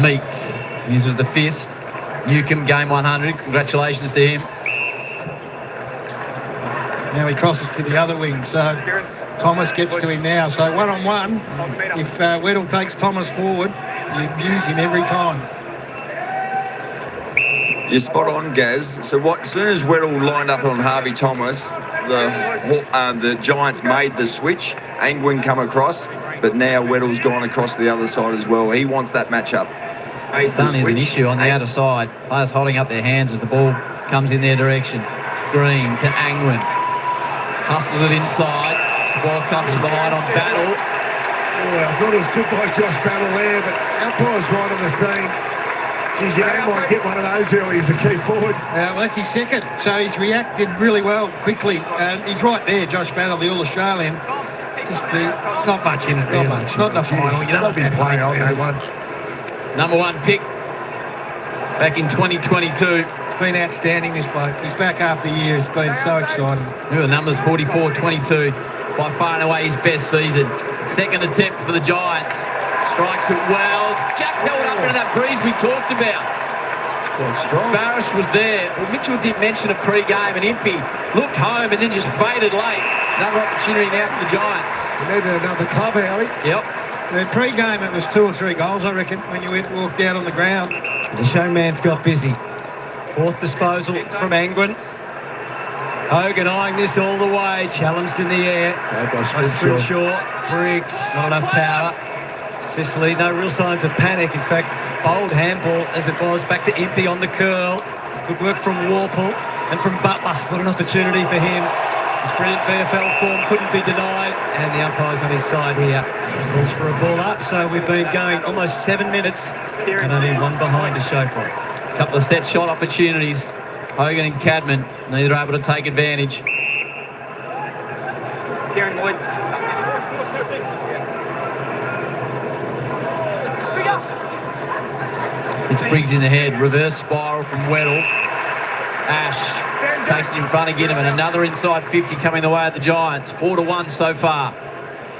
Meek uses the fist. Newcomb, game 100. Congratulations to him. Now he crosses to the other wing, so Thomas gets to him now. So one-on-one, if Weddle takes Thomas forward, you use him every time. You're spot on, Gaz. So as soon as Weddle lined up on Harvey Thomas, the Giants made the switch. Angwin come across, but now Weddle's gone across the other side as well. He wants that matchup. Sun is an issue on the outer side. Players holding up their hands as the ball comes in their direction. Green to Angwin. Hustles it inside. Spoil comes from behind on Battle. I thought it was good by Josh Battle there, but umpire's right on the scene. Geez, you don't might get one of those early as a key forward. Well, that's his second, so he's reacted really well, quickly. He's right there, Josh Battle, the All-Australian. Just not much in it, really. Not in the final. You don't be playing on day one. Number 1 pick back in 2022. It's been outstanding, this bloke. He's back after the year. It's been so exciting. Look at the numbers, 44-22. By far and away his best season. Second attempt for the Giants. Strikes it well. It's just held up into that breeze we talked about. It's quite strong. Barrish was there. Well, Mitchell did mention a pre-game, and Impey looked home and then just faded late. Another opportunity now for the Giants. We needed another club, Howie. Yep. The pre-game, it was 2 or 3 goals, I reckon, when you walked out on the ground. The showman's got busy. 4th disposal from Angwin. Hogan eyeing this all the way. Challenged in the air. Scrimshaw. Briggs, not enough power. Sicily, no real signs of panic. In fact, bold handball as it was. Back to Impey on the curl. Good work from Warple and from Butler. What an opportunity for him. His brilliant VFL form couldn't be denied. And the umpire's on his side here. Calls for a ball up. So we've been going almost 7 minutes. And only one behind to show for it. Couple of set shot opportunities. Hogan and Cadman, neither able to take advantage. Kieran Wood. It's Briggs in the head. Reverse spiral from Weddle. Ash takes it in front of Ginnivan. Another inside 50 coming the way of the Giants. 4-1 so far.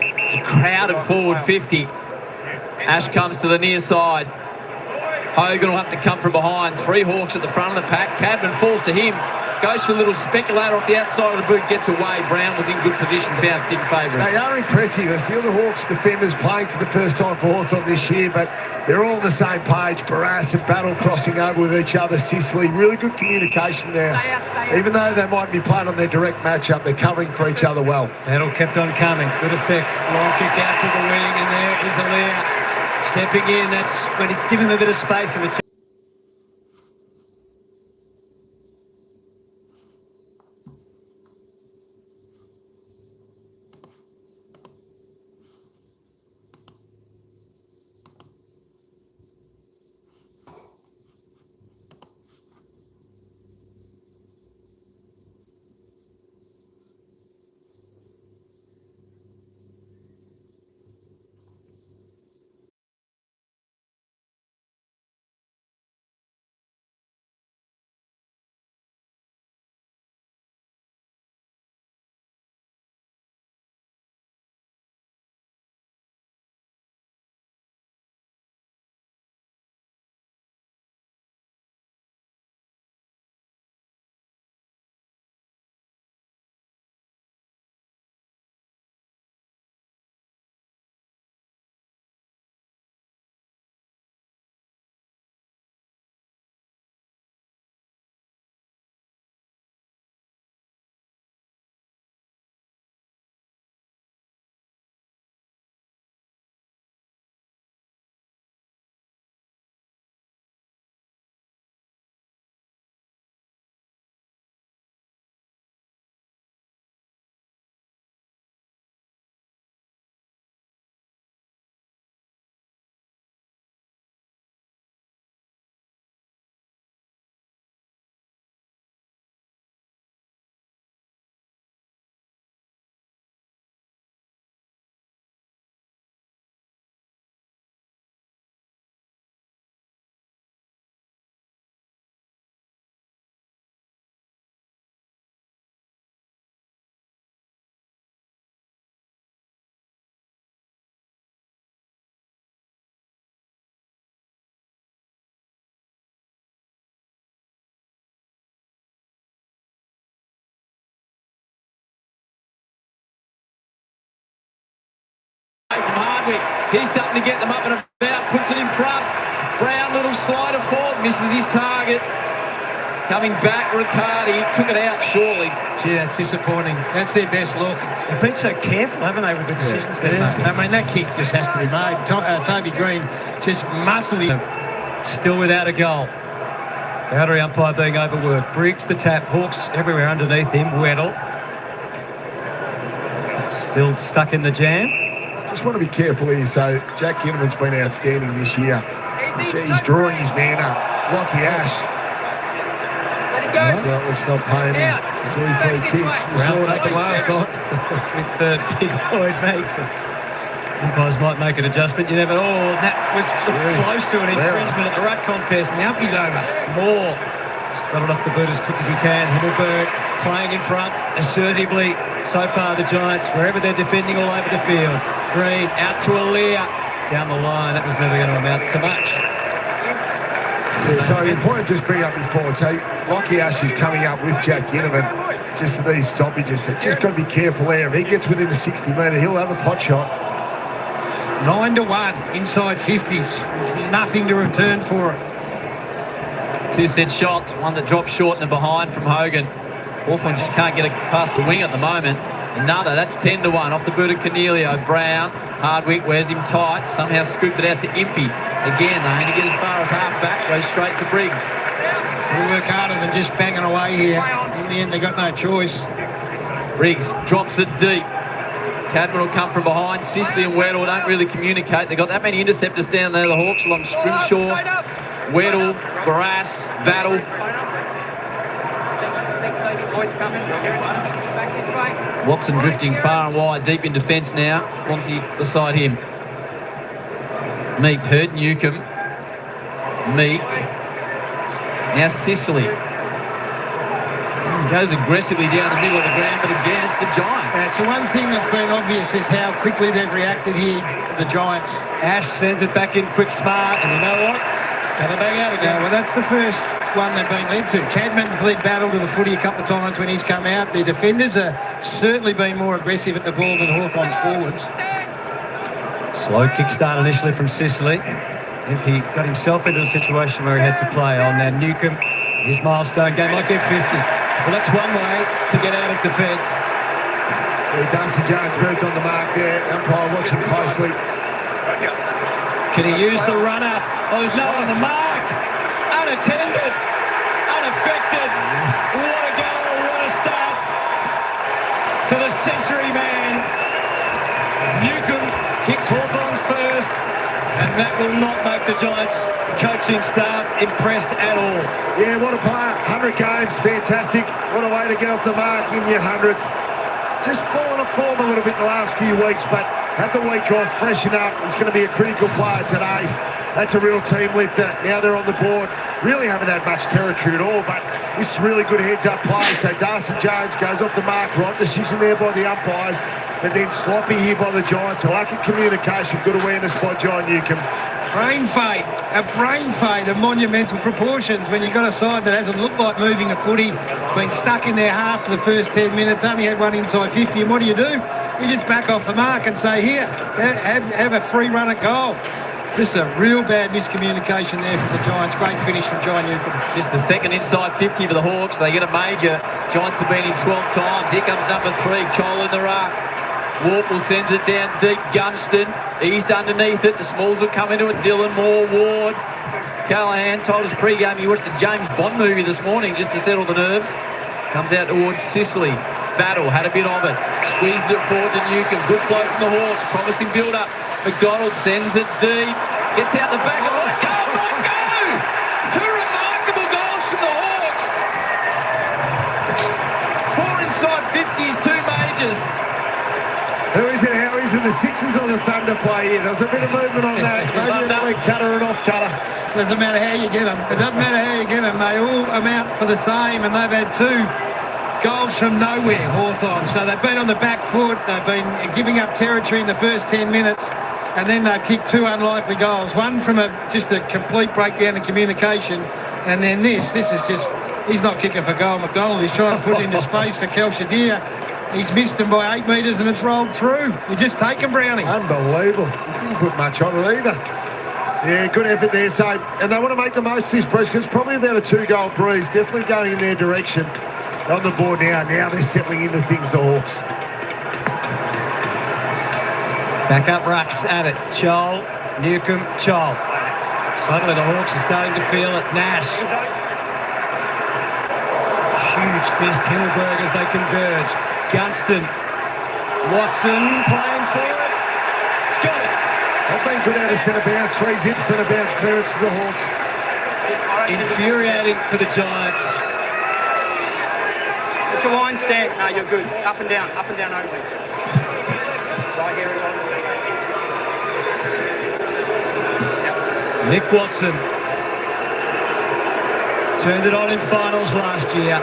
It's a crowded forward 50. Ash comes to the near side. Hogan will have to come from behind. 3 Hawks at the front of the pack. Cadman falls to him. Goes for a little speculator off the outside of the boot. Gets away. Brown was in good position. Bounced in favour. They are impressive. A few of the Hawks defenders playing for the first time for Hawthorn this year, but they're all on the same page. Barras and Battle crossing over with each other. Sicily, really good communication there. Even though they might be playing on their direct matchup, they're covering for each other well. Battle kept on coming. Good effect. Long kick out to the wing, and there is Alair stepping in. That's when he give him a bit of space and a Hardwick. He's something to get them up and about, puts it in front. Brown, little slider forward, misses his target. Coming back, Riccardi took it out surely. Gee, that's disappointing. That's their best look. They've been so careful, haven't they, with the decisions they've made? I mean, that kick just has to be made. Toby Green just mustn't be. Still without a goal. Boundary umpire being overworked. Briggs the tap. Hawks everywhere underneath him. Weddle. Still stuck in the jam. Just want to be careful here. So Jack Ginnivan's been outstanding this year. He's drawing his man up. Lockie Ash. Let's not pay him his silly free kicks. We saw that last night. With Big Lloyd making. Umpires might make an adjustment. You never. Oh, that was close to an infringement at the ruck contest. Now he's over. Moore just got it off the boot as quick as he can. Himmelberg playing in front assertively. So far, the Giants, wherever they're defending all over the field. Green out to Aaliyah. Down the line. That was never going to amount to much. Yeah, so the point I just bring up before, so Lockie Ash is coming up with Jack Ginnivan. Just these stoppages. Just got to be careful there. If he gets within the 60 metre, he'll have a pot shot. 9-1 inside 50s. Nothing to return for it. 2 set shots, one that dropped short and behind from Hogan. Hawthorn just can't get it past the wing at the moment. Another, that's 10-1 off the boot of Cornelio. Brown, Hardwick wears him tight, somehow scooped it out to Impey. Again, they only get as far as half back, goes straight to Briggs. We'll work harder than just banging away here. In the end, they got no choice. Briggs drops it deep. Cadman will come from behind. Sicily and Weddle don't really communicate. They've got that many interceptors down there, the Hawks, along Scrimshaw, Weddle, Barras, Battle. Watson drifting far and wide, deep in defence now. Fonte beside him. Meek hurt Newcomb. Meek. Now Sicily. Goes aggressively down the middle of the ground, but again, it's the Giants. So one thing that's been obvious is how quickly they've reacted here, the Giants. Ash sends it back in quick, smart, and you know what? It's coming back out again. Yeah, well, that's the first one they've been led to. Cadman's led Battle to the footy a couple of times when he's come out. Their defenders are certainly been more aggressive at the ball than Hawthorn's forwards. Slow kickstart initially from Sicily. Impey got himself into a situation where he had to play on. Now Newcomb, his milestone game, might get 50. Well, that's one way to get out of defence. Yeah, Darcy Jones moved on the mark there. Umpire watching closely. Can he use the run-up? Oh, there's no one on the mark. Unattended. Unaffected. Yes. What a goal. What a start to the century man. Newcomb kicks Hawthorn's first. And that will not make the Giants coaching staff impressed at all. Yeah, what a player. 100 games, fantastic. What a way to get off the mark in your 100th. Just fallen off form a little bit the last few weeks, but had the week off, freshen up. He's going to be a critical player today. That's a real team lifter. Now they're on the board. Really haven't had much territory at all, but this is really good heads-up play. So Darcy Jones goes off the mark. Right decision there by the umpires. But then sloppy here by the Giants. A lack of communication, good awareness by John Newcomb. Brain fade of monumental proportions when you've got a side that hasn't looked like moving a footy, been stuck in their half for the first 10 minutes, only had one inside 50, and what do? You just back off the mark and say, here, have a free run at goal. Just a real bad miscommunication there for the Giants. Great finish from John Newcomb. Just the second inside 50 for the Hawks. They get a major. Giants have been in 12 times. Here comes number 3, Chol in the ruck. Warple sends it down deep. Gunston eased underneath it. The Smalls will come into it. Dylan Moore, Ward. Callahan told us pre-game he watched a James Bond movie this morning just to settle the nerves. Comes out towards Sicily. Battle had a bit of it. Squeezes it forward to Newcomb. Good flow from the Hawks. Promising build-up. McDonald sends it deep. Gets out the back of it. Go! Two remarkable goals from the Hawks. 4 inside 50s, 2 majors. Who is it? How is it? The Sixers or the Thunder play here? There's a bit of movement on that. Maybe a cutter and off cutter. Doesn't matter how you get them. It doesn't matter how you get them. They all amount for the same, and they've had 2 goals from nowhere, Hawthorn. So they've been on the back foot. They've been giving up territory in the first 10 minutes, and then they've kicked 2 unlikely goals. One from just a complete breakdown in communication, and then this is just, he's not kicking for goal. McDonald is trying to put it into space for Kel Shadir. He's missed them by 8 metres and it's rolled through. You just take him, Brownie. Unbelievable. He didn't put much on it either. Yeah, good effort there. So, and they want to make the most of this, Bruce, because it's probably about a 2-goal breeze. Definitely going in their direction. On the board now. Now they're settling into things, the Hawks. Back up rucks at it. Chol, Newcomb, Chol. Suddenly the Hawks are starting to feel it. Nash. Huge fist, Hillberg as they converge. Gunston. Watson playing for it. Got it. They've been good out of centre bounce. 3 zip centre bounce clearance to the Hawks. Infuriating for the Giants. Put your line stand. No, you're good. Up and down only. Right here and on. Nick Watson turned it on in finals last year.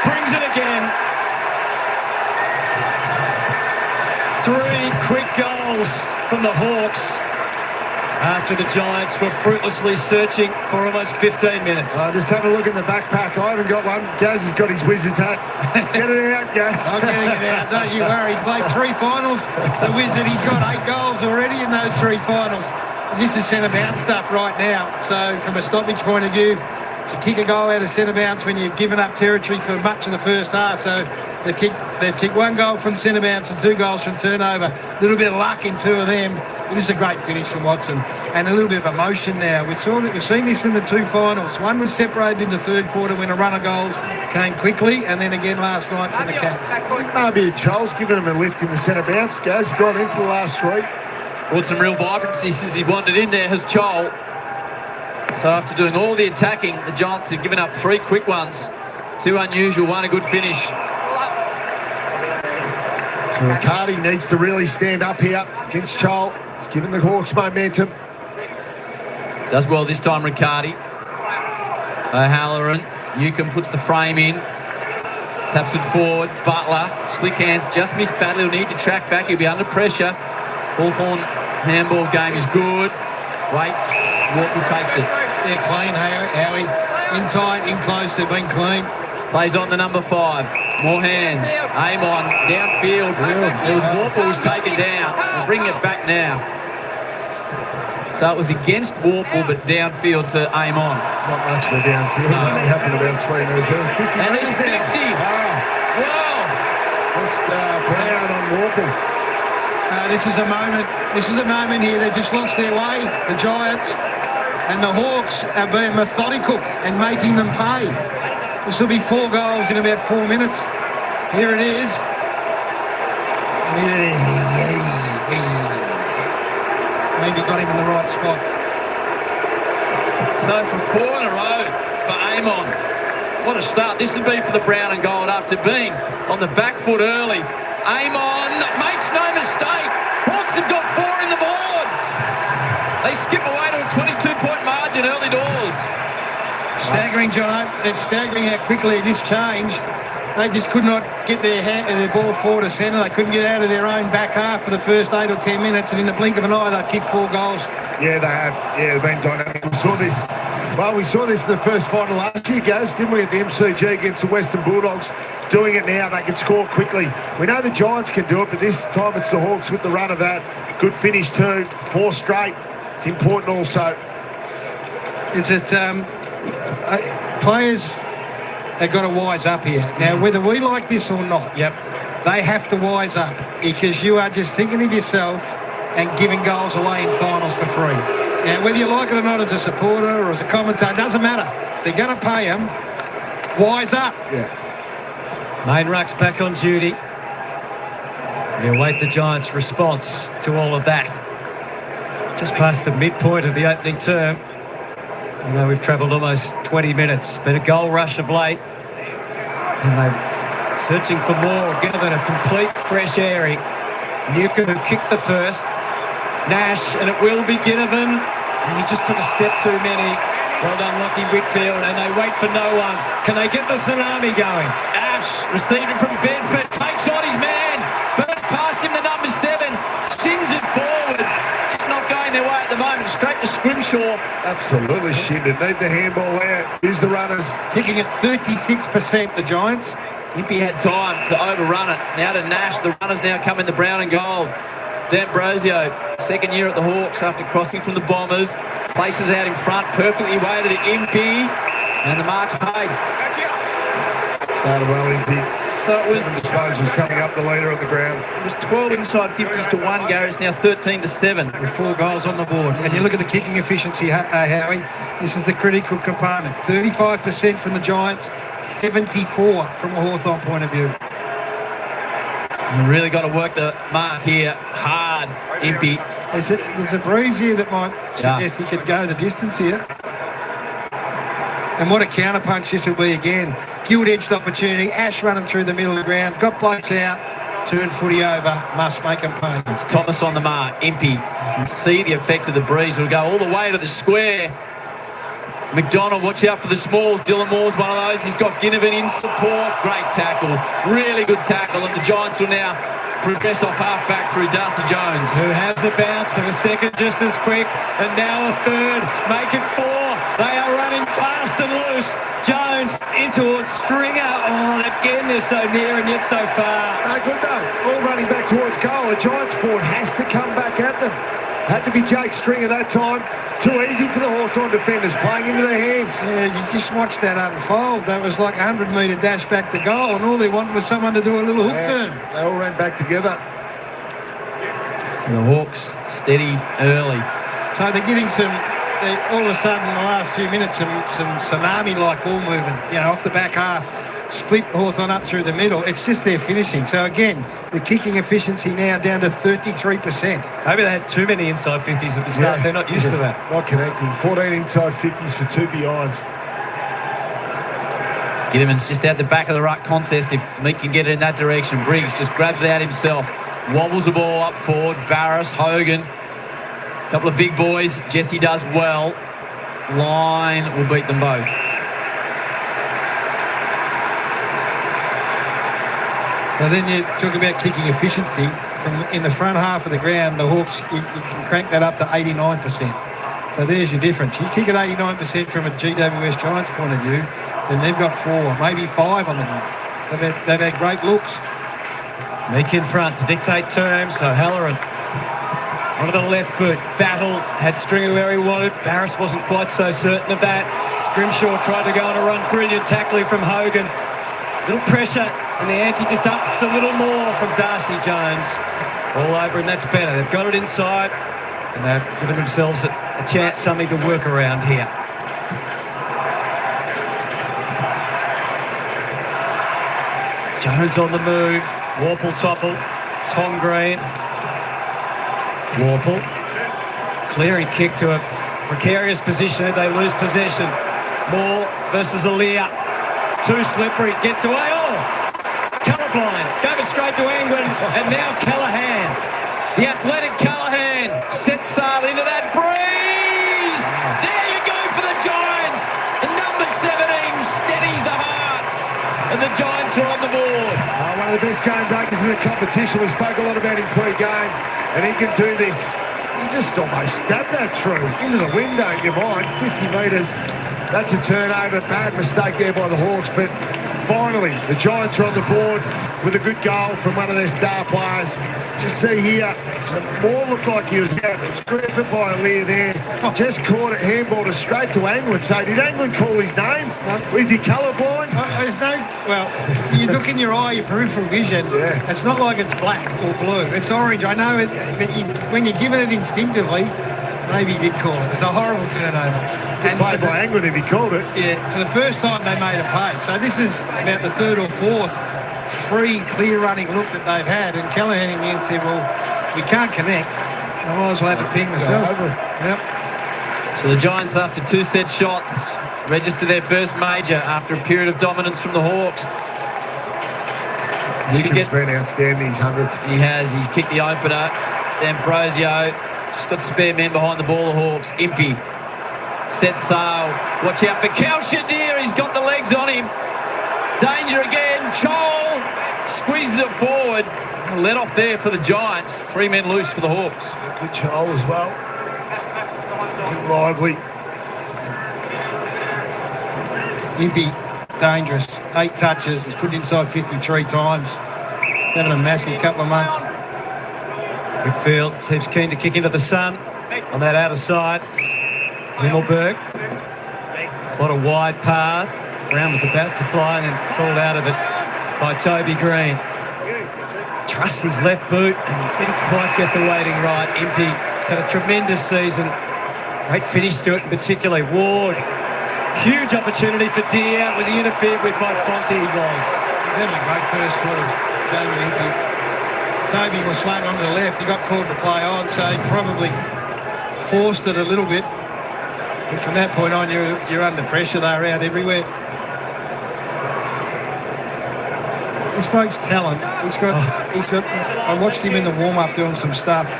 Brings it again. 3 quick goals from the Hawks after the Giants were fruitlessly searching for almost 15 minutes. Just have a look in the backpack. I haven't got one. Gaz has got his Wizards hat. Get it out, Gaz. I'm getting it out. Don't you worry. He's played 3 finals. The Wizard, he's got 8 goals already in those 3 finals. And this is centre bounce stuff right now. So from a stoppage point of view, to kick a goal out of centre bounce when you've given up territory for much of the first half. So they've kicked 1 goal from centre bounce and 2 goals from turnover. A little bit of luck in 2 of them. But this is a great finish from Watson. And a little bit of emotion now. We've seen this in the 2 finals. One was separated in the 3rd quarter when a run of goals came quickly, and then again last night from the Cats. Maybe Charles giving him a lift in the centre bounce. Gaz got in for the last 3. Brought some real vibrancy since he wandered in there, has Chol. So after doing all the attacking, the Giants have given up 3 quick ones. 2 unusual, 1 a good finish. So Riccardi needs to really stand up here against Chol. He's given the Hawks momentum. Does well this time, Riccardi. O'Halloran. Newcomb puts the frame in. Taps it forward. Butler. Slick hands. Just missed Battle. He'll need to track back. He'll be under pressure. Hawthorn handball game is good. Waits. Walker takes it. They're clean, Howie. In tight, in close, they've been clean. Plays on the number 5. More hands. Aim on. Downfield. It was Warple who's taken down. We'll bring it back now. So it was against Warple, but downfield to aim on. Not much for downfield. It only happened about 3 metres there. 50 And metres it's 50. there. Wow. That's Brown on Warple. This is a moment. This is a moment here. They've just lost their way, the Giants. And the Hawks are being methodical and making them pay. This will be 4 goals in about 4 minutes. Here it is. Maybe got him in the right spot. So for 4 in a row for Amon. What a start this would be for the brown and gold after being on the back foot early. Amon makes no mistake. Hawks have got 4 in the board. They skip away to a 22-point margin early doors. Staggering, John. It's staggering how quickly this changed. They just could not get their ball forward to centre. They couldn't get out of their own back half for the first 8 or 10 minutes, and in the blink of an eye, they kicked 4 goals. Yeah, they have. Yeah, they've been dynamic. We saw this. Well, we saw this in the first final last year, Gaz, didn't we, at the MCG against the Western Bulldogs? Doing it now, they can score quickly. We know the Giants can do it, but this time it's the Hawks with the run of that. Good finish too. 4 straight. It's important also. Is it players have got to wise up here. Now, whether we like this or not, they have to wise up, because you are just thinking of yourself and giving goals away in finals for free. Now, whether you like it or not as a supporter or as a commentator, doesn't matter. They're going to pay them. Wise up. Yeah. Main ruck's back on duty. We await the Giants' response to all of that. Just past the midpoint of the opening term. I know we've travelled almost 20 minutes. Been a goal rush of late. And they're searching for more. Ginnivan, a complete fresh airy. Newcomb, who kicked the first. Nash, and it will be Ginnivan. And he just took a step too many. Well done, Lockie Whitfield. And they wait for no one. Can they get the tsunami going? Ash received it from Bedford. Takes on his man. First past him, the number 7. Shins it forward. Just not going their way at the moment. straight to Scrimshaw. Absolutely shifted. Need the handball there. Use the runners. Kicking at 36%, the Giants. Impey had time to overrun it. Now to Nash. The runners now come in the brown and gold. D'Ambrosio, second year at the Hawks after crossing from the Bombers. Places out in front, perfectly weighted at Impey. And the mark's paid. Started well, Impey. So it was 7 disposals coming up the leader on the ground. It was 12 inside 50s to 1, Gary. It's now 13 to 7. With 4 goals on the board. And you look at the kicking efficiency, Howie, this is the critical component. 35% from the Giants, 74 from a Hawthorn point of view. You really got to work the mark here hard, Impey. There's a breeze here that might suggest he could go the distance here. And what a counterpunch this will be again. Gilt-edged opportunity. Ash running through the middle of the ground. Got blokes out. Turn footy over. Must make them pay. It's Thomas on the mark. Impey. You can see the effect of the breeze. It'll go all the way to the square. McDonald, watch out for the smalls. Dylan Moore's one of those. He's got Ginnivan in support. Great tackle. Really good tackle. And the Giants will now progress off half-back through Darcy Jones. Who has a bounce, and a second just as quick, and now a third. Make it 4. They are running fast and loose. Jones in towards Stringer. Oh, again, they're so near and yet so far. No good though. All running back towards goal. The Giants forward has to come back at them. Had to be Jake Stringer that time. Too easy for the Hawthorn defenders, playing into their hands. Yeah, you just watched that unfold. That was like a 100-metre dash back to goal, and all they wanted was someone to do a little hook turn. They all ran back together. So the Hawks steady early. So they're getting all of a sudden in the last few minutes, some tsunami-like ball movement, off the back half. Split Hawthorn up through the middle. It's just their finishing. So again, the kicking efficiency now down to 33%. Maybe they had too many inside 50s at the start. Yeah. They're not used to that. Not connecting. 14 inside 50s for 2 behinds. Ginnivan's just out the back of the ruck contest. If Meek can get it in that direction, Briggs just grabs it out himself. Wobbles the ball up forward. Barris, Hogan. A couple of big boys. Jesse does well. Line will beat them both. So then you talk about kicking efficiency. From in the front half of the ground, the Hawks, you can crank that up to 89%. So there's your difference. You kick at 89% from a GWS Giants point of view, then they've got 4, maybe 5 on the board. They've had great looks. Meek in front to dictate terms. So Halloran onto the left boot. Battle had Stringer where he wanted. Barris wasn't quite so certain of that. Scrimshaw tried to go on a run. Brilliant tackling from Hogan. Little pressure, and the ante just ups a little more from Darcy Jones. All over, and that's better. They've got it inside, and they've given themselves a chance, something to work around here. Jones on the move. Warple topple. Tom Green. Warple. Clearing kick to a precarious position if they lose possession. Moore versus Alia. Too slippery. Gets away. Oh! Colourblind. Gave it straight to England. And now Callaghan. The athletic Callaghan sets sail into that breeze. There you go for the Giants. And number 17 steadies the hearts. And the Giants are on the board. One of the best game breakers in the competition. We spoke a lot about him pre-game. And he can do this. He just almost stabbed that through. Into the window, you mind. 50 metres. That's a turnover. Bad mistake there by the Hawks. But finally, the Giants are on the board with a good goal from one of their star players. Just see here, Moore looked like he was out. It was good effort by Alia there. Just caught it, handballed it straight to Angwin. So did Angwin call his name? Is he colourblind? There's no... Well, you look in your eye, your peripheral vision. Yeah. It's not like it's black or blue. It's orange. I know, but when you're given it instinctively, maybe he did call it. It's a horrible turnover. And played by Angwin if he called it. Yeah, for the first time they made a pay. So this is about the 3rd or 4th free, clear-running look that they've had. And Callaghan in the end said, well, we can't connect. I might as well have to ping myself. Yep. So the Giants, after 2 set shots, register their first major after a period of dominance from the Hawks. Hogan's been outstanding, his 100th. He has. He's kicked the opener. D'Ambrosio just got spare men behind the ball, the Hawks. Impey sets sail. Watch out for Kalshadir. He's got the legs on him. Danger again. Chol squeezes it forward. Let off there for the Giants. 3 men loose for the Hawks. Good Chol as well. lively. Impey, dangerous. 8 touches. He's put it inside 53 times. He's having a massive couple of months. Midfield seems keen to kick into the sun on that outer side. Himmelberg. Quite a wide path. Brown was about to fly and then called out of it by Toby Green. Trusts his left boot and didn't quite get the weighting right. Impey has had a tremendous season. Great finish to it, particularly Ward. Huge opportunity for Deere. Was he interfered with by Fonte? He was. He's having a great first quarter, Jamie Impey. Toby was swung onto the left. He got called to play on, so he probably forced it a little bit. And from that point on, you're under pressure. They're out everywhere. This bloke's talent. He's got. I watched him in the warm-up doing some stuff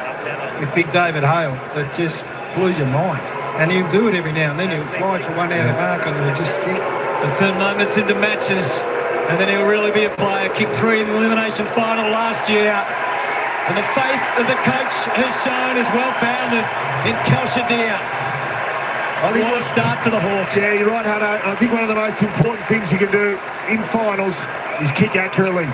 with Big David Hale that just blew your mind. And he'll do it every now and then. He'll fly for one out of mark and it'll just stick. But turn moments into matches, and then he'll really be a player. Kicked 3 in the elimination final last year. And the faith that the coach has shown is well-founded in Kelshire Deere. What a start for the Hawks. Yeah, you're right, Hutto. I think one of the most important things you can do in finals is kick accurately.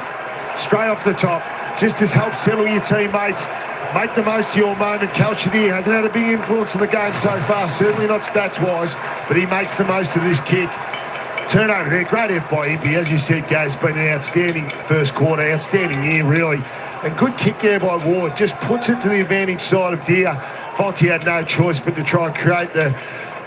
Straight off the top. Just to help settle your teammates. Make the most of your moment. Kelshire Deere hasn't had a big influence on the game so far, certainly not stats-wise, but he makes the most of this kick. Turnover there, great F by Impey. As you said, Gaz, been an outstanding first quarter, outstanding year, really. And good kick there by Ward, just puts it to the advantage side of Deere. Fonte had no choice but to try and create the,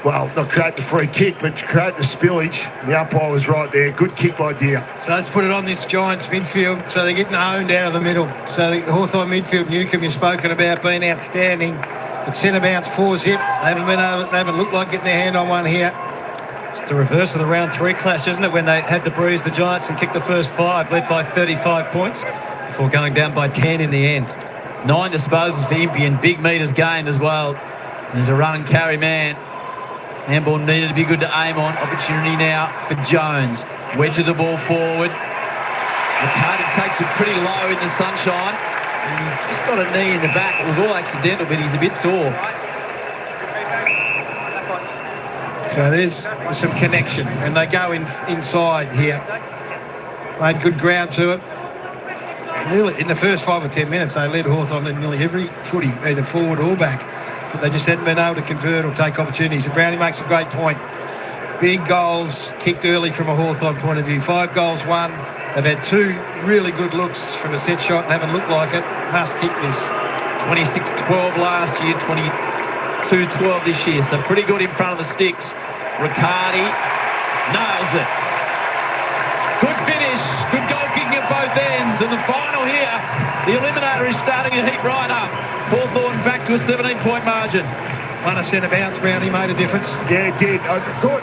well, not create the free kick, but to create the spillage. The umpire was right there. Good kick by Deere. So let's put it on this Giants midfield. So they're getting owned out of the middle. So the Hawthorn midfield, Newcombe, you've spoken about being outstanding. But centre bounce 4's hit. They haven't looked like getting their hand on one here. It's the reverse of the round 3 clash, isn't it? When they had to breeze the Giants and kick the first 5, led by 35 points, before going down by 10 in the end. 9 disposals for Impey and big metres gained as well. There's a run and carry man. Handball needed to be good to aim on. Opportunity now for Jones. Wedges the ball forward. Riccardi takes it pretty low in the sunshine. And he just got a knee in the back. It was all accidental, but he's a bit sore. So there's some connection. And they go inside here. Made good ground to it. In the first 5 or 10 minutes, they led Hawthorn in nearly every footy, either forward or back. But they just hadn't been able to convert or take opportunities. And Brownie makes a great point. Big goals kicked early from a Hawthorn point of view. 5 goals won. They've had 2 really good looks from a set shot and haven't looked like it. Must kick this. 26-12 last year, 22-12 this year. So pretty good in front of the sticks. Riccardi nails it. Good finish. Good goal kicking at both ends. And the final here, the eliminator is starting to heat right up. Hawthorn back to a 17-point margin. Won a centre bounce, Brownie, made a difference. Yeah, it did. I thought,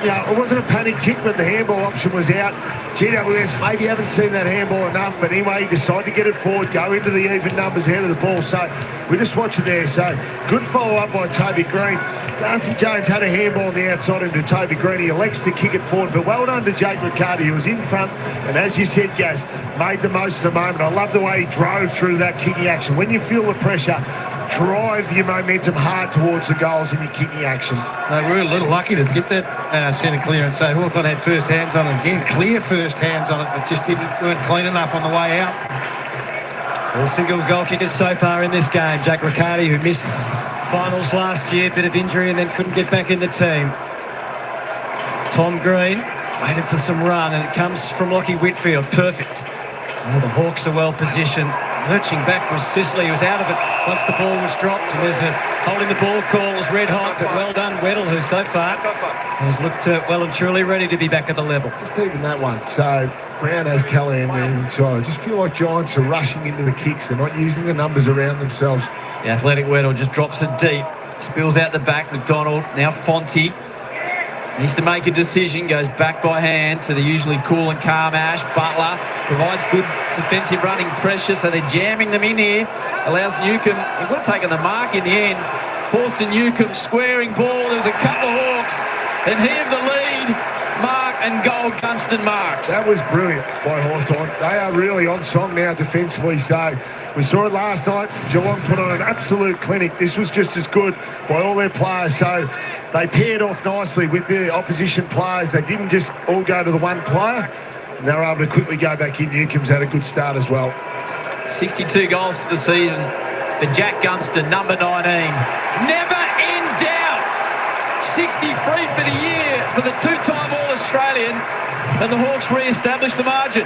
it wasn't a panic kick, but the handball option was out. GWS maybe haven't seen that handball enough, but anyway, he decided to get it forward, go into the even numbers ahead of the ball. So we just watch it there. So good follow-up by Toby Green. Darcy Jones had a handball on the outside into Toby Green. He elects to kick it forward, but well done to Jake Riccardi. He was in front, and as you said, Gaz, made the most of the moment. I love the way he drove through that kicking action. When you feel the pressure, drive your momentum hard towards the goals in your kicking action. They were a little lucky to get that centre clearance. So Hawthorn had first hands on it again, clear first hands on it, but just weren't clean enough on the way out. All single goal kickers so far in this game. Jake Riccardi, who missed finals last year, bit of injury and then couldn't get back in the team. Tom Green waited for some run, and it comes from Lockie Whitfield. Perfect. Oh, the Hawks are well positioned. Lurching back was Sicily, who was out of it once the ball was dropped. And there's a holding the ball call was red hot, but well done Weddle, who so far has looked well and truly ready to be back at the level. Just even that one. So Brown has Callahan there inside. I just feel like Giants are rushing into the kicks. They're not using the numbers around themselves. The athletic Weddle just drops it deep. Spills out the back. McDonald, now Fonte. Needs to make a decision, goes back by hand to the usually cool and calm Ash. Butler provides good defensive running pressure, so they're jamming them in here. Allows Newcombe, he would have taken the mark in the end. Forced to Newcombe, squaring ball. There's a couple of Hawks. Then he of the lead mark and goal Gunston marks. That was brilliant by Hawthorn. They are really on song now defensively. So we saw it last night. Geelong put on an absolute clinic. This was just as good by all their players. So they paired off nicely with the opposition players. They didn't just all go to the one player. And they were able to quickly go back in. Newcomb's had a good start as well. 62 goals for the season for Jack Gunston, number 19. Never in doubt. 63 for the year for the two-time All-Australian. And the Hawks re-establish the margin.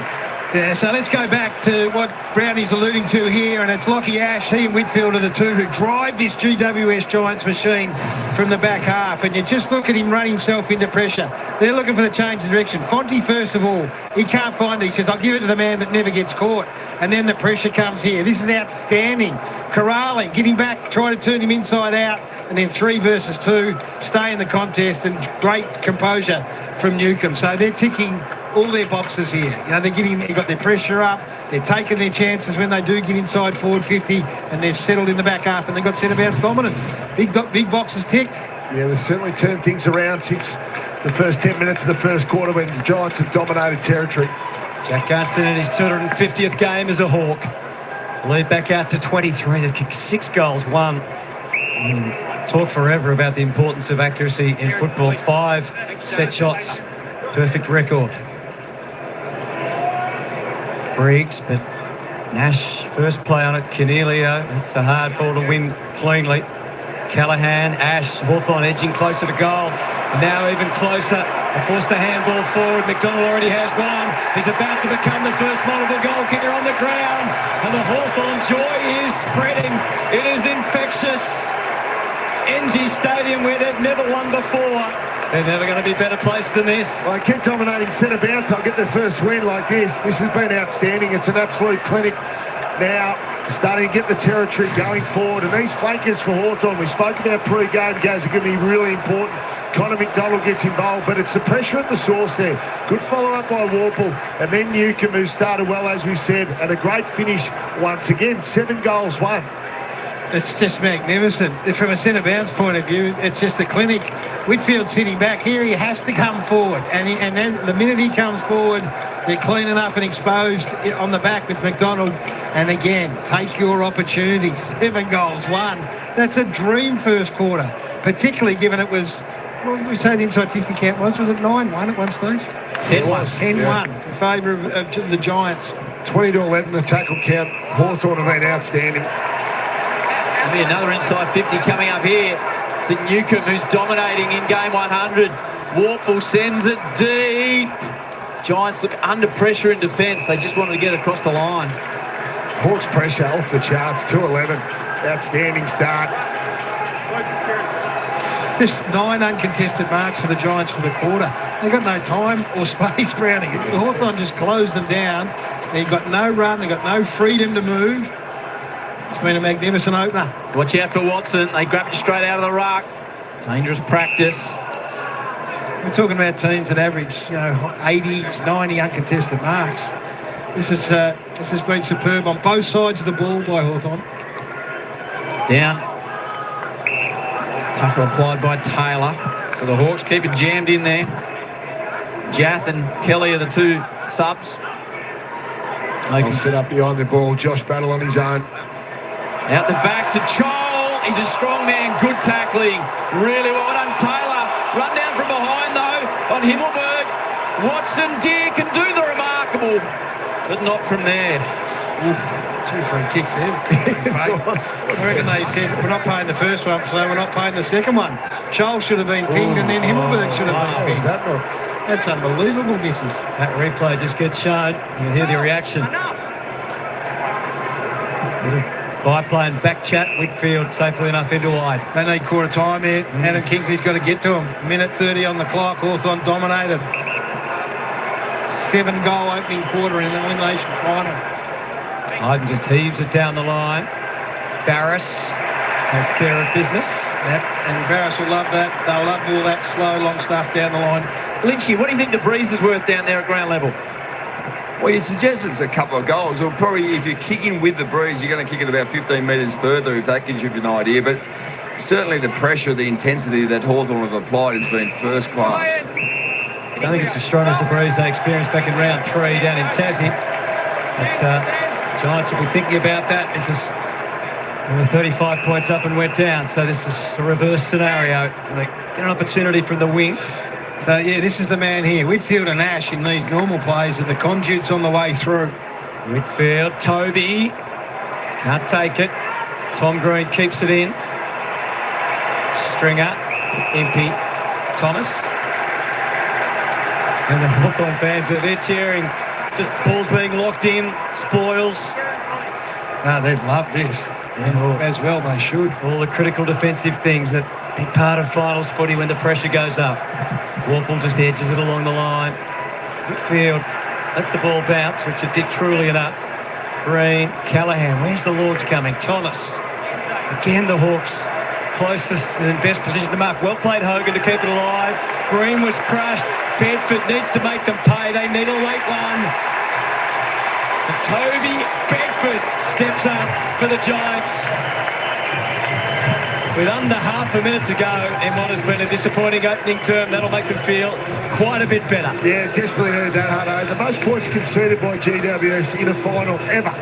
Yeah, so let's go back to what Brownie's alluding to here, and it's Lockie Ash, he and Whitfield are the two who drive this GWS Giants machine from the back half, and you just look at him run himself into pressure. They're looking for the change of direction. Fonte, first of all, he can't find it. He says, I'll give it to the man that never gets caught, and then the pressure comes here. This is outstanding. Corralling, getting back, try to turn him inside out, and then 3 versus 2, stay in the contest, and great composure from Newcomb. So they're ticking all their boxes here. You know, they've got their pressure up, they're taking their chances when they do get inside forward 50, and they've settled in the back half, and they've got centre bounce dominance. Big boxes ticked. Yeah, they've certainly turned things around since the first 10 minutes of the first quarter when the Giants have dominated territory. Jack Gunston in his 250th game as a Hawk. Lead back out to 23. They've kicked 6 goals, 1. Talk forever about the importance of accuracy in football. 5 set shots, perfect record. Briggs, but Nash, first play on it. Cornelio, it's a hard ball to win cleanly. Callaghan, Ash, Hawthorn edging closer to goal. Now even closer. They force the handball forward. McDonald already has one. He's about to become the first multiple goal kicker on the ground. And the Hawthorn joy is spreading. It is infectious. ENGIE Stadium, where they've never won before. They're never going to be a better place than this. Well, keep dominating centre bounce. They'll get their first win like this. This has been outstanding. It's an absolute clinic now. Starting to get the territory going forward. And these flankers for Hawthorn, we spoke about pre-game, guys, are going to be really important. Connor McDonald gets involved, but it's the pressure at the source there. Good follow-up by Warple, and then Newcomb, who started well, as we've said, and a great finish once again. 7 goals won. It's just magnificent. From a centre bounce point of view, it's just a clinic. Whitfield sitting back here, he has to come forward. And then the minute he comes forward, they're cleaning up and exposed on the back with McDonald. And again, take your opportunity. 7 goals won. That's a dream first quarter, particularly given it was, what did we say the inside 50 count was? Was it 9-1 at one stage? 10-1 in favour of the Giants. 20-11 the tackle count. Hawthorn have been outstanding. There'll be another inside 50 coming up here to Newcomb, who's dominating in game 100. Warple sends it deep. Giants look under pressure in defence. They just wanted to get across the line. Hawks pressure off the charts, 2-11. Outstanding start. Just 9 uncontested marks for the Giants for the quarter. They've got no time or space, Brownie. Hawthorn just closed them down. They've got no run. They've got no freedom to move. It's been a magnificent opener. Watch out for Watson. They grab it straight out of the ruck. Dangerous practice. We're talking about teams that average, 80s, 90 uncontested marks. This has been superb on both sides of the ball by Hawthorn. Down. Tackle applied by Taylor. So the Hawks keep it jammed in there. Jath and Kelly are the 2 subs. They can sit up behind the ball. Josh Battle on his own. Out the back to Chol. He's a strong man. Good tackling. Really well done, Taylor. Run down from behind, though, on Himmelberg. Watson Deere can do the remarkable, but not from there. Oof. 2 free kicks there. I reckon they said, we're not paying the first one, so we're not paying the second one. Chol should have been pinged, and then Himmelberg should have been pinged. That's unbelievable, misses. That replay just gets shown. You can hear the reaction. Biplane back chat, Whitfield safely enough into wide. They need quarter time here. Adam Kingsley's got to get to him. Minute 30 on the clock. Hawthorn dominated. 7-goal opening quarter in an elimination final. Hogan just heaves it down the line. Barris takes care of business. Yep, and Barris will love that. They'll love all that slow, long stuff down the line. Lynchy, what do you think the breeze is worth down there at ground level? Well, you'd suggest it's a couple of goals. Or probably if you're kicking with the breeze, you're going to kick it about 15 metres further, if that gives you an idea. But certainly the pressure, the intensity that Hawthorn have applied has been first class. I don't think it's as strong as the breeze they experienced back in round 3 down in Tassie. But Giants will be thinking about that because they were 35 points up and went down. So this is a reverse scenario. So they get an opportunity from the wing. So, yeah, this is the man here. Whitfield and Ash in these normal plays are the conduits on the way through. Whitfield, Toby. Can't take it. Tom Green keeps it in. Stringer, Impey, Thomas. And the Hawthorn fans, they're cheering. Just balls being locked in, spoils. They've loved this. Yeah, as well they should. All the critical defensive things that big part of finals footy when the pressure goes up. Warple just edges it along the line. Whitfield let the ball bounce, which it did truly enough. Green, Callaghan, where's the launch coming? Thomas. Again, the Hawks closest and best position to mark. Well played, Hogan, to keep it alive. Green was crushed. Bedford needs to make them pay. They need a late one. And Toby Bedford steps up for the Giants. With under half a minute to go, in what has been a disappointing opening term, that'll make them feel quite a bit better. Yeah, desperately needed that, Hutto. The most points conceded by GWS in a final ever.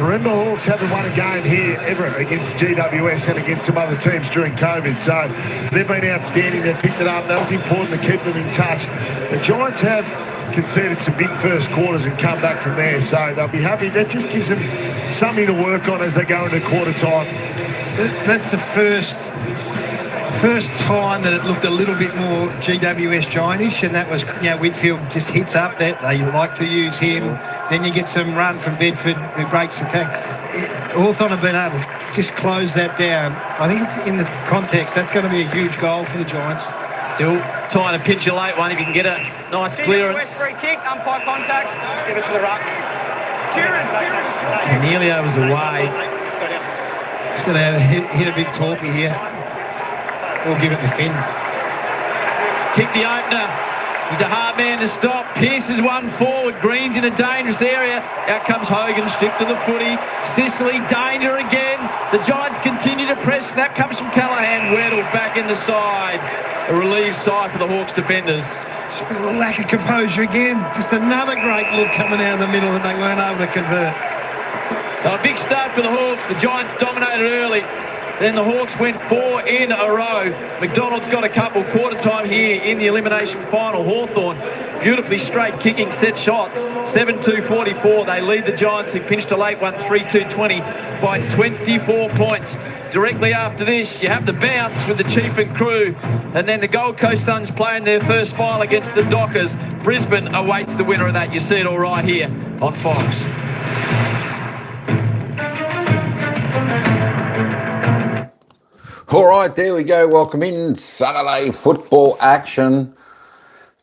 Remember, Hawks haven't won a game here ever against GWS and against some other teams during COVID. So they've been outstanding. They've picked it up. That was important to keep them in touch. The Giants have conceded some big first quarters and come back from there. So they'll be happy. That just gives them something to work on as they go into quarter time. That's the first time that it looked a little bit more GWS Giantish, and that was, Whitfield just hits up that. They like to use him. Then you get some run from Bedford who breaks the tack. Hawthorn have been able to just close that down. I think it's in the context. That's going to be a huge goal for the Giants. Still trying to pinch a late one if you can get a nice clearance. Free kick, umpire contact. Give it to the ruck. Cornelio was away. He's going to hit a big torpy here. We'll give it to Finn. Kick the opener. He's a hard man to stop. Pierces one forward. Green's in a dangerous area. Out comes Hogan, stripped to the footy. Sicily, danger again. The Giants continue to press. That comes from Callaghan. Weddle back in the side. A relieved side for the Hawks defenders. A lack of composure again. Just another great look coming out of the middle that they weren't able to convert. So a big start for the Hawks. The Giants dominated early. Then the Hawks went 4 in a row. McDonald's got a couple. Quarter time here in the elimination final. Hawthorn, beautifully straight kicking set shots. 7-2-44. They lead the Giants, who pinched a late one, 3-2-20 by 24 points. Directly after this, you have the bounce with the Chief and crew. And then the Gold Coast Suns playing their first final against the Dockers. Brisbane awaits the winner of that. You see it all right here on Fox. All right, there we go. Welcome in Saturday football action.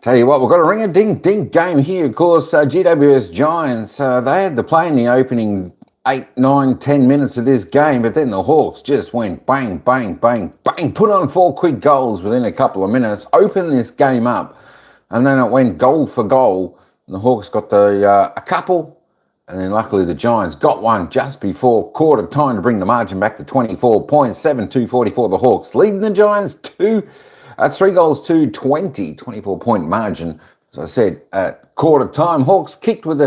Tell you what, we've got a ring-a-ding-ding game here. Of course, GWS Giants, they had the play in the opening 8, 9, 10 minutes of this game, but then the Hawks just went bang, bang, bang, bang, put on 4 quick goals within a couple of minutes, opened this game up, and then it went goal for goal. And the Hawks got a couple. And then luckily the Giants got one just before quarter time to bring the margin back to 24 points. 7-2-44 the Hawks leading the Giants 3 goals to 20, 24-point margin. As I said, at quarter time, Hawks kicked with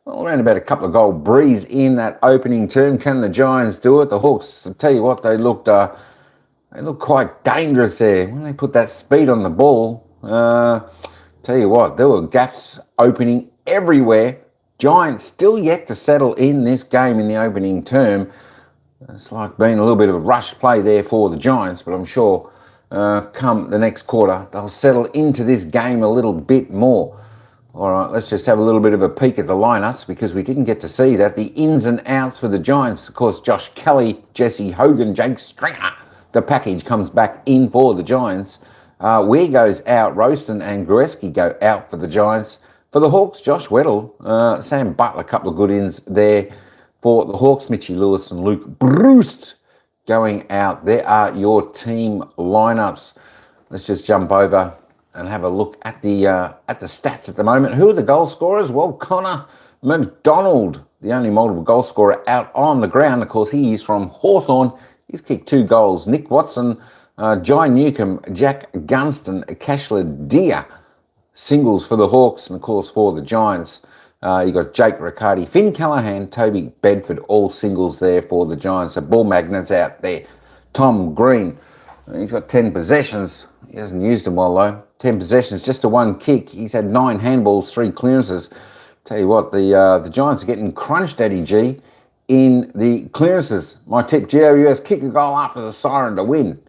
around about a couple of goal breeze in that opening term. Can the Giants do it? The Hawks, I tell you what, they looked quite dangerous there. When they put that speed on the ball, tell you what, there were gaps opening everywhere. Giants still yet to settle in this game in the opening term. It's like being a little bit of a rush play there for the Giants, but I'm sure come the next quarter, they'll settle into this game a little bit more. All right, let's just have a little bit of a peek at the lineups because we didn't get to see that. The ins and outs for the Giants, of course, Josh Kelly, Jesse Hogan, Jake Stringer. The package comes back in for the Giants. Weir goes out, Roaston and Grueski go out for the Giants. For the Hawks, Josh Weddle, Sam Butler, a couple of good ins there. For the Hawks, Mitchie Lewis and Luke Bruce going out. There are your team lineups. Let's just jump over and have a look at the stats at the moment. Who are the goal scorers? Well, Connor McDonald, the only multiple goal scorer out on the ground. Of course, he is from Hawthorn. He's kicked 2 goals. Nick Watson, Jai Newcomb, Jack Gunston, Cashler Deer, singles for the Hawks, and of course for the Giants, you got Jake Riccardi, Finn Callaghan, Toby Bedford, all singles there for the Giants. So ball magnets out there. Tom Green, he's got 10 possessions. He hasn't used them well though. 10 possessions, just a 1 kick. He's had 9 handballs, 3 clearances. Tell you what, the Giants are getting crunched, Eddie G, in the clearances. My tip, GWS, kick a goal after the siren to win.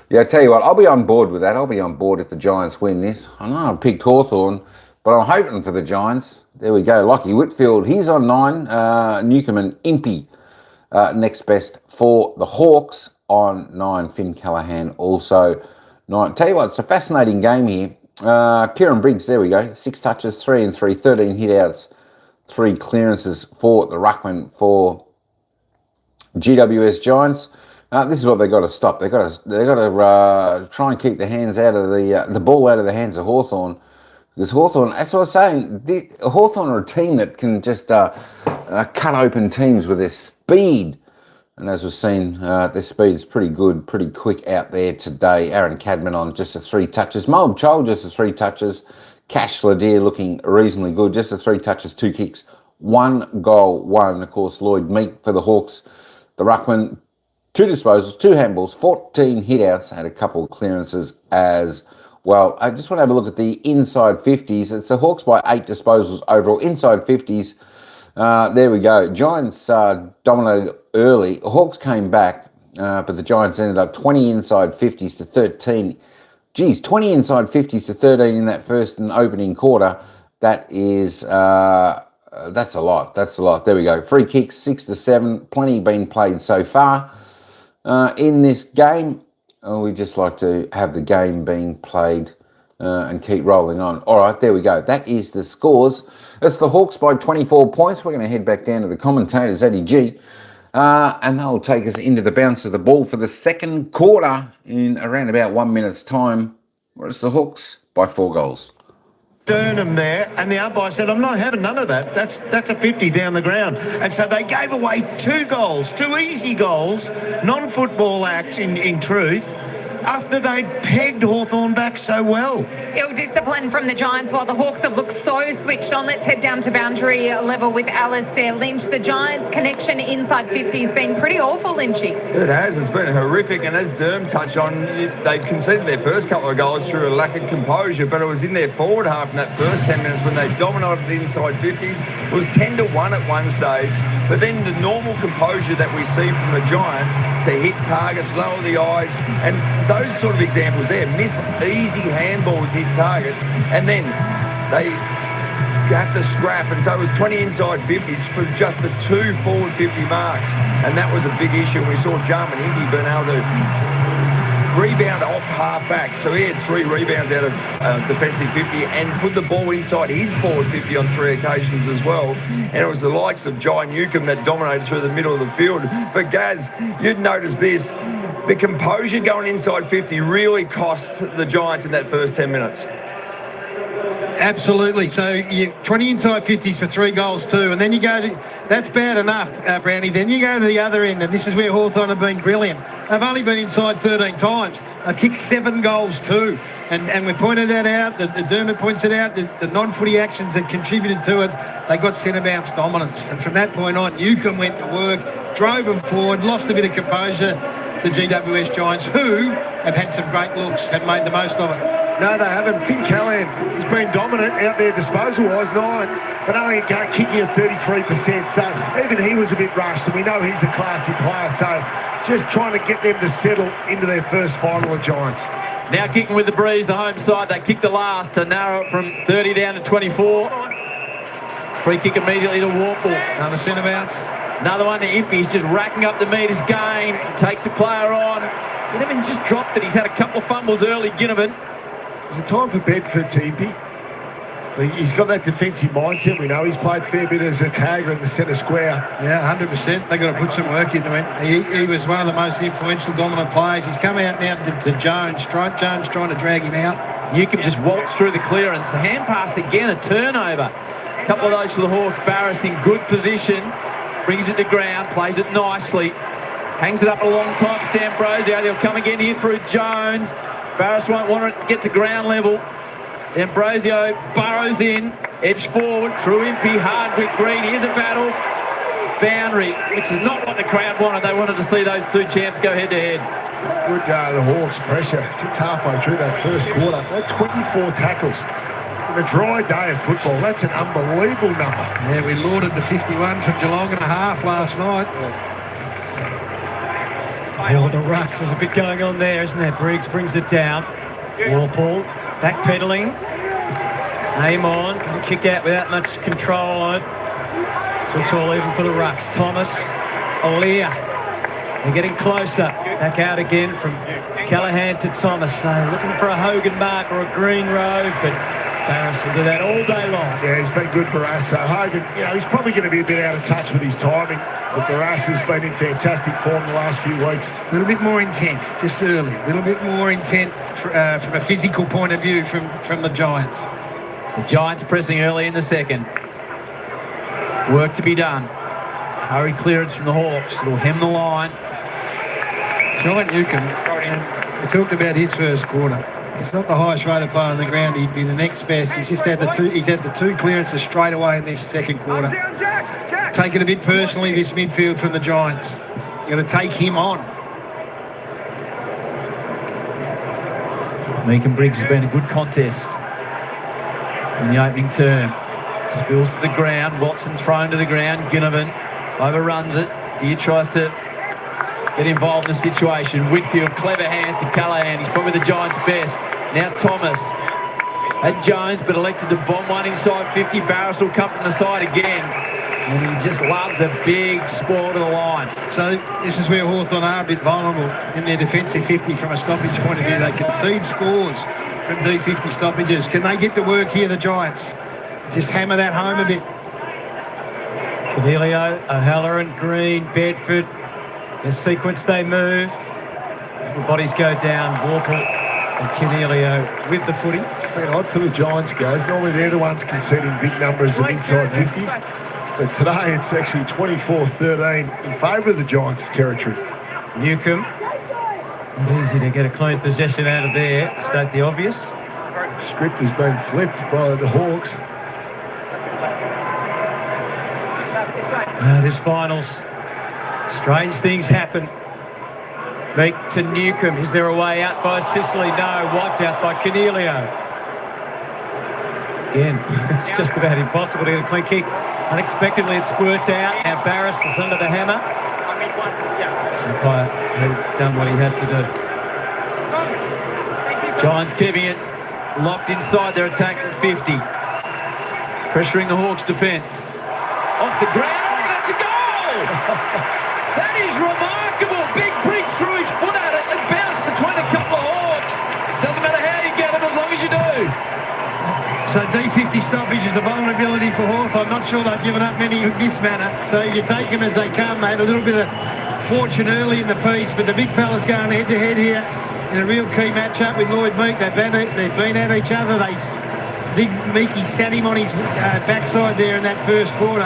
Yeah, I tell you what, I'll be on board with that. I'll be on board if the Giants win this. I know I picked Hawthorn, but I'm hoping for the Giants. There we go. Lockie Whitfield, he's on 9. Newcomb and Impey, next best for the Hawks on 9. Finn Callaghan also 9. Tell you what, it's a fascinating game here. Kieran Briggs, there we go. 6 touches, 3 and 3, 13 hit outs, 3 clearances for the ruckman for GWS Giants. This is what they got to stop. They got to try and keep the hands out of the ball out of the hands of Hawthorn. Because Hawthorn, that's what I was saying. Hawthorn are a team that can just cut open teams with their speed. And as we've seen, their speed's pretty good, pretty quick out there today. Aaron Cadman on just a 3 touches. Moab Chol just a 3 touches. Cash Ladier looking reasonably good. Just a 3 touches, 2 kicks, 1 goal, 1. Of course, Lloyd Meek for the Hawks. The ruckman, 2 disposals, 2 handballs, 14 hit-outs, had a couple of clearances as well. I just want to have a look at the inside 50s. It's the Hawks by 8 disposals overall. Inside 50s, there we go. Giants dominated early. Hawks came back, but the Giants ended up 20 inside 50s to 13. Geez, 20 inside 50s to 13 in that first and opening quarter. That is, that's a lot. That's a lot. There we go. Free kicks, 6 to 7. Plenty been played so far in this game. We just like to have the game being played and keep rolling on. All right, there we go. That is the scores. It's the Hawks by 24 points. We're going to head back down to the commentators, Eddie G, and they'll take us into the bounce of the ball for the second quarter in around about 1 minute's time. Where it's the Hawks by 4 goals. Sternum there, and the umpire said, I'm not having none of that. That's a 50 down the ground. And so they gave away 2 goals, 2 easy goals, non-football acts in truth, after they'd pegged Hawthorn back so well. Ill discipline from the Giants while the Hawks have looked so switched on. Let's head down to boundary level with Alistair Lynch. The Giants' connection inside 50 has been pretty awful, Lynchy. It has. It's been horrific. And as Derm touched on, they conceded their first couple of goals through a lack of composure, but it was in their forward half in that first 10 minutes when they dominated the inside 50s. It was 10-1 at one stage. But then the normal composure that we see from the Giants to hit targets, lower the eyes, and those sort of examples there, miss easy handballs, hit targets, and then they have to scrap. And so it was 20 inside 50s for just the 2 forward 50 marks. And that was a big issue. We saw Jarman Impey being able to rebound off half back. So he had 3 rebounds out of defensive 50 and put the ball inside his forward 50 on 3 occasions as well. And it was the likes of Jai Newcomb that dominated through the middle of the field. But Gaz, you'd notice this. The composure going inside 50 really cost the Giants in that first 10 minutes. Absolutely. So you 20 inside 50s for 3 goals too, and then you go to, that's bad enough, Brownie. Then you go to the other end, and this is where Hawthorn have been brilliant. They've only been inside 13 times. They've kicked 7 goals too, and we pointed that out. The Dermot points it out. The non-footy actions that contributed to it. They got centre bounce dominance, and from that point on, Newcomb went to work, drove them forward, lost a bit of composure. The GWS Giants, who have had some great looks, have made the most of it. No, they haven't. Finn Callaghan has been dominant out there disposal-wise, 9, but only kicking at 33%. So even he was a bit rushed, and we know he's a classy player. So just trying to get them to settle into their first final of Giants. Now kicking with the breeze, the home side. They kicked the last to narrow it from 30 down to 24. Free kick immediately to Warple. Another centre bounce. Another one to Impey. He's just racking up the metres gain. Takes a player on. Ginnivan just dropped it. He's had a couple of fumbles early, Ginnivan. Is it time for Bedford to Impey? He's got that defensive mindset. We know he's played a fair bit as a tagger in the centre square. Yeah, 100%. They've got to put some work into him. He was one of the most influential, dominant players. He's come out now to Jones. Jones trying to drag him out. Newcomb just waltzed through the clearance. The hand pass again, a turnover. A couple of those for the Hawks. Barris in good position. Brings it to ground, plays it nicely. Hangs it up a long time for D'Ambrosio. They'll come again here through Jones. Barris won't want it to get to ground level. D'Ambrosio burrows in, edge forward, through Impey, Hardwick, Green. Here's a battle. Boundary, which is not what the crowd wanted. They wanted to see those two champs go head-to-head. Good, the Hawks pressure since halfway through that first quarter. They're 24 tackles. In a dry day of football, that's an unbelievable number. Yeah, we lauded the 51 from Geelong and a half last night. Oh, the rucks, there's a bit going on there, isn't there? Briggs brings it down. Walpole, backpedaling. Aim on, can kick out without much control on it. Too tall even for the rucks. Thomas, O'Lear. They're getting closer. Back out again from Callaghan to Thomas. So looking for a Hogan mark or a Green Rove, but Barras will do that all day long. Yeah, he's been good, Barras. So Hogan, he's probably going to be a bit out of touch with his timing. But Barras has been in fantastic form the last few weeks. A little bit more intent, just early. A little bit more intent from a physical point of view from the Giants. The Giants pressing early in the second. Work to be done. Hurry clearance from the Hawks. It'll hem the line. Giant Newcomb, we talked about his first quarter. He's not the highest rated player on the ground. He'd be the next best. He's just had the two clearances straight away in this second quarter. Taking a bit personally, this midfield from the Giants. Got to take him on. Meekin Briggs has been a good contest in the opening term. Spills to the ground. Watson thrown to the ground. Ginnivan overruns it. Deere tries to get involved in the situation. Whitfield, clever hands to Callaghan. He's probably the Giants' best. Now Thomas. Had Jones, but elected to bomb one inside 50. Barras will come from the side again. And he just loves a big spoil to the line. So this is where Hawthorn are a bit vulnerable in their defensive 50 from a stoppage point of view. They concede scores from D50 stoppages. Can they get to work here, the Giants? Just hammer that home a bit. Cornelio, O'Halloran, Green, Bedford. The sequence they move. The bodies go down. Warple and Cornelio with the footy. It's been odd for the Giants, guys. Normally they're the ones conceding big numbers of inside 50s. But today it's actually 24-13 in favour of the Giants' territory. Newcomb. Not easy to get a clean possession out of there. State the obvious. The script has been flipped by the Hawks. This finals. Strange things happen. Meek to Newcomb. Is there a way out by Sicily? No. Wiped out by Cornelio. Again, it's just about impossible to get a clean kick. Unexpectedly, it squirts out. Now Barras is under the hammer. Umpire had done what he had to do. Giants keeping it locked inside their attacking 50. Pressuring the Hawks' defence. Off the ground. Oh, that's a goal! That is remarkable. Big Briggs threw his foot at it and bounced between a couple of Hawks. Doesn't matter how you get it as long as you do. So D50 stoppage is a vulnerability for Hawthorn. I'm not sure they've given up many in this manner. So you take them as they come. They had a little bit of fortune early in the piece, but the big fella's going head-to-head here in a real key match-up with Lloyd Meek. They've been at each other. Big Meeky sat him on his backside there in that first quarter.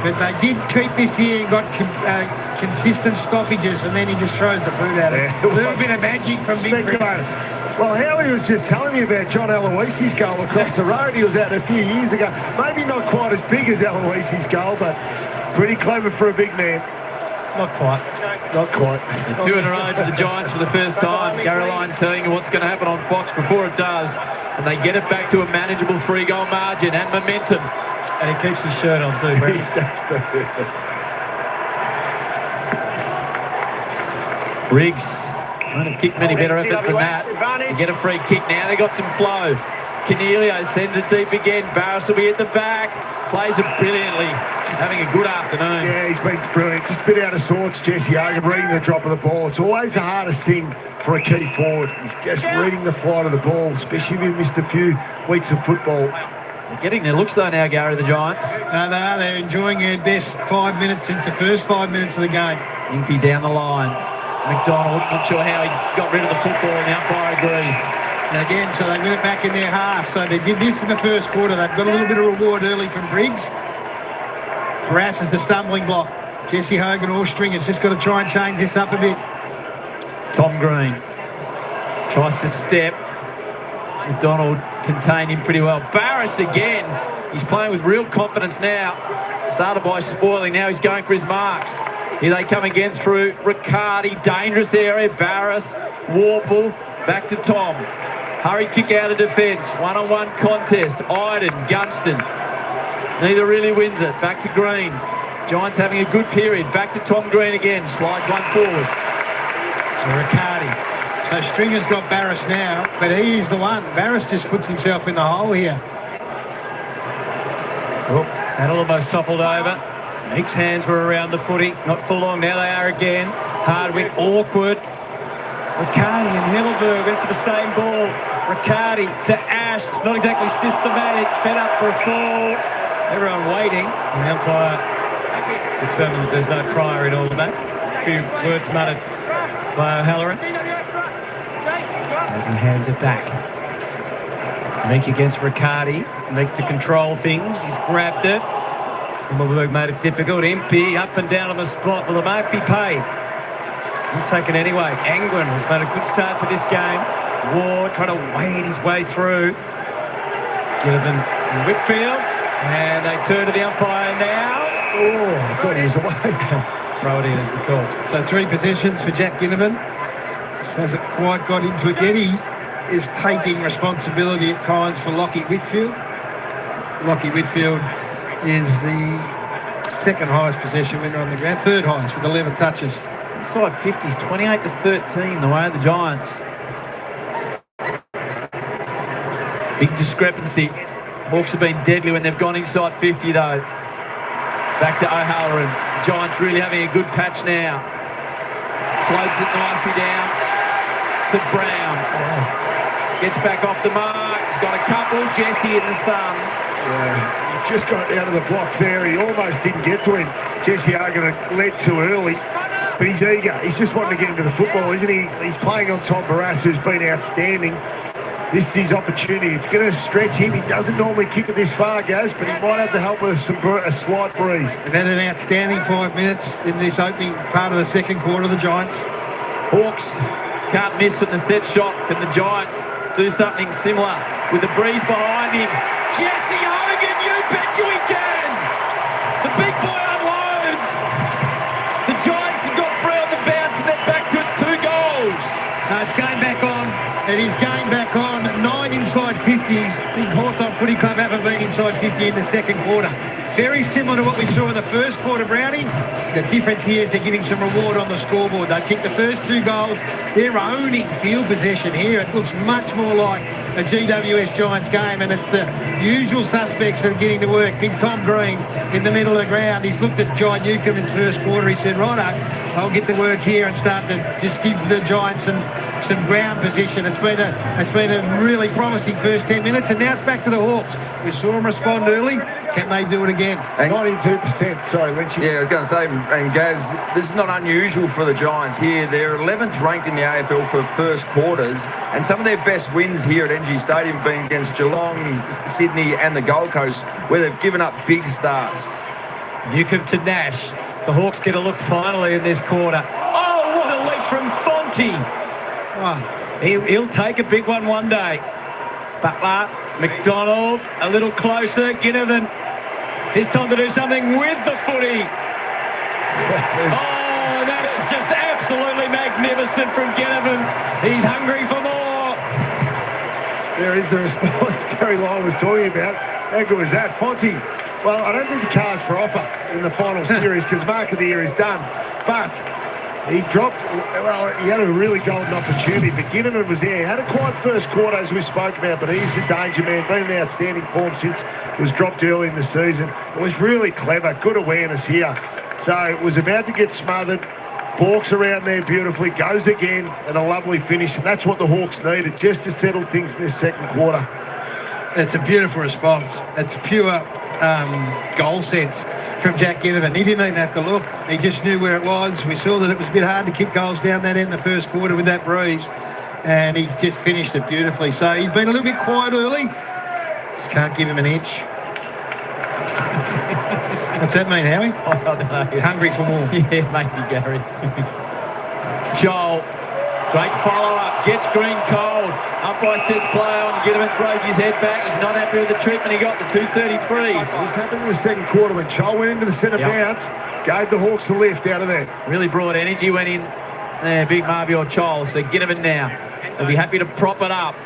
But they did keep this here and got consistent stoppages, and then he just throws the boot at it. A little bit of magic from Big Briggs. Well, Howie was just telling me about John Aloisi's goal across the road. He was out a few years ago. Maybe not quite as big as Aloisi's goal, but pretty clever for a big man. Not quite. Not quite. Two in a row to the Giants for the first time. Caroline telling you what's going to happen on Fox before it does. And they get it back to a manageable 3-goal margin and momentum. And he keeps his shirt on too, Brent. He does too. Briggs might have kicked many better efforts than that. They get a free kick now. They got some flow. Cornelio sends it deep again. Barras will be at the back. Plays it brilliantly. Just having a good afternoon. Yeah, he's been brilliant. Just a bit out of sorts, Jesse Hogan, reading the drop of the ball. It's always the hardest thing for a key forward. He's just reading the flight of the ball, especially if you've missed a few weeks of football. They're getting their looks though now, Gary, the Giants. They are. They're enjoying their best 5 minutes since the first 5 minutes of the game. Impey down the line. McDonald, not sure how he got rid of the football, and the umpire agrees. And again, so they win it back in their half. So they did this in the first quarter. They've got a little bit of reward early from Briggs. Barras is the stumbling block. Jesse Hogan or String has just got to try and change this up a bit. Tom Green tries to step. McDonald contained him pretty well. Barris again. He's playing with real confidence now. Started by spoiling. Now he's going for his marks. Here they come again through Riccardi. Dangerous area. Barris. Warple. Back to Tom. Hurry kick out of defence. One-on-one contest. Iden. Gunston. Neither really wins it. Back to Green. Giants having a good period. Back to Tom Green again. Slides one forward. To Riccardi. So Stringer's got Barris now, but he is the one. Barris just puts himself in the hole here. Oh, that almost toppled over. Meek's hands were around the footy. Not for long. Now they are again. Hardwick, awkward. Riccardi and Hillberg went for the same ball. Riccardi to Ash. It's not exactly systematic. Set up for a fall. Everyone waiting. And the umpire determined that there's no prior in all of that. A few words muttered by O'Halloran as he hands it back. Meek against Riccardi. Meek to control things. He's grabbed it. Himmelberg made it difficult. Impey up and down on the spot. Will the mark be paid? He'll take it anyway. Angwin has made a good start to this game. Ward trying to wade his way through. Ginnivan in Whitfield. And they turn to the umpire now. Oh, I thought he was away. Throw it in as the call. So 3 possessions for Jack Ginnivan. Just hasn't quite got into it yet. He is taking responsibility at times for Lockie Whitfield. Lockie Whitfield is the second highest possession winner on the ground. Third highest with 11 touches. Inside 50s, 28-13, the way of the Giants. Big discrepancy. Hawks have been deadly when they've gone inside 50, though. Back to O'Halloran. Giants really having a good patch now. Floats it nicely down to Brown. Gets back off the mark. He's got a couple. Jesse in the sun. Yeah, he just got out of the blocks there. He almost didn't get to him. Jesse Hogan led too early. But he's eager. He's just wanting to get into the football, isn't he? He's playing on Tom Barras, who's been outstanding. This is his opportunity. It's going to stretch him. He doesn't normally kick it this far, Gaz, but he might have to help with a slight breeze. They've had an outstanding 5 minutes in this opening part of the second quarter, the Giants. Hawks can't miss from the set shot. Can the Giants do something similar with the breeze behind him? Jesse Hogan, you bet you he can! The big boy unloads! The Giants have got free on the bounce and they're back to 2 goals. It's game back on. It is game back on. 9 inside 50s. The Hawthorn Footy Club haven't been inside 50 in the second quarter. Very similar to what we saw in the first quarter, Brownie. The difference here is they're getting some reward on the scoreboard. They kicked the first 2 goals. They're owning field possession here. It looks much more like a GWS Giants game, and it's the usual suspects that are getting to work. Big Tom Green in the middle of the ground. He's looked at John Newcomb in his first quarter. He said, righto, I'll get to work here and start to just give the Giants some ground position. It's been a really promising first 10 minutes, and now it's back to the Hawks. We saw them respond early. Can they do it again? 92%. Sorry, Lynchy. Yeah, I was going to say, and Gaz, this is not unusual for the Giants here. They're 11th ranked in the AFL for first quarters, and some of their best wins here at ENGIE Stadium have been against Geelong, Sydney and the Gold Coast, where they've given up big starts. Newcomb to Nash. The Hawks get a look finally in this quarter. Oh, what a leap from Fonte. Oh. He'll take a big one day. Butler, McDonald, a little closer. Ginnivan. His time to do something with the footy. Oh, that is just absolutely magnificent from Ginnivan. He's hungry for more. There is the response Gary Lyon was talking about. How good was that? Fonte. Well, I don't think the car's for offer in the final series because Mark of the Year is done. But he dropped, well, he had a really golden opportunity, but Ginnivan was there. He had a quiet first quarter, as we spoke about, but he's the danger man, been in outstanding form since it was dropped early in the season. It was really clever, good awareness here. So it was about to get smothered. Balks around there beautifully, goes again, and a lovely finish. And that's what the Hawks needed, just to settle things in this second quarter. It's a beautiful response. It's pure goal sense from Jack Ginnivan. He didn't even have to look. He just knew where it was. We saw that it was a bit hard to kick goals down that end the first quarter with that breeze, and he just finished it beautifully. So he's been a little bit quiet early. Just can't give him an inch. What's that mean, Howie? I don't know. Hungry for more. Yeah, maybe, Gary. Joel Great follow-up. Gets green cold. Umpire says play on. Ginnivan throws his head back. He's not happy with the treatment he got, the 233s. This happened in the second quarter when Chol went into the centre bounce, gave the Hawks a lift out of there. Really brought energy, went in there, big Marby or Chol. So Ginnivan now. They'll be happy to prop it up.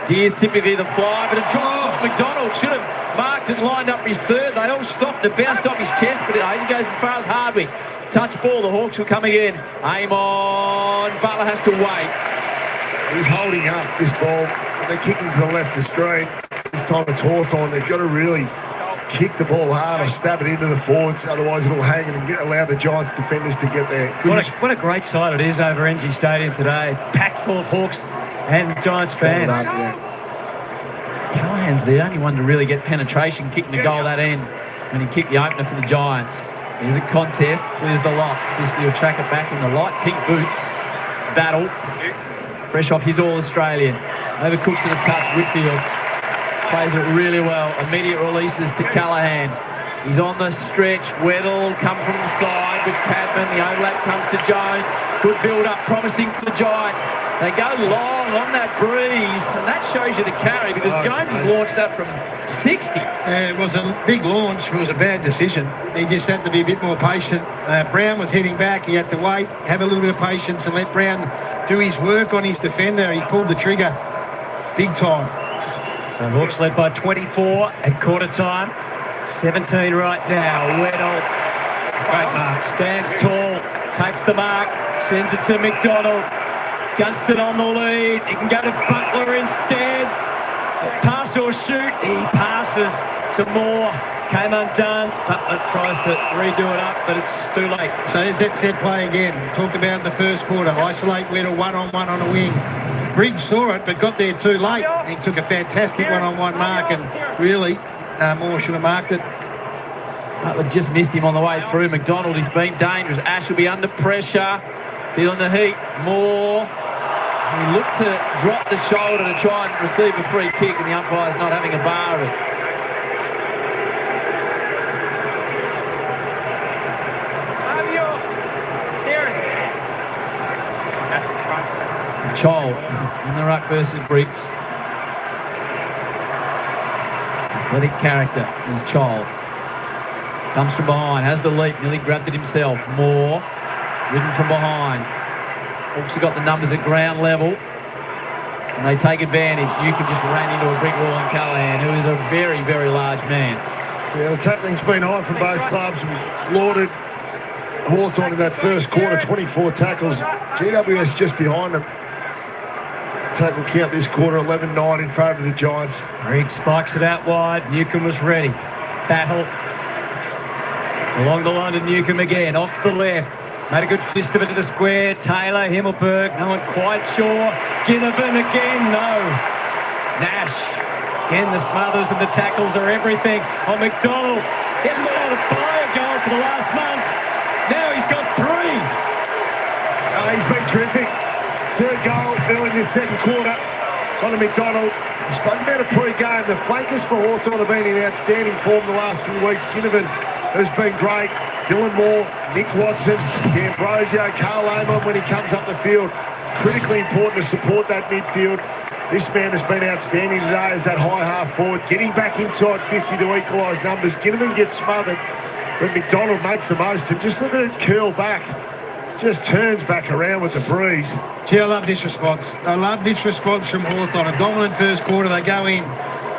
Deer's typically the fly, but a drop. McDonald should have marked and lined up his third. They all stopped. It bounced off his chest, but it goes as far as Hardwick. Touch ball. The Hawks will come again. Aim on. Butler has to wait. He's holding up this ball. They're kicking to the left of screen. This time it's Hawthorn. They've got to really kick the ball hard or stab it into the forwards. Otherwise it'll hang and allow the Giants defenders to get there. What a great sight it is over ENGIE Stadium today. Packed full of Hawks and Giants fans. Callahan's the only one to really get penetration, kicking the goal that end when he kicked the opener for the Giants. There's a contest, clears the lot. Sicily will track it back in the light pink boots. Battle. Fresh off his All-Australian. Overcooks it a touch. Whitfield plays it really well. Immediate releases to Callahan. He's on the stretch. Weddle come from the side with Cadman. The overlap comes to Jones. Good build-up, promising for the Giants. They go long on that breeze, and that shows you the carry because Jones has launched that from 60. It was a big launch. It was a bad decision. He just had to be a bit more patient. Brown was heading back. He had to wait, have a little bit of patience and let Brown do his work on his defender. He pulled the trigger big time. So Hawks led by 24 at quarter time. 17 right now. Weddle. Great mark. Stands tall. Takes the mark. Sends it to McDonald. Gunston on the lead. He can go to Butler instead. Pass or shoot. He passes to Moore. Came undone. Butler tries to redo it up, but it's too late. So there's that set play again. Talked about in the first quarter. Isolate Weddle one-on-one on a wing. Briggs saw it, but got there too late. He took a fantastic one-on-one mark, and really, Moore should have marked it. Butler just missed him on the way through. McDonald, he's been dangerous. Ash will be under pressure. Feeling the heat. Moore. He looked to drop the shoulder to try and receive a free kick, and the umpire's not having a bar of it. Chol in the ruck versus Briggs. Athletic character is Chol. Comes from behind, has the leap, nearly grabbed it himself. Moore, ridden from behind. Hawks have got the numbers at ground level, and they take advantage. Newcomb just ran into a brick wall in Callahan, who is a very, very large man. Yeah, the tackling's been high from both clubs. We lauded Hawthorn in that first quarter, 24 tackles. GWS just behind them. Tackle count this quarter, 11-9 in favour of the Giants. Briggs spikes it out wide. Newcomb was ready. Battle. Along the line to Newcomb again, off the left. Made a good fist of it to the square. Taylor, Himmelberg, no one quite sure. Ginnivan again, no. Nash. Again, the smothers and the tackles are everything. On McDonald. He hasn't been able to buy a goal for the last month. Now he's got 3. He's been terrific. Third goal early in this second quarter. Conor McDonald. We spoke about a pre-game. The flankers for Hawthorn have been in outstanding form the last few weeks. Ginnivan has been great. Dylan Moore, Nick Watson, D'Ambrosio, Carl Amon when he comes up the field. Critically important to support that midfield. This man has been outstanding today as that high half forward, getting back inside 50 to equalise numbers. Ginnivan gets smothered, but McDonald makes the most. And just look at it curl back. Just turns back around with the breeze. Gee, I love this response. I love this response from Hawthorn. A dominant first quarter. They go in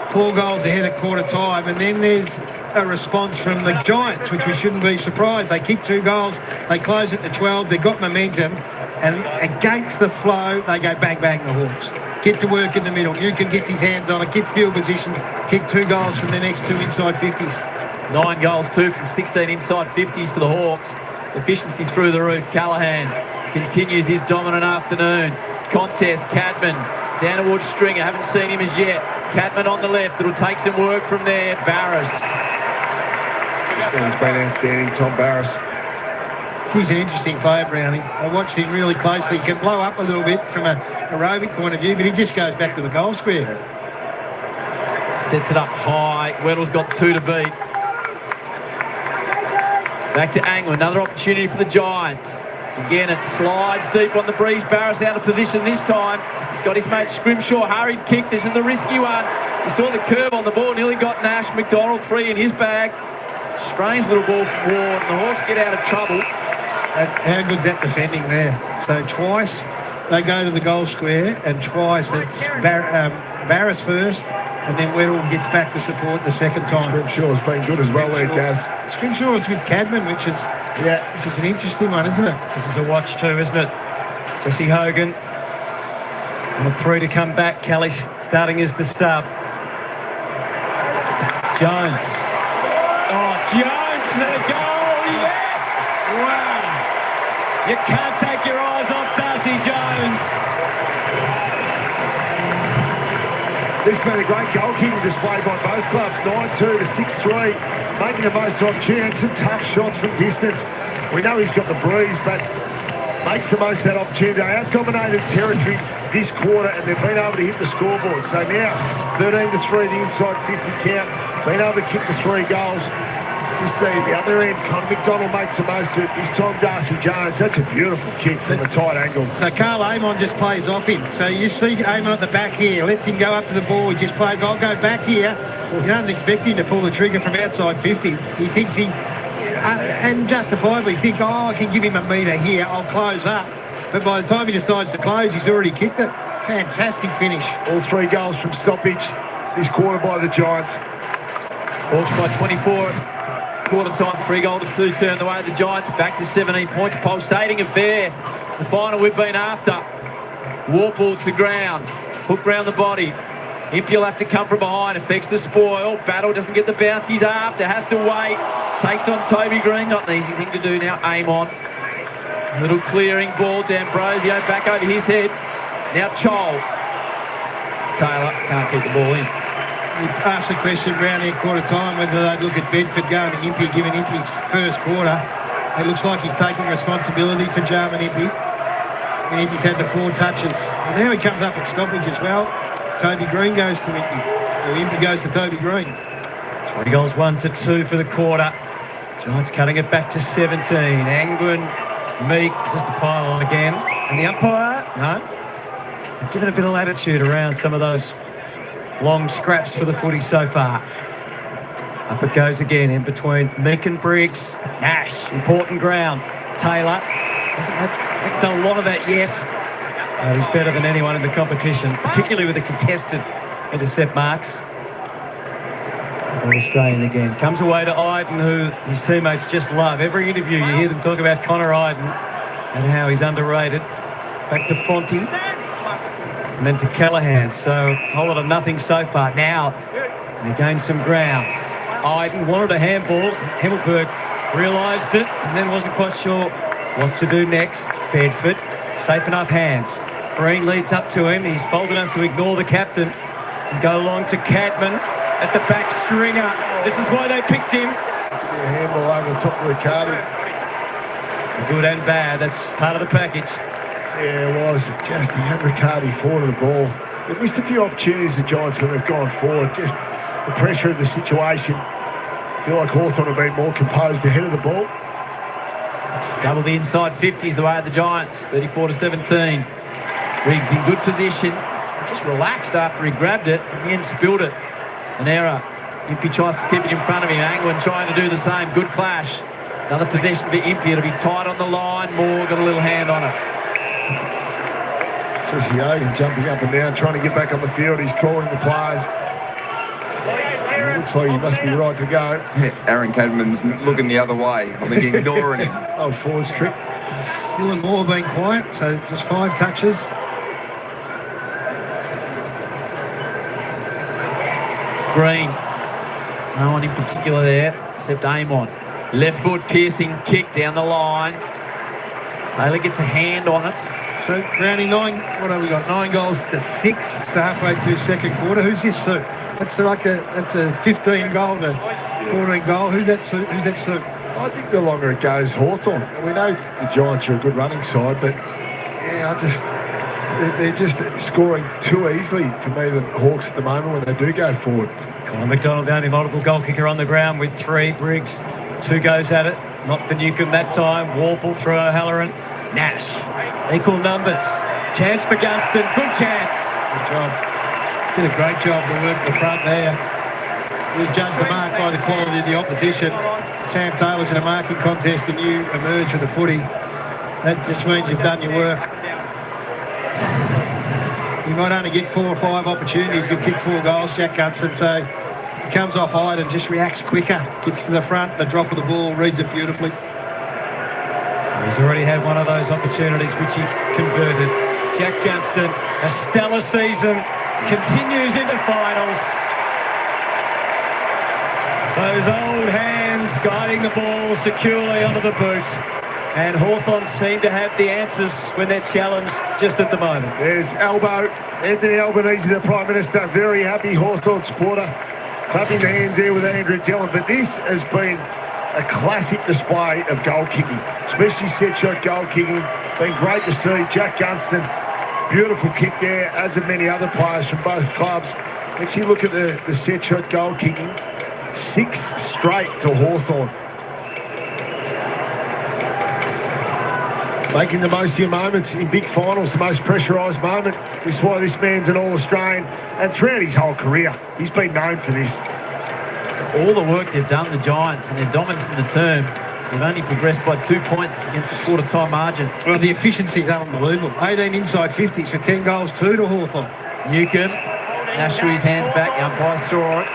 4 goals ahead at quarter time, and then there's a response from the Giants, which we shouldn't be surprised. They kick 2 goals, they close it to 12, they've got momentum, and against the flow, they go bang, bang, the Hawks. Get to work in the middle. Newcomb gets his hands on it, get field position, kick 2 goals from the next 2 inside 50s. 9 goals, 2 from 16 inside 50s for the Hawks. Efficiency through the roof. Callahan continues his dominant afternoon. Contest, Cadman down towards Stringer. Haven't seen him as yet. Cadman on the left. It'll take some work from there. Barris. This man's been outstanding, Tom Barris. He's an interesting player, Brownie. I watched him really closely. He can blow up a little bit from an aerobic point of view, but he just goes back to the goal square. Sets it up high. Weddle's got 2 to beat. Back to Angler. Another opportunity for the Giants. Again, it slides deep on the breeze. Barris out of position this time. He's got his mate Scrimshaw. Hurried kick. This is the risky one. You saw the curve on the ball. Nearly got Nash. McDonald 3 in his bag. Strange little ball from Ward. The Hawks get out of trouble. How good's that defending there? So twice they go to the goal square, and twice it's Barris first, and then Weddle gets back to support the second time. Scrimshaw's been good as well there, Gaz. Scrimshaw's with Cadman, which is an interesting one, isn't it? This is a watch too, isn't it? Jesse Hogan. On the 3 to come back. Kelly starting as the sub. Jones. Oh, Jones is at a goal. Yes! Wow. You can't take your eyes off Darcy Jones. This has been a great goal-kicking display by both clubs. 9-2 to 6-3. Making the most of opportunity and some tough shots from distance. We know he's got the breeze, but makes the most of that opportunity. They have dominated territory this quarter, and they've been able to hit the scoreboard. So now, 13-3, the inside 50 count. Been able to kick the 3 goals. Just see the other end, Connor McDonald makes the most of it. This time, Darcy Jones. That's a beautiful kick from a tight angle. So Carl Amon just plays off him. So you see Amon at the back here. Lets him go up to the ball. He just plays, I'll go back here. You don't expect him to pull the trigger from outside 50. He thinks and justifiably think, I can give him a metre here. I'll close up. But by the time he decides to close, he's already kicked it. Fantastic finish. All 3 goals from stoppage this quarter by the Giants. Hawks by 24. Quarter time, 3-2 turn the way of the Giants. Back to 17 points. Pulsating affair. It's the final we've been after. Warple to ground. Hook round the body. Impey will have to come from behind. Affects the spoil. Battle doesn't get the bounce he's after. Has to wait. Takes on Toby Green. Not an easy thing to do now. Aim on. Little clearing ball. D'Ambrosio back over his head. Now Chol. Taylor can't keep the ball in. We asked the question around here quarter time whether they'd look at Bedford going to Impey, given Impey's first quarter. It looks like he's taking responsibility for Jarman Impey. And Impey's had the 4 touches. And now he comes up at stoppage as well. Toby Green goes to Impey. Or Impey goes to Toby Green. 3 goals, 1-2 for the quarter. Giants cutting it back to 17. Angwin, Meek, just a pile on again. And the umpire, no. Giving a bit of latitude around some of those long scraps for the footy so far. Up it goes again in between Meek and Briggs. Nash, important ground. Taylor hasn't done a lot of that yet. He's better than anyone in the competition, particularly with the contested intercept marks. All Australian again. Comes away to Iden, who his teammates just love. Every interview you hear them talk about Connor Iden and how he's underrated. Back to Fonte. And then to Callaghan. So a whole lot of nothing so far. Now he gained some ground. Iden wanted a handball. Himmelberg realised it and then wasn't quite sure what to do next. Bedford, safe enough hands. Green leads up to him. He's bold enough to ignore the captain and go along to Cadman at the back stringer. This is why they picked him. To be a handball over the top of Riccardi. Good and bad. That's part of the package. Yeah, it was. Just he had Riccardi forward of the ball. They've missed a few opportunities, the Giants, when they've gone forward. Just the pressure of the situation. I feel like Hawthorn have been more composed ahead of the ball. Double the inside 50s the way of the Giants. 34-17. Riggs in good position. Just relaxed after he grabbed it and then spilled it. An error. Impey tries to keep it in front of him. Angwin trying to do the same. Good clash. Another possession for Impey. It'll be tight on the line. Moore got a little hand on it. Jesse Hogan jumping up and down, trying to get back on the field. He's calling the players. It looks like he must be right to go. Aaron Cadman's looking the other way. I think ignoring him. Old forwards trick. Dylan Moore being quiet, so just 5 touches. Green. No one in particular there, except Amon. Left foot piercing kick down the line. Taylor gets a hand on it. So, Brownie, what have we got? 9 goals to 6, halfway through second quarter. Who's this suit? That's a 15 goal to 14 goal. Who's that suit? I think the longer it goes, Hawthorn. We know the Giants are a good running side, but yeah, they're just scoring too easily for me, the Hawks at the moment, when they do go forward. Colin McDonald, the only multiple goal kicker on the ground with 3. Briggs, 2 goes at it. Not for Newcomb that time. Warple through O'Halloran. Nash. Equal numbers. Chance for Gunston. Good chance. Good job. Did a great job to work the front there. You judge the mark by the quality of the opposition. Sam Taylor's in a marking contest and you emerge with the footy. That just means you've done your work. You might only get 4 or 5 opportunities. You'll kick 4 goals, Jack Gunston. So he comes off height and just reacts quicker. Gets to the front, the drop of the ball, reads it beautifully. He's already had one of those opportunities which he converted. Jack Gunston, a stellar season, continues into finals. Those old hands guiding the ball securely onto the boot. And Hawthorn seem to have the answers when they're challenged just at the moment. There's Albo, Anthony Albanese, the Prime Minister, very happy Hawthorn supporter. Clapping the hands there with Andrew Dillon. But this has been a classic display of goal kicking, especially set shot goal kicking. Been great to see. Jack Gunston, beautiful kick there, as have many other players from both clubs. Actually look at the set shot goal kicking. 6 straight to Hawthorn. Making the most of your moments in big finals, the most pressurised moment. This is why this man's an All-Australian. And throughout his whole career, he's been known for this. All the work they've done, the Giants, and their dominance in the term, they've only progressed by 2 points against the quarter-time margin. Well, the efficiency's unbelievable. 18 inside 50s for 10 goals, 2 to Hawthorn. Newcomb, Nash threw his hands back, the umpire saw it.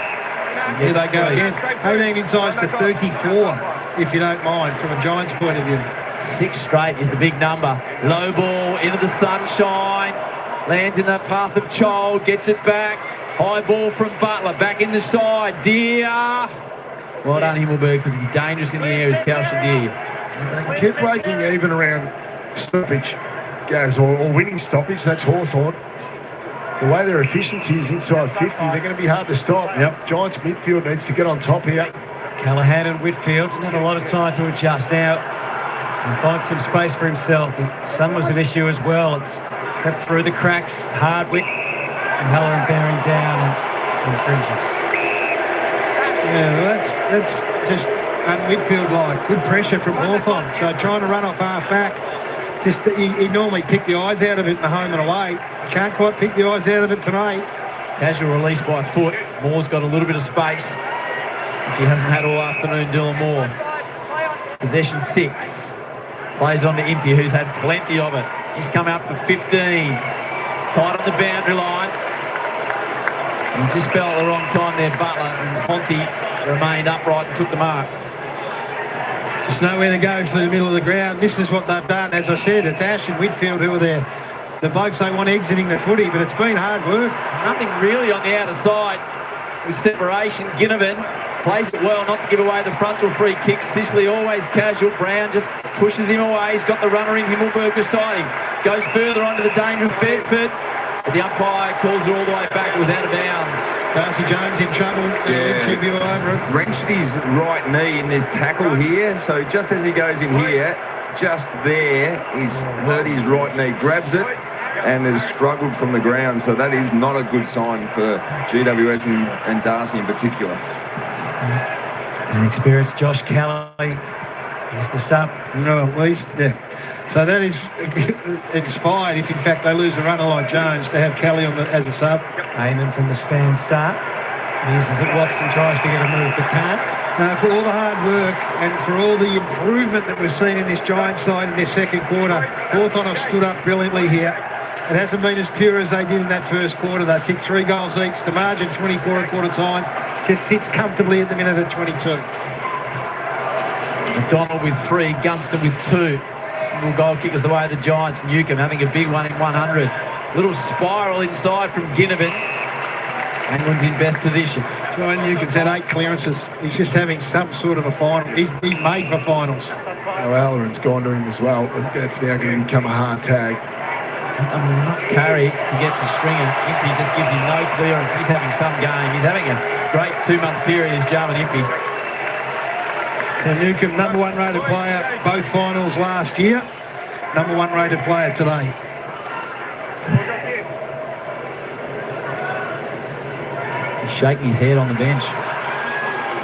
Here they go again. 18 insides to 34, if you don't mind, from a Giants point of view. 6 straight is the big number. Low ball into the sunshine. Lands in the path of Chol. Gets it back. High ball from Butler. Back in the side. Deer. Well done, Himmelberg, because he's dangerous in the air as Kalsha Deer. They can keep breaking even around stoppage, guys, or winning stoppage. That's Hawthorn. The way their efficiency is inside 50, they're going to be hard to stop. Yep. Giants midfield needs to get on top here. Callahan and Whitfield didn't have a lot of time to adjust now and find some space for himself. The sun was an issue as well. It's crept through the cracks. Hardwick and Halloran bearing down and fringes. Yeah, well, that's just un-Whitfield-like. Good pressure from Hawthorn. So trying to run off half-back. Just he normally pick the eyes out of it in the home and away. He can't quite pick the eyes out of it tonight. Casual release by foot. Moore's got a little bit of space, which he hasn't had all afternoon, Dylan Moore. Possession 6. Plays on to Impey, who's had plenty of it. He's come out for 15. Tight on the boundary line. He just fell at the wrong time there, Butler, and Fonte remained upright and took the mark. Just nowhere to go through the middle of the ground. This is what they've done. As I said, it's Ash and Whitfield who are there. The blokes they want exiting the footy, but it's been hard work. Nothing really on the outer side with separation. Ginnivan plays it well not to give away the frontal free kick. Sicily always casual. Brown just pushes him away. He's got the runner in Himmelberg beside him. Goes further onto the dangerous Bedford. But the umpire calls it all the way back. It was out of bounds. Darcy Jones in trouble. Yeah. Wrenched his right knee in this tackle here. So just as he goes in here, just there, he's hurt his right knee. Grabs it and has struggled from the ground. So that is not a good sign for GWS and Darcy in particular. An experienced Josh Kelly is the sub. No, at least, yeah. So that is inspired if, in fact, they lose a runner like Jones to have Kelly on as a sub. Eamon from the stand start. Eases it. Watson tries to get a move, but can't. For all the hard work and for all the improvement that we've seen in this Giants side in this second quarter, Hawthorn have stood up brilliantly here. It hasn't been as pure as they did in that first quarter. They kicked 3 goals each. The margin, 24 at quarter time, just sits comfortably at the minute at 22. McDonald with 3, Gunston with 2. Single goal kickers the way of the Giants. Newcomb having a big one in 100. Little spiral inside from Ginnivan. Anglin's in best position. John Newcomb's had 8 clearances. He's just having some sort of a final. He's made for finals. Halloran's gone to him as well. That's now going to become a hard tag. Enough carry to get to Stringer. Impey just gives him no clearance. He's having some game. He's having a great 2-month period as Jarman Impey. So Newcomb, number 1 rated player, both finals last year. Number 1 rated player today. He's shaking his head on the bench.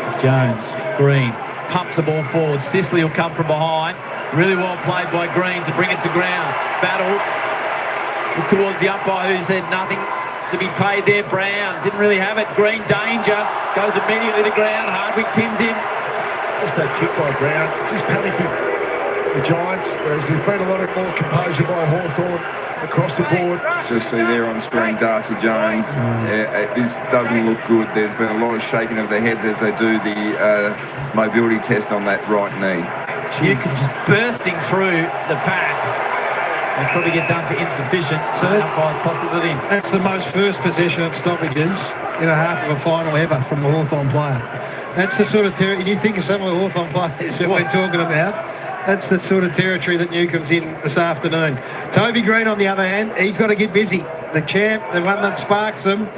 It's Jones. Green pumps the ball forward. Sicily will come from behind. Really well played by Green to bring it to ground. Battle. Look towards the umpire who said nothing to be paid there. Brown didn't really have it. Green danger. Goes immediately to ground. Hardwick pins him. Just that kick by Brown. Just panicking the Giants. Whereas there's been a lot of more composure by Hawthorn across the board. Just see there on screen, Darcy Jones. This doesn't look good. There's been a lot of shaking of their heads as they do the mobility test on that right knee. Newcomb's just bursting through the pack. They'll probably get done for insufficient. So the umpire tosses it in. That's the most first possession at stoppages in a half of a final ever from a Hawthorn player. That's the sort of territory. You think of some of the Hawthorn players that we're talking about. That's the sort of territory that Newcomb's in this afternoon. Toby Green, on the other hand, he's got to get busy. The champ, the one that sparks them.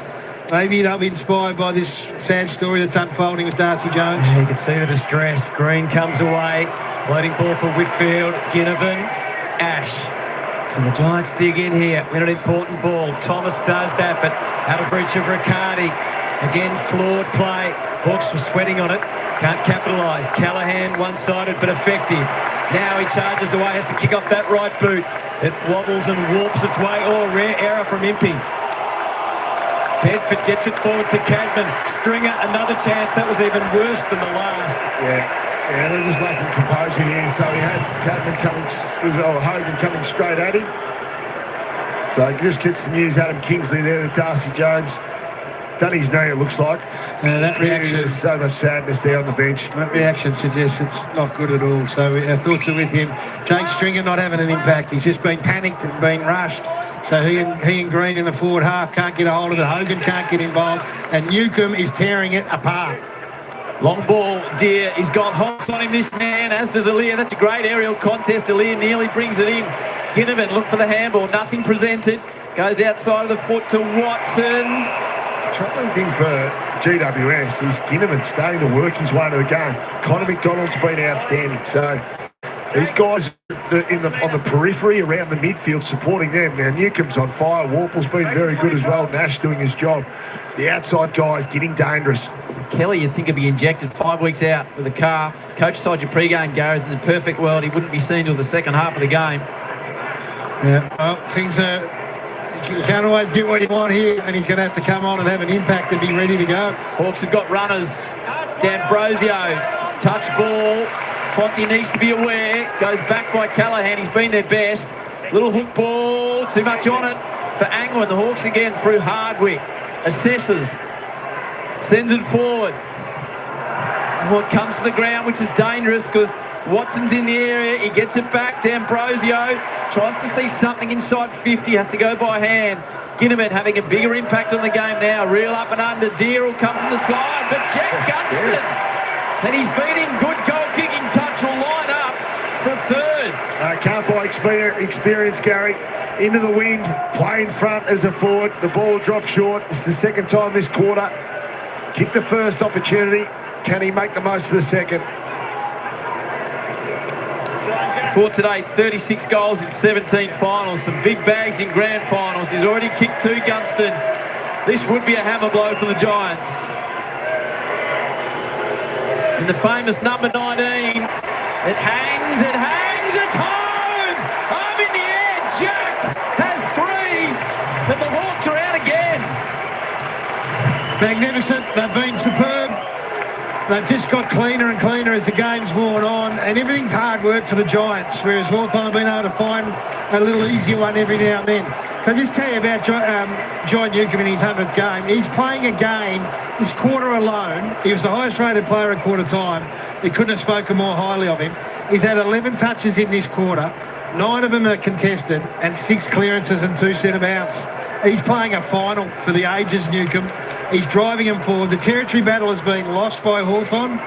Maybe they'll be inspired by this sad story that's unfolding with Darcy Jones. Yeah, you can see the distress. Green comes away. Floating ball for Whitfield. Ginnivan. Ash. Can the Giants dig in here? Win an important ball. Thomas does that, but out of reach of Riccardi. Again, flawed play. Hawks were sweating on it. Can't capitalise. Callaghan, one-sided but effective. Now he charges away, has to kick off that right boot. It wobbles and warps its way. Oh, rare error from Impey. Bedford gets it forward to Cadman. Stringer, another chance. That was even worse than the last. Yeah, they're just lacking composure here. So he had Cadman Hogan coming straight at him. So he just gets the news. Adam Kingsley there to Darcy Jones. Done his knee, it looks like. That reaction, there's so much sadness there on the bench. That reaction suggests it's not good at all. So our thoughts are with him. Jake Stringer not having an impact. He's just been panicked and been rushed. So he and Green in the forward half can't get a hold of it. Hogan can't get involved. And Newcomb is tearing it apart. Long ball, Deer. He's got Hobbs on him, this man, as does Aaliyah. That's a great aerial contest. Aaliyah nearly brings it in. Ginnivan, look for the handball. Nothing presented. Goes outside of the foot to Watson. Troubling thing for GWS is Ginnivan starting to work his way to the game. Connor McDonald's been outstanding. So these guys on the periphery around the midfield supporting them. Now Newcomb's on fire. Warple's been very good as well. Nash doing his job. The outside guys getting dangerous. Kelly, you'd think he'd be injected 5 weeks out with a calf. Coach told you pre-game, Gareth, in the perfect world, he wouldn't be seen till the second half of the game. Yeah, well, things are... You can't always get what you want here, and he's going to have to come on and have an impact and be ready to go. Hawks have got runners. D'Ambrosio, touch ball. Fonte needs to be aware. Goes back by Callaghan. He's been their best. Little hook ball. Too much on it for Angwin. The Hawks again through Hardwick. Assesses. Sends it forward. What comes to the ground, which is dangerous because Watson's in the area. He gets it back. D'Ambrosio tries to see something inside 50. Has to go by hand. Ginnivan having a bigger impact on the game now. Reel up and under. Deer will come from the side. But Jack Gunston. And he's beating good goal-kicking touch will line up for third. Can't buy experience, Gary. Into the wind. Play in front as a forward. The ball dropped short. It's the second time this quarter. Kick the first opportunity. Can he make the most of the second? For today, 36 goals in 17 finals. Some big bags in grand finals. He's already kicked 2, Gunston. This would be a hammer blow for the Giants. And the famous number 19. It hangs, it's home! Home in the air, Jack has 3, but the Hawks are out again. Magnificent, they've been superb. They've just got cleaner and cleaner as the game's worn on, and everything's hard work for the Giants, whereas Hawthorn have been able to find a little easier one every now and then. So I'll just tell you about John Newcomb in his 100th game. He's playing a game this quarter alone. He was the highest rated player at quarter time. We couldn't have spoken more highly of him. He's had 11 touches in this quarter. 9 of them are contested and 6 clearances and 2 centre bounce. He's playing a final for the ages, Newcomb. He's driving him forward. The territory battle has been lost by Hawthorn.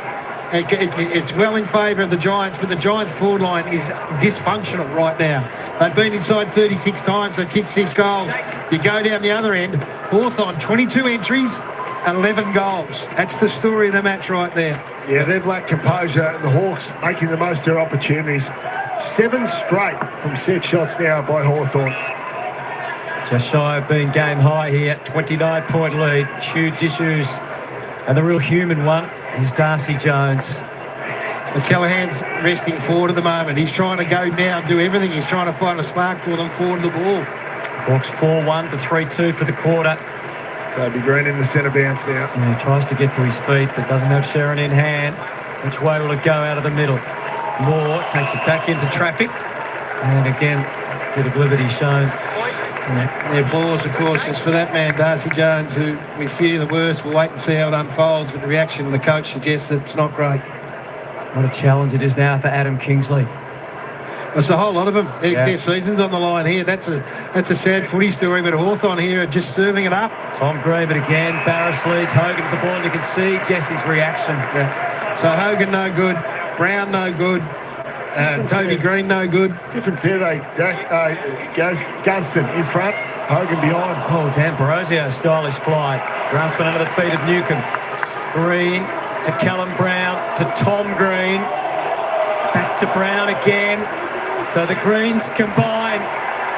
It's well in favour of the Giants, but the Giants' forward line is dysfunctional right now. They've been inside 36 times. They've kicked 6 goals. You go down the other end, Hawthorn, 22 entries, 11 goals. That's the story of the match right there. Yeah, they've lacked composure, and the Hawks making the most of their opportunities. 7 straight from set shots now by Hawthorn. Just shy of being game high here. 29-point lead. Huge issues. And the real human one is Darcy Jones. But Callahan's resting forward at the moment. He's trying to go now, do everything. He's trying to find a spark for them forward of the ball. Hawks 4-1 to 3-2 for the quarter. Toby Green in the centre bounce now. And he tries to get to his feet, but doesn't have Sharon in hand. Which way will it go out of the middle? Moore takes it back into traffic. And again, a bit of liberty shown. The applause, of course, is for that man, Darcy Jones, who we fear the worst. We'll wait and see how it unfolds, but the reaction of the coach suggests that it's not great. What a challenge it is now for Adam Kingsley. There's a whole lot of them. Their season's on the line here. That's a sad footy story, but Hawthorn here are just serving it up. Tom Gray, but again, Barris leads Hogan to the ball, and you can see Jesse's reaction. Yeah. So Hogan no good, Brown no good, Toby Green no good. Difference here, Gunston in front, Hogan behind. Oh, Dan Barosio, stylish fly. Grasping under the feet of Newcomb. Green to Callum Brown to Tom Green. Back to Brown again. So the Greens combine.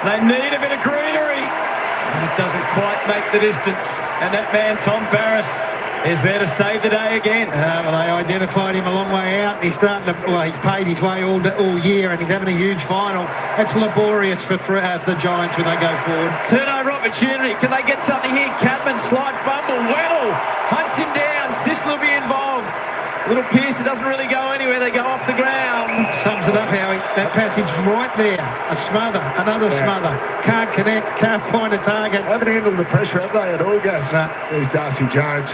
They need a bit of greenery. And it doesn't quite make the distance. And that man, Tom Barris, is there to save the day again. Well, they identified him a long way out. He's starting to, he's paid his way all year, and he's having a huge final. That's laborious for the Giants when they go forward. Turnover opportunity. Can they get something here? Cadman, slide fumble. Weddle hunts him down. Sissel will be involved. Little Pearson doesn't really go anywhere. They go off the ground. Sums it up, Howie. That passage right there. A smother, another smother. Can't connect, can't find a target. Haven't handled the pressure, have they, at all, guys? There's Darcy Jones.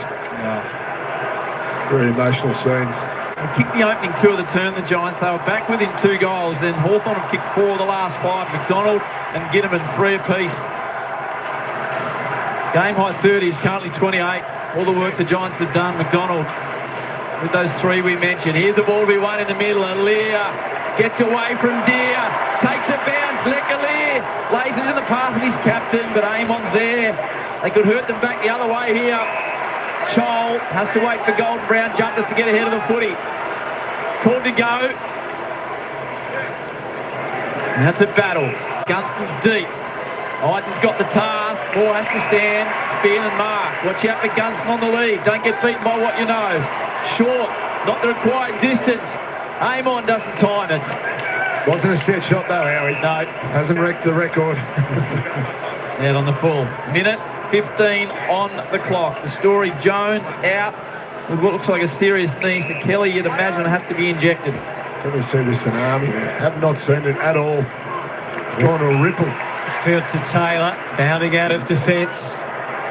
Very emotional scenes. They kicked the opening two of the term, the Giants. They were back within 2 goals. Then Hawthorn have kicked 4 of the last 5. McDonald and Ginnivan 3 apiece. Game high 30 is currently 28. All the work the Giants have done. McDonald with those 3 we mentioned. Here's the ball to be won in the middle. Lear gets away from Deer. Takes a bounce. Lecalier lays it in the path of his captain, but Amon's there. They could hurt them back the other way here. Chol has to wait for Golden Brown jumpers to get ahead of the footy. Called to go. Now it's a battle. Gunston's deep. Iden's got the task. Moore has to stand, spin and mark. Watch out for Gunston on the lead. Don't get beaten by what you know. Short, not the required distance. Amon doesn't time it. Wasn't a set shot though, Howie. No. Hasn't wrecked the record. Out on the full. Minute 15 on the clock. The story, Jones out with what looks like a serious knee. So Kelly, you'd imagine, will have to be injected. Can we see the tsunami there? Have not seen it at all. It's gone to a ripple. Field to Taylor, bounding out of defence.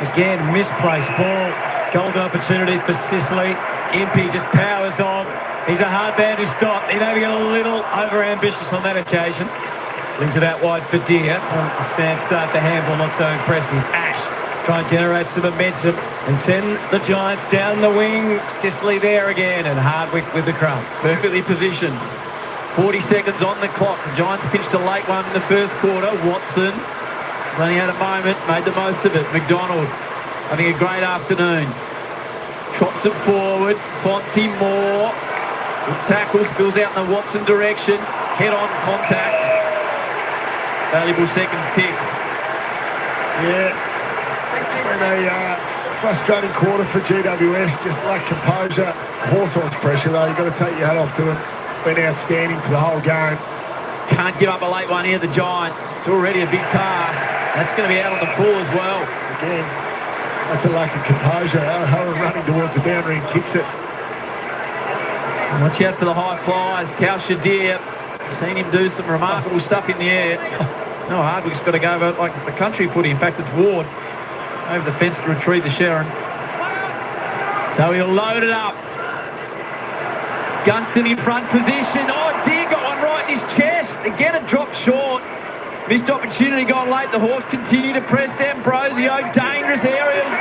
Again, misplaced ball. Golden opportunity for Sicily. Impey just powers on. He's a hard man to stop. He maybe got a little over-ambitious on that occasion. Flings it out wide for Deer from the stand start. The handball not so impressive. Ash trying to generate some momentum and send the Giants down the wing. Sicily there again, and Hardwick with the crumbs. Perfectly positioned. 40 seconds on the clock. The Giants pitched a late one in the first quarter. Watson has only had a moment, made the most of it. McDonald having a great afternoon. Trots it forward. Fonty Moore. Good tackle, spills out in the Watson direction. Head-on contact. Valuable seconds tick. Yeah, it's been a frustrating quarter for GWS. Just lack composure. Hawthorn's pressure, though. You've got to take your hat off to them. Been outstanding for the whole game. Can't give up a late one here, the Giants. It's already a big task. That's going to be out on the full as well. Again, that's a lack of composure. Hogan running towards the boundary and kicks it. Watch out for the high flyers. Cal Shadir, seen him do some remarkable stuff in the air. No, Hardwick's got to go over like it's the country footy. In fact, it's Ward over the fence to retrieve the Sharon. So he'll load it up. Gunston in front position. Oh, Deer got one right in his chest. Again, it dropped short. Missed opportunity gone late. The Hawks continue to press D'Ambrosio. Dangerous aerials.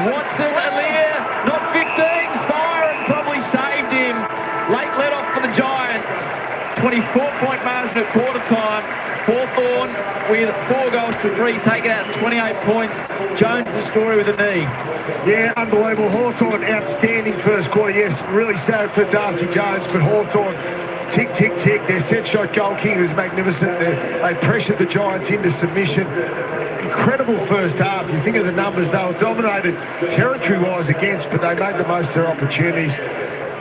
Watson, Alir, not 15. Siren probably saved him. Late let off for the Giants. 24-point margin at quarter time. Hawthorn with 4 goals to 3, taken out 28 points. Jones the story with a knee. Yeah, unbelievable. Hawthorn, outstanding first quarter. Yes, really sad for Darcy Jones, but Hawthorn, tick, tick, tick. Their set shot goal king was magnificent. They pressured the Giants into submission. Incredible first half. You think of the numbers, they were dominated territory-wise against, but they made the most of their opportunities.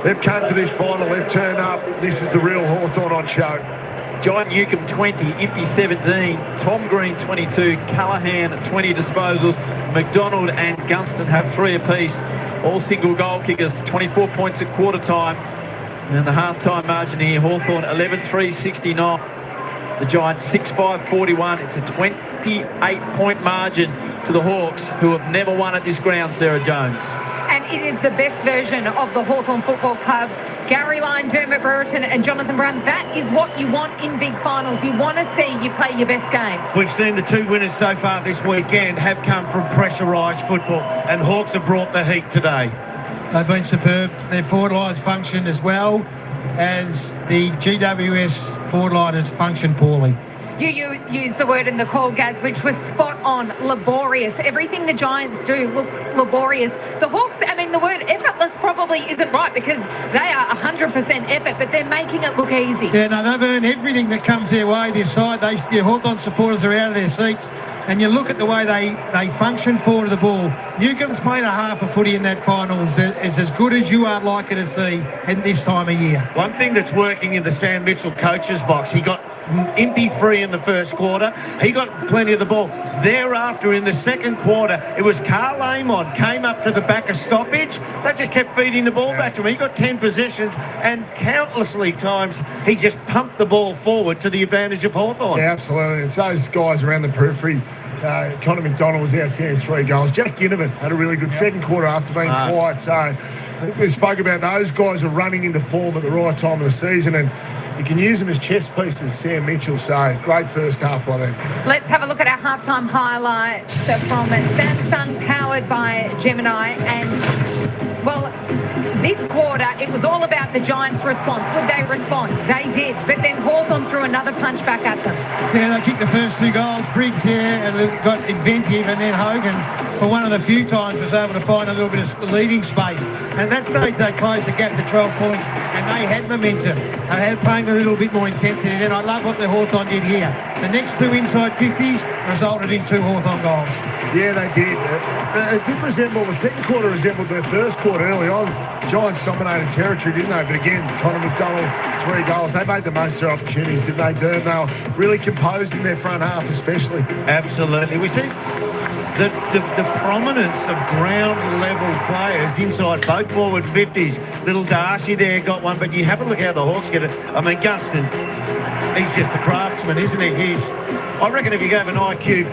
they've come for this final. They've turned up. This is the real Hawthorn on show. Giant Newcomb 20, Impey 17, Tom Green 22, Callaghan 20 disposals, McDonald and Gunston have 3 apiece. All single goal kickers, 24 points at quarter time. And the half-time margin here, Hawthorn 11-3, 69. The Giants 6-5, 41. It's a 28-point margin to the Hawks, who have never won at this ground, Sarah Jones. And it is the best version of the Hawthorn Football Club. Gary Lyon, Dermot Brereton and Jonathan Brown, that is what you want in big finals. You want to see you play your best game. We've seen the 2 winners so far this weekend have come from pressurised football, and Hawks have brought the heat today. They've been superb. Their forward lines function as well as the GWS forward line has functioned poorly. You used the word in the call, Gaz, which was spot on, laborious. Everything the Giants do looks laborious. The Hawks, I mean, the word effortless probably isn't right because they are 100% effort, but they're making it look easy. Yeah, no, they've earned everything that comes their way this side. The Hawthorn supporters are out of their seats. And you look at the way they function forward of the ball. Newcomb's playing a half a footy in that final is as good as you are likely to see at this time of year. One thing that's working in the Sam Mitchell coach's box, he got Impey free in the first quarter. He got plenty of the ball. Thereafter, in the second quarter, it was Carl Amon came up to the back of stoppage. They just kept feeding the ball back to him. He got 10 possessions, and countlessly times he just pumped the ball forward to the advantage of Hawthorn. Yeah, absolutely. It's those guys around the periphery. Connor McDonald was outstanding, 3 goals. Jack Ginnivan had a really good second quarter after being quiet. So I think we spoke about those guys are running into form at the right time of the season, and you can use them as chess pieces, Sam Mitchell. So great first half by them. Let's have a look at our halftime highlights from Samsung, powered by Gemini. And, well, this quarter, it was all about the Giants' response. Would they respond? They did. But then Hawthorn threw another punch back at them. Yeah, they kicked the first 2 goals. Briggs here and got inventive, and then Hogan, for one of the few times, was able to find a little bit of leading space. And at that stage, they closed the gap to 12 points, and they had momentum. They had playing a little bit more intensity. And I love what the Hawthorn did here. The next 2 inside 50s resulted in 2 Hawthorn goals. Yeah, they did. It did resemble, the second quarter resembled their first quarter early on. Giants dominated territory, didn't they? But again, Connor McDonald, 3 goals. They made the most of their opportunities, didn't they, Derm? They were really composed in their front half, especially. Absolutely. We see the prominence of ground-level players inside both forward 50s. Little Darcy there got one, but you have a look how the Hawks get it. I mean, Gunston, he's just a craftsman, isn't he? I reckon if you gave an IQ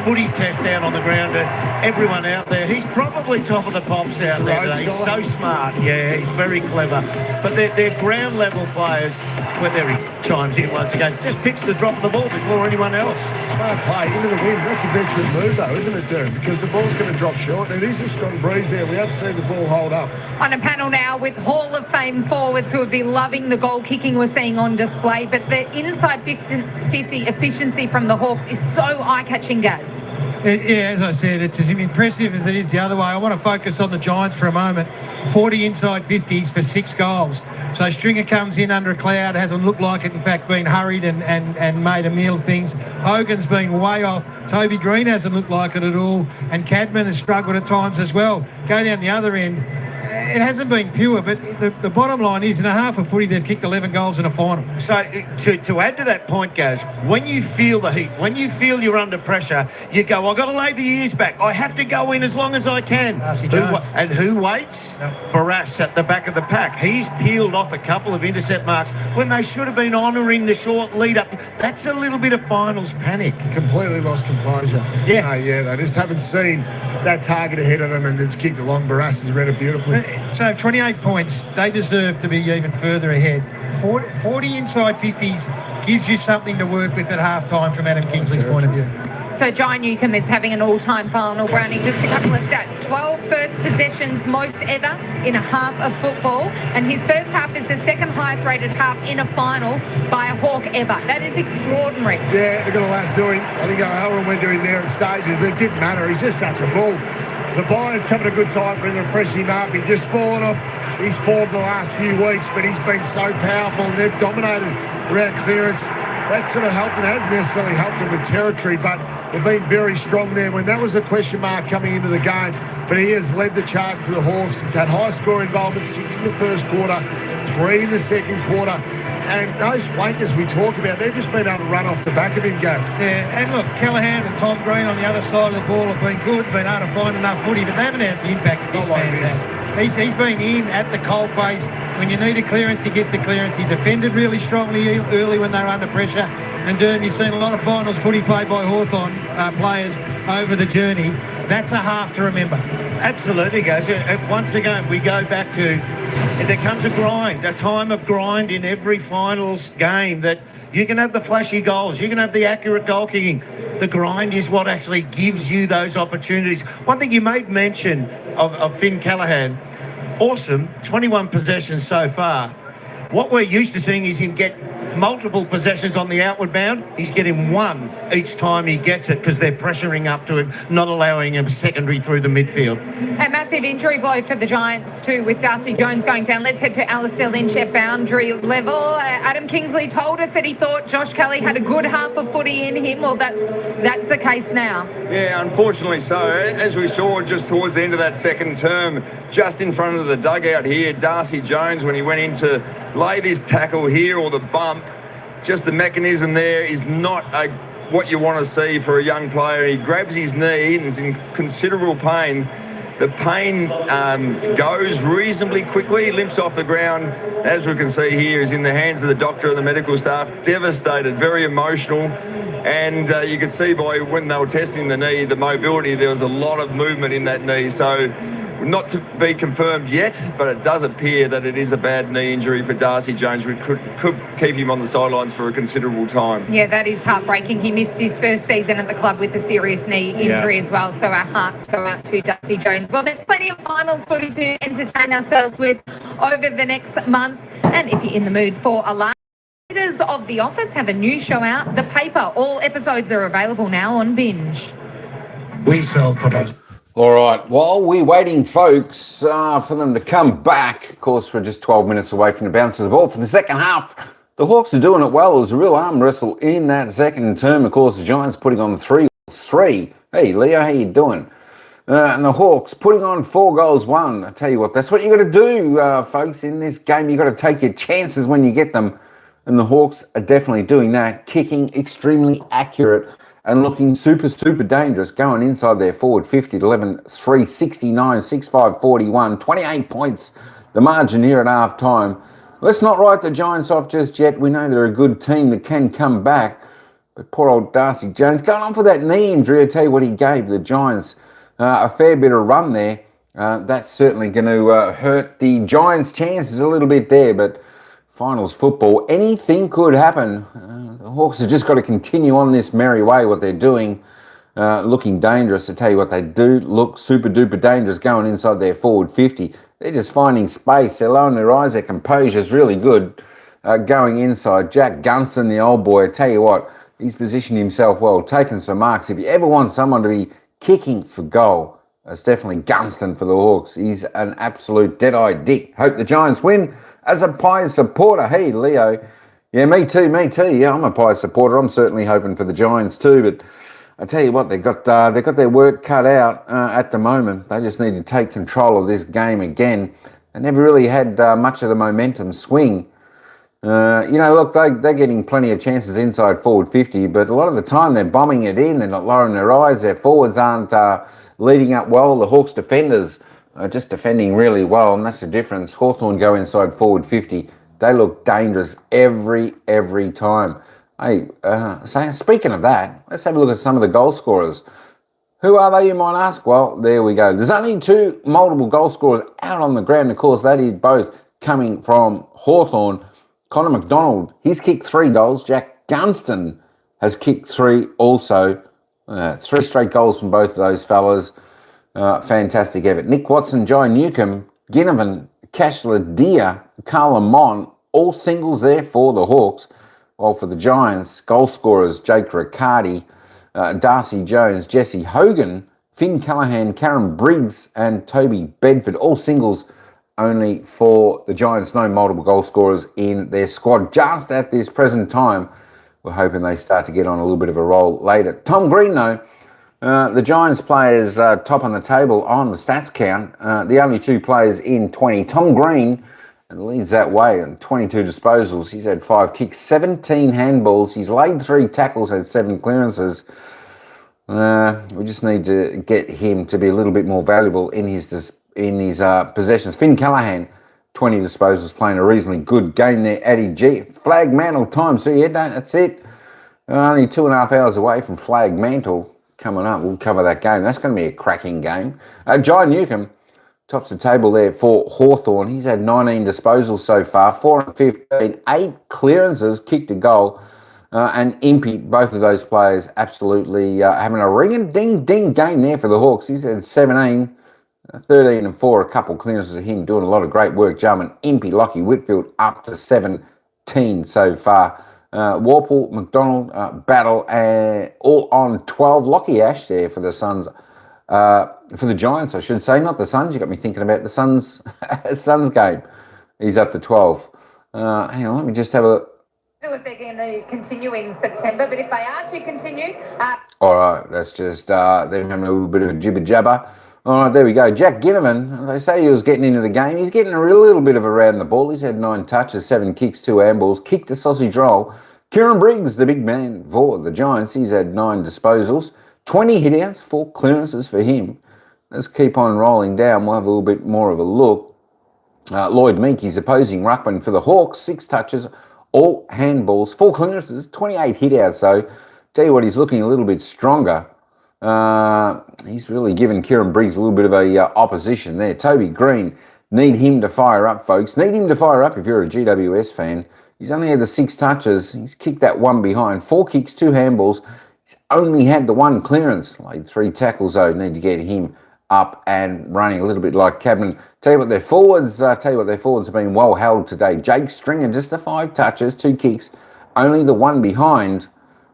footy test out on the ground to everyone out there, he's probably top of the pops out there today. He's so smart. Yeah, he's very clever. But they're ground level players. Well, there he chimes in once again. Just picks the drop of the ball before anyone else. Smart play into the wind. That's a veteran move though, isn't it, Derm? Because the ball's going to drop short. And it is a strong breeze there. We have seen the ball hold up. On a panel now with Hall of Fame forwards who have been loving the goal kicking we're seeing on display, but the inside 50 efficiency from the Hawks is so eye-catching, Gaz. Yeah, as I said, it's as impressive as it is the other way. I want to focus on the Giants for a moment. 40 inside 50s for 6 goals. So Stringer comes in under a cloud, hasn't looked like it, in fact, been hurried and made a meal of things. Hogan's been way off. Toby Green hasn't looked like it at all. And Cadman has struggled at times as well. Go down the other end. It hasn't been pure, but the bottom line is in a half a footy, they've kicked 11 goals in a final. So to add to that point, Gaz, when you feel the heat, when you feel you're under pressure, you go, I've got to lay the ears back. I have to go in as long as I can. And who waits? No. Barras at the back of the pack. He's peeled off a couple of intercept marks when they should have been honouring the short lead up. That's a little bit of finals panic. Completely lost composure. Yeah. They just haven't seen that target ahead of them, and they've kicked along. Barras has read it beautifully. So 28 points, they deserve to be even further ahead. 40 inside 50s gives you something to work with at halftime from Adam Kingsley's point of view. So Giant Newcomb is having an all-time final. Brownie, just a couple of stats. 12 first possessions, most ever in a half of football. And his first half is the second highest rated half in a final by a Hawk ever. That is extraordinary. Yeah, they've got a lot doing. I think O'Halloran went to him there in stages, but it didn't matter. He's just such a bull. The buyer's come at a good time for him to freshen him up. He's just fallen off his form the last few weeks, but he's been so powerful and they've dominated around clearance. That sort of helped him. It hasn't necessarily helped him with territory, but They've been very strong there when that was a question mark coming into the game. But he has led the charge for the Hawks. He's had high score involvement, 6 in the first quarter, 3 in the second quarter. And those flankers we talk about, they've just been able to run off the back of him, Gus. Yeah, and look, Callahan and Tom Green on the other side of the ball have been good, been able to find enough footy, but they haven't had the impact that this man's had. He's been in at the coalface. When you need a clearance, he gets a clearance. He defended really strongly early when they were under pressure. And Derm, you've seen a lot of finals footy played by Hawthorn players over the journey. That's a half to remember. Absolutely, guys. Once again, we go back to, there comes a grind, a time of grind in every finals game, that you can have the flashy goals, you can have the accurate goal kicking. The grind is what actually gives you those opportunities. One thing you made mention of Finn Callahan, awesome, 21 possessions so far. What we're used to seeing is him get multiple possessions on the outward bound. He's getting one each time he gets it because they're pressuring up to him, not allowing him secondary through the midfield. A massive injury blow for the Giants too, with Darcy Jones going down. Let's head to Alistair Lynch at boundary level. Adam Kingsley told us that he thought Josh Kelly had a good half of footy in him. Well, that's the case now. Yeah, unfortunately so. As we saw just towards the end of that second term, just in front of the dugout here, Darcy Jones, when he went in to lay this tackle here or the bump, just the mechanism there is not what you want to see for a young player. He grabs his knee and is in considerable pain. The pain goes reasonably quickly, limps off the ground. As we can see here, is in the hands of the doctor and the medical staff. Devastated, very emotional. And you could see by when they were testing the knee, the mobility, there was a lot of movement in that knee. So not to be confirmed yet, but it does appear that it is a bad knee injury for Darcy Jones, which could keep him on the sidelines for a considerable time. Yeah, that is heartbreaking. He missed his first season at the club with a serious knee injury as well, so our hearts go out to Darcy Jones. Well, there's plenty of finals footy to entertain ourselves with over the next month. And if you're in the mood for a laugh, Leaders of The Office have a new show out, The Paper. All episodes are available now on Binge. We sell products. All right, while we're waiting, folks, for them to come back, of course, we're just 12 minutes away from the bounce of the ball for the second half. The Hawks are doing it well. It was a real arm wrestle in that second term. Of course, the Giants putting on 3-3. Hey, Leo, how you doing? And the Hawks putting on 4 goals, 1. I tell you what, that's what you got to do, folks, in this game. You got to take your chances when you get them. And the Hawks are definitely doing that, kicking extremely accurate and looking super, super dangerous, going inside their forward 50 at 11, 3, 69, 65, 41, 28 points, the margin here at half time. Let's not write the Giants off just yet. We know they're a good team that can come back. But poor old Darcy Jones going on for that knee injury. I tell you what, he gave the Giants a fair bit of run there. That's certainly going to hurt the Giants' chances a little bit there, but finals football, anything could happen. The Hawks have just got to continue on this merry way, what they're doing, looking dangerous. I tell you what, they do look super duper dangerous going inside their forward 50. They're just finding space. They're lowering their eyes. Their composure is really good going inside. Jack Gunston, the old boy, I tell you what, he's positioned himself well, taking some marks. If you ever want someone to be kicking for goal, it's definitely Gunston for the Hawks. He's an absolute dead-eyed dick. Hope the Giants win. As a Pies supporter, hey, Leo. Yeah, me too. Yeah, I'm a Pies supporter. I'm certainly hoping for the Giants too, but I tell you what, they've got their work cut out at the moment. They just need to take control of this game again. They never really had much of the momentum swing. Look, they're getting plenty of chances inside forward 50, but a lot of the time they're bombing it in. They're not lowering their eyes. Their forwards aren't leading up well. The Hawks defenders just defending really well, and that's the difference. Hawthorn go inside forward 50. They look dangerous every time. Hey, speaking of that, let's have a look at some of the goal scorers. Who are they, you might ask? Well, there we go. There's only 2 multiple goal scorers out on the ground. Of course, that is both coming from Hawthorn. Connor McDonald, he's kicked 3 goals. Jack Gunston has kicked 3 also. 3 straight goals from both of those fellas. Fantastic effort. Nick Watson, Jai Newcomb, Ginnivan, Cashler, Deer, Carl Lamont, all singles there for the Hawks. While for the Giants, goal scorers Jake Riccardi, Darcy Jones, Jesse Hogan, Finn Callahan, Karen Briggs and Toby Bedford, all singles only for the Giants. No multiple goal scorers in their squad just at this present time. we're hoping they start to get on a little bit of a roll later. Tom Green, though, the Giants players top on the table on the stats count. The only two players in 20. Tom Green leads that way on 22 disposals. He's had 5 kicks, 17 handballs. He's laid 3 tackles, had 7 clearances. We just need to get him to be a little bit more valuable in his possessions. Finn Callahan, 20 disposals, playing a reasonably good game there. Addy G. Flag mantle time. So yeah, that's it. Only 2.5 hours away from flag mantle coming up. We'll cover that game. That's going to be a cracking game. Jai Newcomb tops the table there for Hawthorn. He's had 19 disposals so far, 4 and 15, 8 clearances, kicked a goal. And Impey, both of those players absolutely having a ring-a-ding-ding game there for the Hawks. He's had 17, 13 and 4, a couple clearances of him doing a lot of great work. Jarman, Impey, Lockie, Whitfield up to 17 so far. Warple, McDonald, Battle, all on 12. Lockie Ash there for the Suns, for the Giants, I should say, not the Suns. You got me thinking about the Suns game. He's up to 12. Hang on, let me just have a if they're going to continue in September, but if they are to continue... All right, that's just them having a little bit of a jibber-jabber. All right, there we go. Jack Ginnivan, they say he was getting into the game. He's getting a little bit of around the ball. He's had 9 touches, 7 kicks, 2 handballs, kicked a sausage roll. Kieran Briggs, the big man for the Giants, he's had 9 disposals, 20 hit-outs, 4 clearances for him. Let's keep on rolling down. We'll have a little bit more of a look. Lloyd Meek, he's opposing ruckman for the Hawks, 6 touches, all handballs, 4 clearances, 28 hit-outs though. Tell you what, he's looking a little bit stronger. He's really given Kieran Briggs a little bit of a opposition there. Toby Green, need him to fire up, folks. Need him to fire up if you're a GWS fan. He's only had the 6 touches. He's kicked that one behind. 4 kicks, 2 handballs. He's only had the 1 clearance. Laid 3 tackles though. Need to get him up and running a little bit like Cabin. Tell you what, their forwards have been well held today. Jake Stringer, just the 5 touches, 2 kicks, only the 1 behind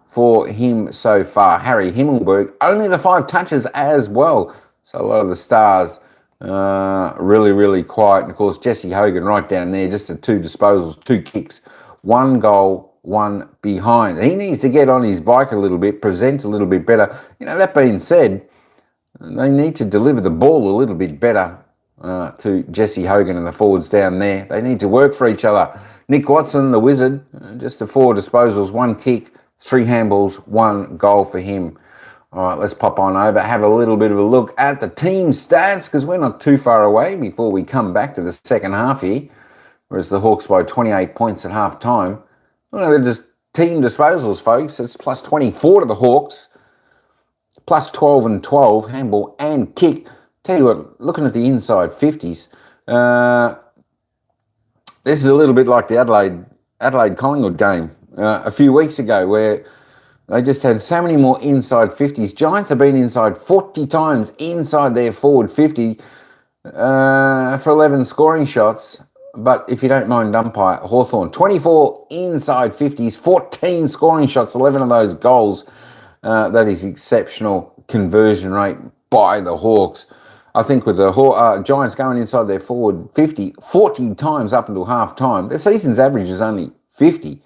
for him so far. Harry Himmelberg, only the 5 touches as well. So a lot of the stars really, really quiet. And of course, Jesse Hogan right down there, just the 2 disposals, 2 kicks, 1 goal, 1 behind. He needs to get on his bike a little bit, present a little bit better. You know, that being said, they need to deliver the ball a little bit better to Jesse Hogan and the forwards down there. They need to work for each other. Nick Watson, the Wizard, just the 4 disposals, 1 kick, 3 handballs, 1 goal for him. All right, let's pop on over, have a little bit of a look at the team stats because we're not too far away before we come back to the second half here, whereas the Hawks by 28 points at half time. Well, they're just team disposals, folks. It's plus 24 to the Hawks. Plus 12 and 12, handball and kick. Tell you what, looking at the inside 50s, this is a little bit like the Adelaide Collingwood game a few weeks ago where they just had so many more inside 50s. Giants have been inside 40 times inside their forward 50 for 11 scoring shots. But if you don't mind umpire, Hawthorn, 24 inside 50s, 14 scoring shots, 11 of those goals. That is exceptional conversion rate by the Hawks. I think with the Giants going inside their forward 40 times up until half time, their season's average is only 50.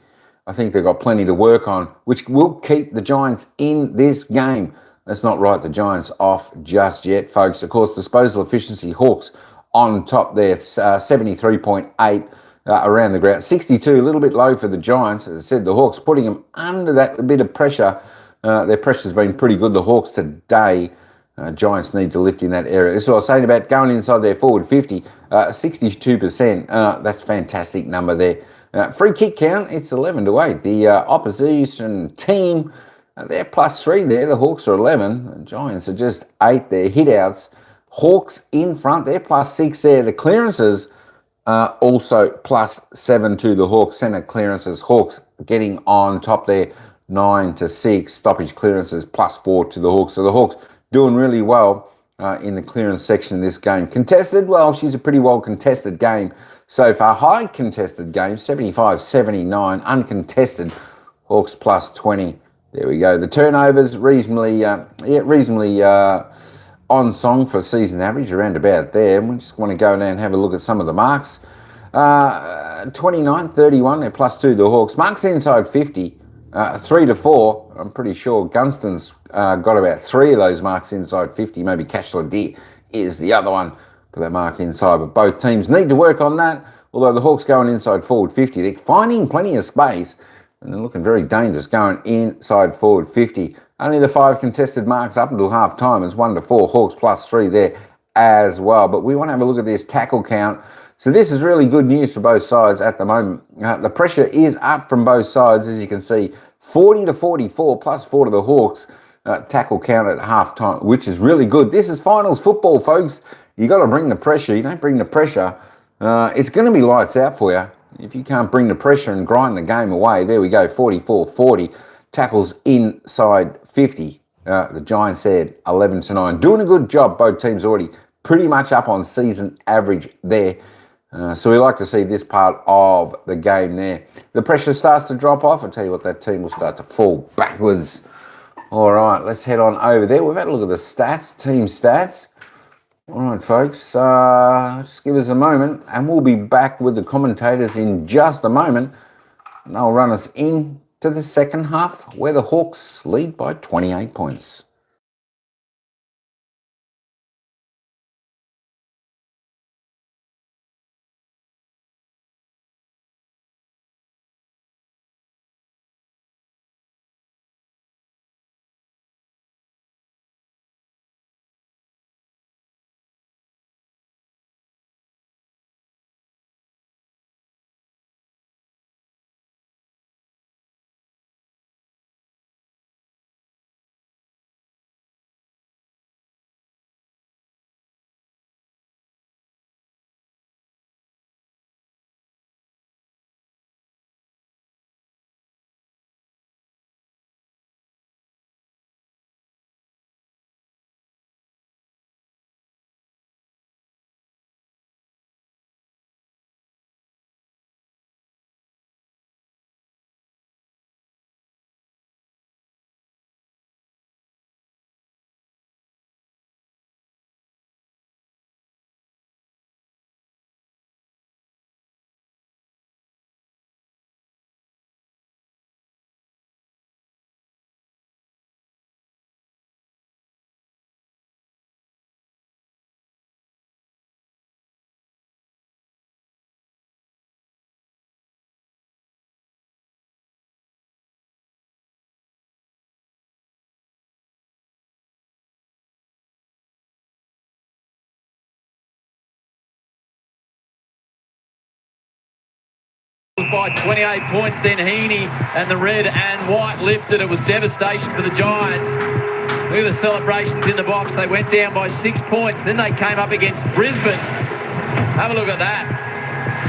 I think they've got plenty to work on, which will keep the Giants in this game. Let's not write the Giants off just yet, folks. Of course, disposal efficiency, Hawks on top there, 73.8 around the ground. 62, a little bit low for the Giants. As I said, the Hawks putting them under that bit of pressure. Their pressure's been pretty good. The Hawks today, Giants need to lift in that area. This is what I was saying about going inside their forward 50, 62%. That's a fantastic number there. Free kick count, it's 11-8. The opposition team, they're plus 3 there. The Hawks are 11. The Giants are just 8 there. Hit-outs, Hawks in front, they're plus 6 there. The clearances also plus 7 to the Hawks. Centre clearances, Hawks getting on top there. 9-6, stoppage clearances plus 4 to the Hawks. So the Hawks doing really well in the clearance section of this game. Contested, well, she's a pretty well contested game so far. High contested game, 75-79. Uncontested, Hawks plus 20. There we go. The turnovers reasonably on song for season average, around about there. We just want to go down and have a look at some of the marks. 29-31, they're plus 2 the Hawks. Marks inside 50. 3 to 4, I'm pretty sure Gunston's got about 3 of those marks inside 50. Maybe Cashler is the other one for that mark inside. But both teams need to work on that. Although the Hawks going inside forward 50, they're finding plenty of space and they're looking very dangerous going inside forward 50. Only the 5 contested marks up until half time is 1 to 4. Hawks plus 3 there as well. But we want to have a look at this tackle count. So this is really good news for both sides at the moment. The pressure is up from both sides, as you can see, 40 to 44, plus 4 to the Hawks. Tackle count at half time, which is really good. This is finals football, folks. You got to bring the pressure. You don't bring the pressure, it's going to be lights out for you. If you can't bring the pressure and grind the game away, there we go, 44-40. Tackles inside 50. The Giants said 11 to 9. Doing a good job. Both teams already pretty much up on season average there. So we like to see this part of the game there. The pressure starts to drop off. I'll tell you what, that team will start to fall backwards. All right, let's head on over there. We've had a look at the stats, team stats. All right, folks, just give us a moment and we'll be back with the commentators in just a moment. And they'll run us into the second half where the Hawks lead by 28 points. By 28 points, then Heaney and the red and white lifted. It was devastation for the Giants. Look at the celebrations in the box. They went down by 6 points. Then they came up against Brisbane. Have a look at that.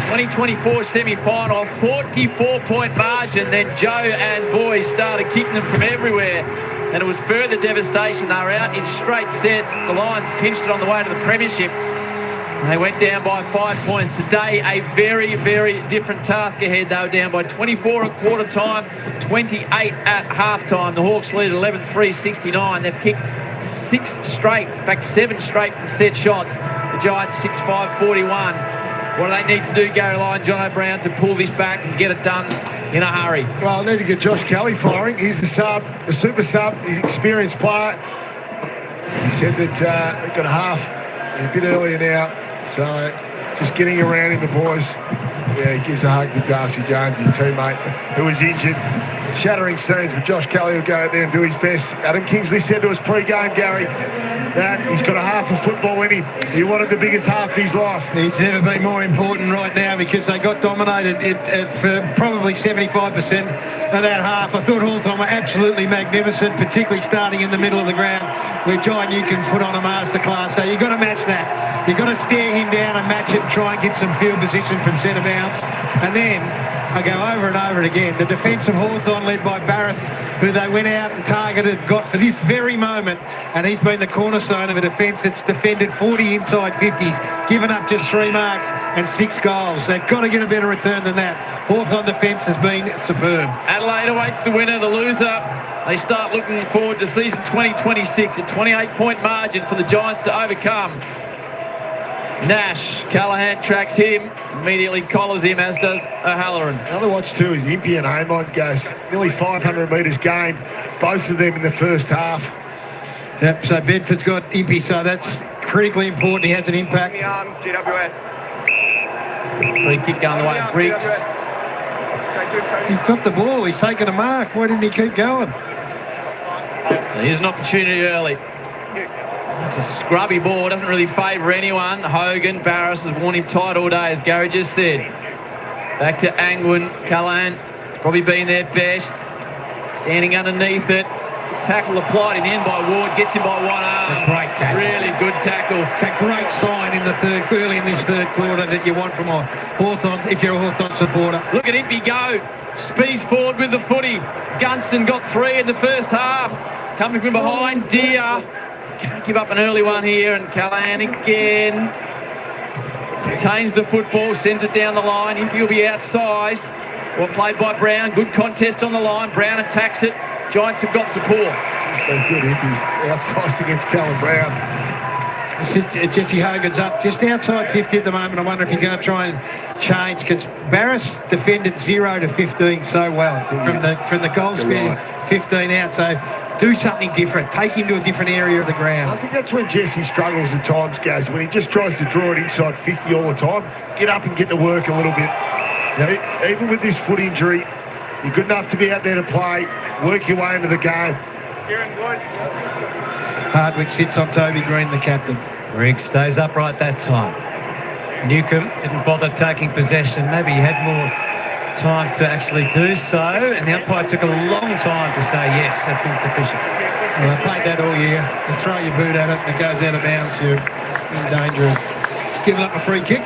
2024 semi-final, 44-point margin. Then Joe and boys started kicking them from everywhere. And it was further devastation. They were out in straight sets. The Lions pinched it on the way to the premiership. They went down by 5 points. Today, a very, very different task ahead. They were down by 24 at quarter time, 28 at half time. The Hawks lead 11-3, 69. They've kicked 6 straight, in fact, 7 straight from set shots. The Giants 6-5, 41. What do they need to do, Gary Lyon, John O'Brien, to pull this back and get it done in a hurry? Well, I need to get Josh Kelly firing. He's the sub, the super sub, the experienced player. He said that they've got a half a bit earlier now. So, just getting around in the boys. Yeah, he gives a hug to Darcy Jones, his teammate, who was injured. Shattering scenes, but Josh Kelly will go out there and do his best. Adam Kingsley said to us pre-game, Gary, that he's got a half of football in him. He wanted the biggest half of his life. It's never been more important right now because they got dominated for probably 75% of that half. I thought Hawthorn were absolutely magnificent, particularly starting in the middle of the ground where Jai Newcombe put on a masterclass. So you've got to match that. You've got to stare him down and match it and try and get some field position from centre bounce. And then I go over and over it again. The defence of Hawthorn led by Barris, who they went out and targeted, got for this very moment, and he's been the cornerstone of a defence that's defended 40 inside 50s, given up just 3 marks and 6 goals. They've got to get a better return than that. Hawthorn defence has been superb. Adelaide awaits the winner, the loser. They start looking forward to season 2026, a 28-point margin for the Giants to overcome. Nash, Callahan tracks him, immediately collars him, as does O'Halloran. Another watch too is ENGIE and Amon goes nearly 500 metres gained, both of them in the first half. Yep, so Bedford's got ENGIE, so that's critically important. He has an impact. GWS. Free kick going the way of Briggs. He's got the ball. He's taken a mark. Why didn't he keep going? So here's an opportunity early. It's a scrubby ball, doesn't really favour anyone. Hogan, Barris has worn him tight all day, as Gary just said. Back to Angwin. Callahan has probably been their best. Standing underneath it. Tackle applied in the end by Ward, gets him by one arm. A great tackle. Really good tackle. It's a great sign in the early in this third quarter that you want from a Hawthorn, if you're a Hawthorn supporter. Look at Impey go. Speeds forward with the footy. Gunston got 3 in the first half. Coming from behind, Deer. Can't give up an early one here, and Callahan again. Contains the football, sends it down the line. Impey will be outsized. Well played by Brown. Good contest on the line. Brown attacks it. Giants have got support. Just been good, Impey. Outsized against Callum Brown. Jesse Hogan's up just outside 50 at the moment. I wonder if he's going to try and change, because Barris defended 0 to 15 so well from the goal square, 15 out. So do something different. Take him to a different area of the ground. I think that's when Jesse struggles at times, Gaz, when he just tries to draw it inside 50 all the time. Get up and get to work a little bit. Yep. Even with this foot injury, you're good enough to be out there to play, work your way into the game. Hardwick sits on Toby Green, the captain. Briggs stays upright that time. Newcomb didn't bother taking possession. Maybe he had more time to actually do so, and the umpire took a long time to say, yes, that's insufficient. Well, I played that all year. You throw your boot at it and it goes out of bounds, you're in danger of giving up a free kick.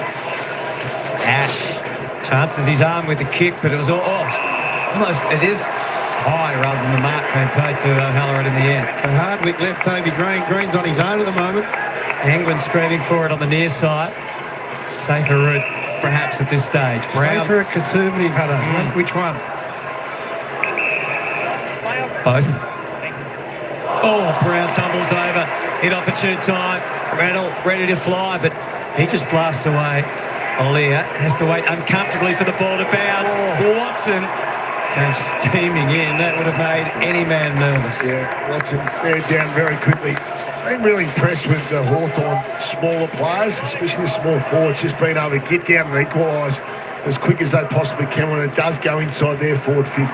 Ash chances his arm with the kick, but it was almost, it is high rather than the mark being played to O'Halloran in the end. So Hardwick left Toby Green. Green's on his own at the moment. Angwin screaming for it on the near side. Safer route, perhaps, at this stage. Brown. Safer a conservative, Hunter. Which one? Both. Oh, Brown tumbles over in opportune time. Randall ready to fly, but he just blasts away. Olia has to wait uncomfortably for the ball to bounce. Watson came steaming in. That would have made any man nervous. Yeah, Watson there down very quickly. Been really impressed with the Hawthorn smaller players, especially the small forwards, just being able to get down and equalise as quick as they possibly can when it does go inside their forward 50.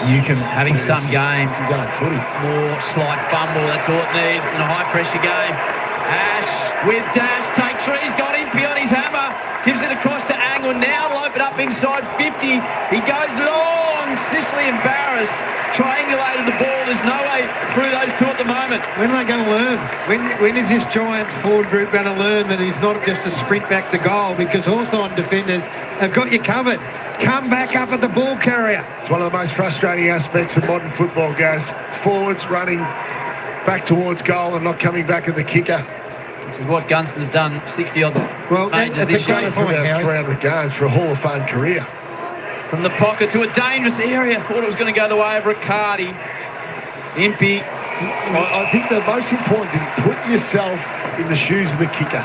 Newcomb having some games. His own footy. More slight fumble, that's all it needs in a high-pressure game. Ash with dash, take 3, he's got Impey on his hammer, gives it across to Angle, now will open up inside 50, he goes long, Sicily and Barris triangulated the ball, there's no way through those two at the moment. When are they going to learn? When is this Giants forward group going to learn that he's not just a sprint back to goal, because Hawthorn defenders have got you covered. Come back up at the ball carrier. It's one of the most frustrating aspects of modern football, guys. Forwards running back towards goal and not coming back at the kicker. Which is what Gunston's done 60-odd Well, majors that's this a great year. For point, about Harry. 300 games for a Hall of Fame career. From the pocket to a dangerous area, thought it was going to go the way of Riccardi. Impey. I think the most important thing, put yourself in the shoes of the kicker.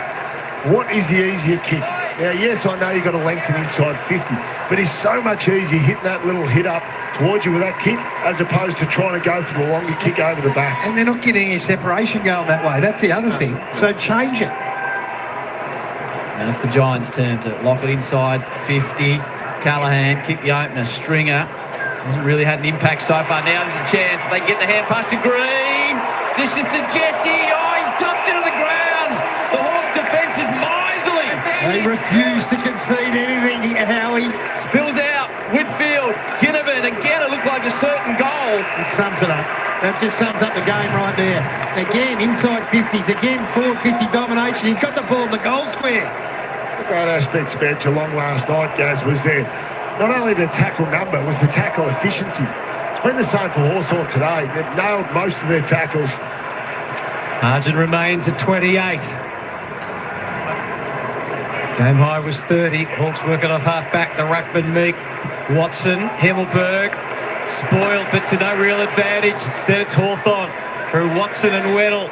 What is the easier kick? Now, yes, I know you've got to lengthen inside 50, but it's so much easier hitting that little hit up towards you with that kick as opposed to trying to go for the longer kick over the back. And they're not getting any separation going that way. That's the other thing. So change it. And it's the Giants' turn to lock it inside 50. Callahan, kick the opener, Stringer. Hasn't really had an impact so far. Now there's a chance. If they get the hand pass to Green. Dishes to Jesse. Oh, he's dumped into the ground. The Hawks' defence is miserly. They refuse to concede anything, Howie. Spills out. Whitfield. Ginnivan. Again, it looked like a certain goal. It sums it up. That just sums up the game right there. Again, inside 50s. Again, forward 50 domination. He's got the ball in the goal square. The great aspects about Geelong last night, Gaz, was there. Not only the tackle number, was the tackle efficiency. It's been the same for Hawthorn today. They've nailed most of their tackles. Margin remains at 28. Game high was 30. Hawks working off half back. The ruckman Meek. Watson, Himmelberg. Spoiled, but to no real advantage. Instead, it's Hawthorn through Watson and Weddle.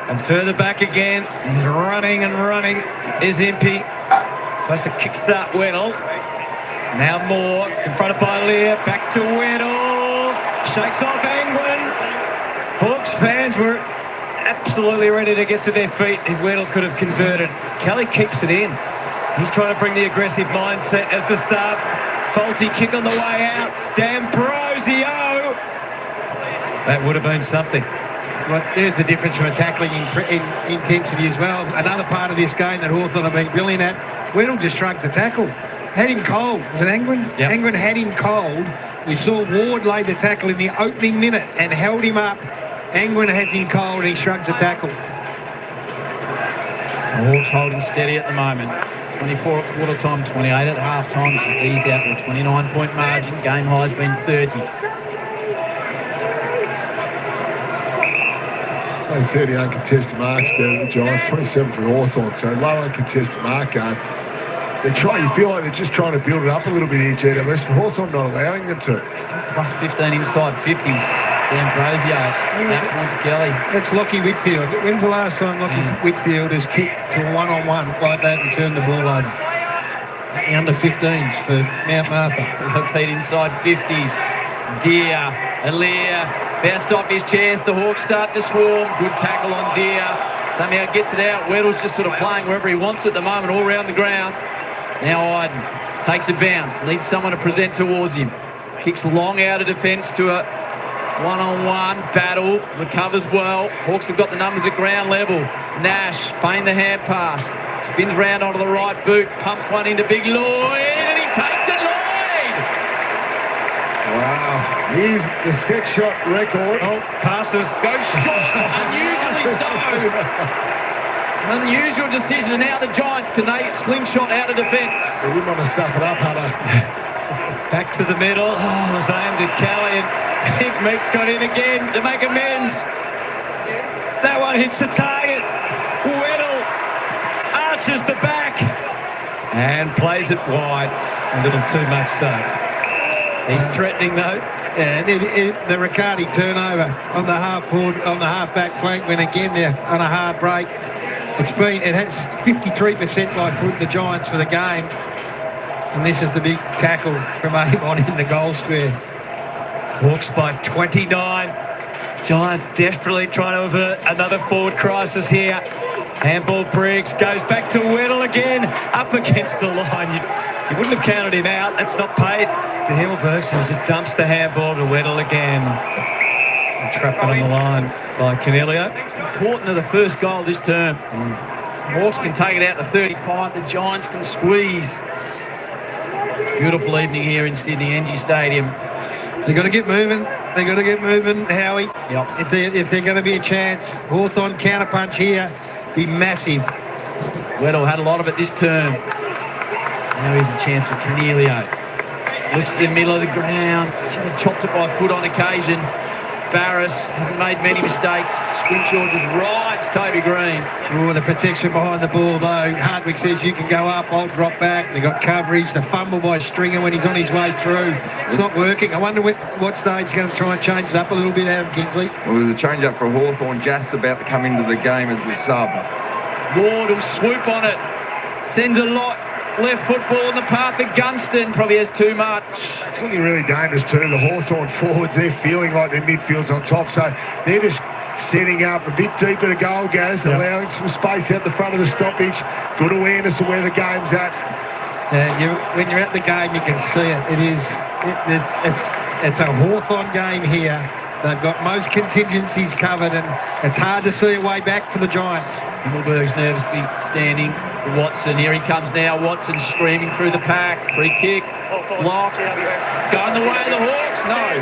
And further back again. He's running and running. Is Impey. Tries to kickstart Weddle. Now Moore, confronted by Lear. Back to Weddle. Shakes off Angwin. Hawks fans were absolutely ready to get to their feet if Weddle could have converted. Kelly keeps it in. He's trying to bring the aggressive mindset as the sub. Faulty kick on the way out. D'Ambrosio. That would have been something. Well, there's the difference from a tackling in intensity as well. Another part of this game that Hawthorn have been brilliant at. Weddle just shrugs the tackle. Had him cold. Was it Angwin? Yep. Angwin had him cold. We saw Ward lay the tackle in the opening minute and held him up. Angwin has him cold and he shrugs the tackle. Hawks holding steady at the moment. 24 at quarter time, 28 at half time. It's just eased out to a 29-point margin. Game high has been 30. Only 30 uncontested marks there with the Giants, 27 for the Hawthorn, so low uncontested mark game. You feel like they're just trying to build it up a little bit here, GWS, but Hawthorn not allowing them to. Still plus 15 inside 50s. D'Ambrosio, that points Kelly. That's Lockie Whitfield. When's the last time Lockie Whitfield has kicked to a one-on-one like that and turned the ball over? The under 15s for Mount Martha. Repeat inside 50s. Deer, Alir, bounced off his chest. The Hawks start to swarm. Good tackle on Deer. Somehow gets it out. Weddle's just sort of playing wherever he wants at the moment, all around the ground. Now Iden takes a bounce. Needs someone to present towards him. Kicks long out of defence to a one-on-one battle. Recovers well. Hawks have got the numbers at ground level. Nash, feign the hand pass. Spins round onto the right boot. Pumps one into Big Lloyd. And he takes it, Lloyd! Wow, here's the set shot record. Oh, passes. Goes short, unusually so. An unusual decision, and now the Giants, can they slingshot out of defence? They didn't want to stuff it up, Hunter. Back to the middle. Oh, it was aimed at Kelly, and Big Meek's got in again to make amends. That one hits the target. Weddle arches the back and plays it wide. A little too much so. He's threatening though. Yeah, the Riccardi turnover on the half back flank when again they're on a hard break. It has 53% by foot the Giants for the game. And this is the big tackle from Avon in the goal square. Hawks by 29. Giants desperately trying to avert another forward crisis here. Handball Briggs goes back to Weddle again, up against the line. You wouldn't have counted him out. That's not paid to Himmelberg, so he just dumps the handball to Weddle again. Trapped on the line by Cornelio. Important to the first goal this term. Hawks can take it out to 35. The Giants can squeeze. Beautiful evening here in Sydney, ENGIE Stadium. They've got to get moving. They've got to get moving, Howie. Yep. If they're going to be a chance, Hawthorn counterpunch here be massive. Weddle had a lot of it this term. Now here's a chance for Cornelio. Looks to the middle of the ground. They've chopped it by foot on occasion. Barris hasn't made many mistakes. Scrimshaw just rides Toby Green. Oh, the protection behind the ball, though. Hardwick says you can go up, I'll drop back. They've got coverage. The fumble by Stringer when he's on his way through. It's not working. I wonder what stage he's going to try and change it up a little bit, Adam Kingsley. Well, there's a change-up for Hawthorn just about to come into the game as the sub. Ward will swoop on it. Sends a lot. Left football in the path of Gunston. Probably has too much. It's looking really dangerous too. The Hawthorn forwards, they're feeling like their midfield's on top, so they're just setting up a bit deeper to goal, Gaz, allowing some space out the front of the stoppage. Good awareness of where the game's at. When you're at the game, you can see it. It's a Hawthorn game here. They've got most contingencies covered, and it's hard to see a way back for the Giants. Himmelberg's nervously standing. Watson, here he comes now. Watson screaming through the pack. Free kick. Lock. Going the way of the Hawks. No.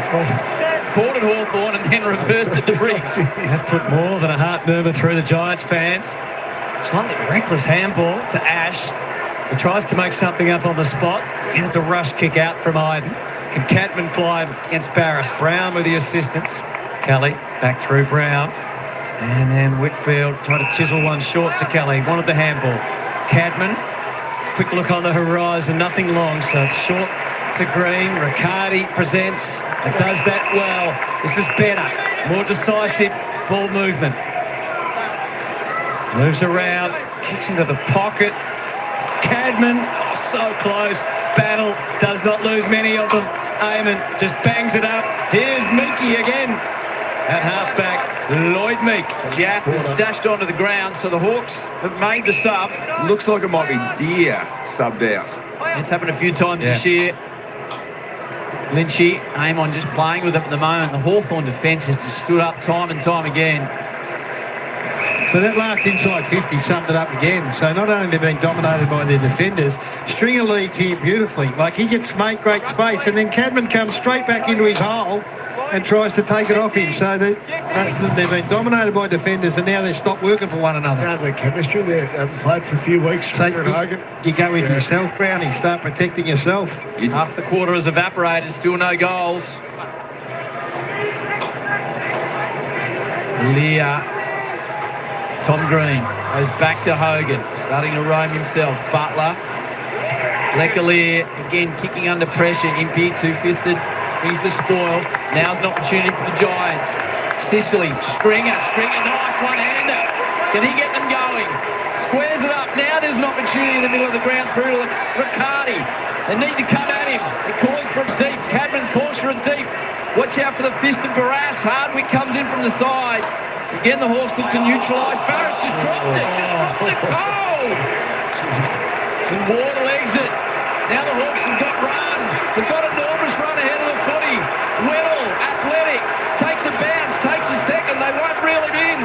Called it Hawthorn and then reversed it to Briggs. That put more than a heart murmur through the Giants fans. Slightly reckless handball to Ash. He tries to make something up on the spot. And it's a rush kick out from Iden. Can Catman fly against Barris? Brown with the assistance. Kelly back through Brown. And then Whitfield tried to chisel one short to Kelly. Wanted the handball. Cadman quick look on the horizon, nothing long, so it's short to green. Riccardi presents and does that well. This is better, more decisive ball movement. Moves around, kicks into the pocket. Cadman, so close. Battle, does not lose many of them. Eamon just bangs it up. Here's Meekie again. At halfback, Lloyd Meek. Jack has dashed onto the ground, so the Hawks have made the sub. Looks like it might be Deer subbed out. It's happened a few times this year. Lynchy, Amon just playing with it at the moment. The Hawthorn defence has just stood up time and time again. So that last inside 50 summed it up again. So not only they've been dominated by their defenders, Stringer leads here beautifully. Like, he gets made great space, and then Cadman comes straight back into his hole and tries to take it off him. So they've been dominated by defenders, and now they've stopped working for one another. Down the chemistry there. They haven't played for a few weeks. So you go into yourself, Brownie, start protecting yourself. Half the quarter has evaporated, still no goals. Leah, Tom Green goes back to Hogan, starting to roam himself. Butler, Lecalier again kicking under pressure. Impey, two-fisted, brings the spoil. Now's an opportunity for the Giants. Sicily, Stringer, nice one-hander. Can he get them going? Squares it up. Now there's an opportunity in the middle of the ground through to Riccardi. They need to come at him. They're calling for a deep. Cadman calls for a deep. Watch out for the fist of Barras. Hardwick comes in from the side. Again, the Hawks look to neutralise. Barras just dropped it cold. And Wardle exit. Now the Hawks have got run. They've got an enormous run ahead of the footy. Weddle, athletic, takes a bounce, takes a second. They won't reel him in.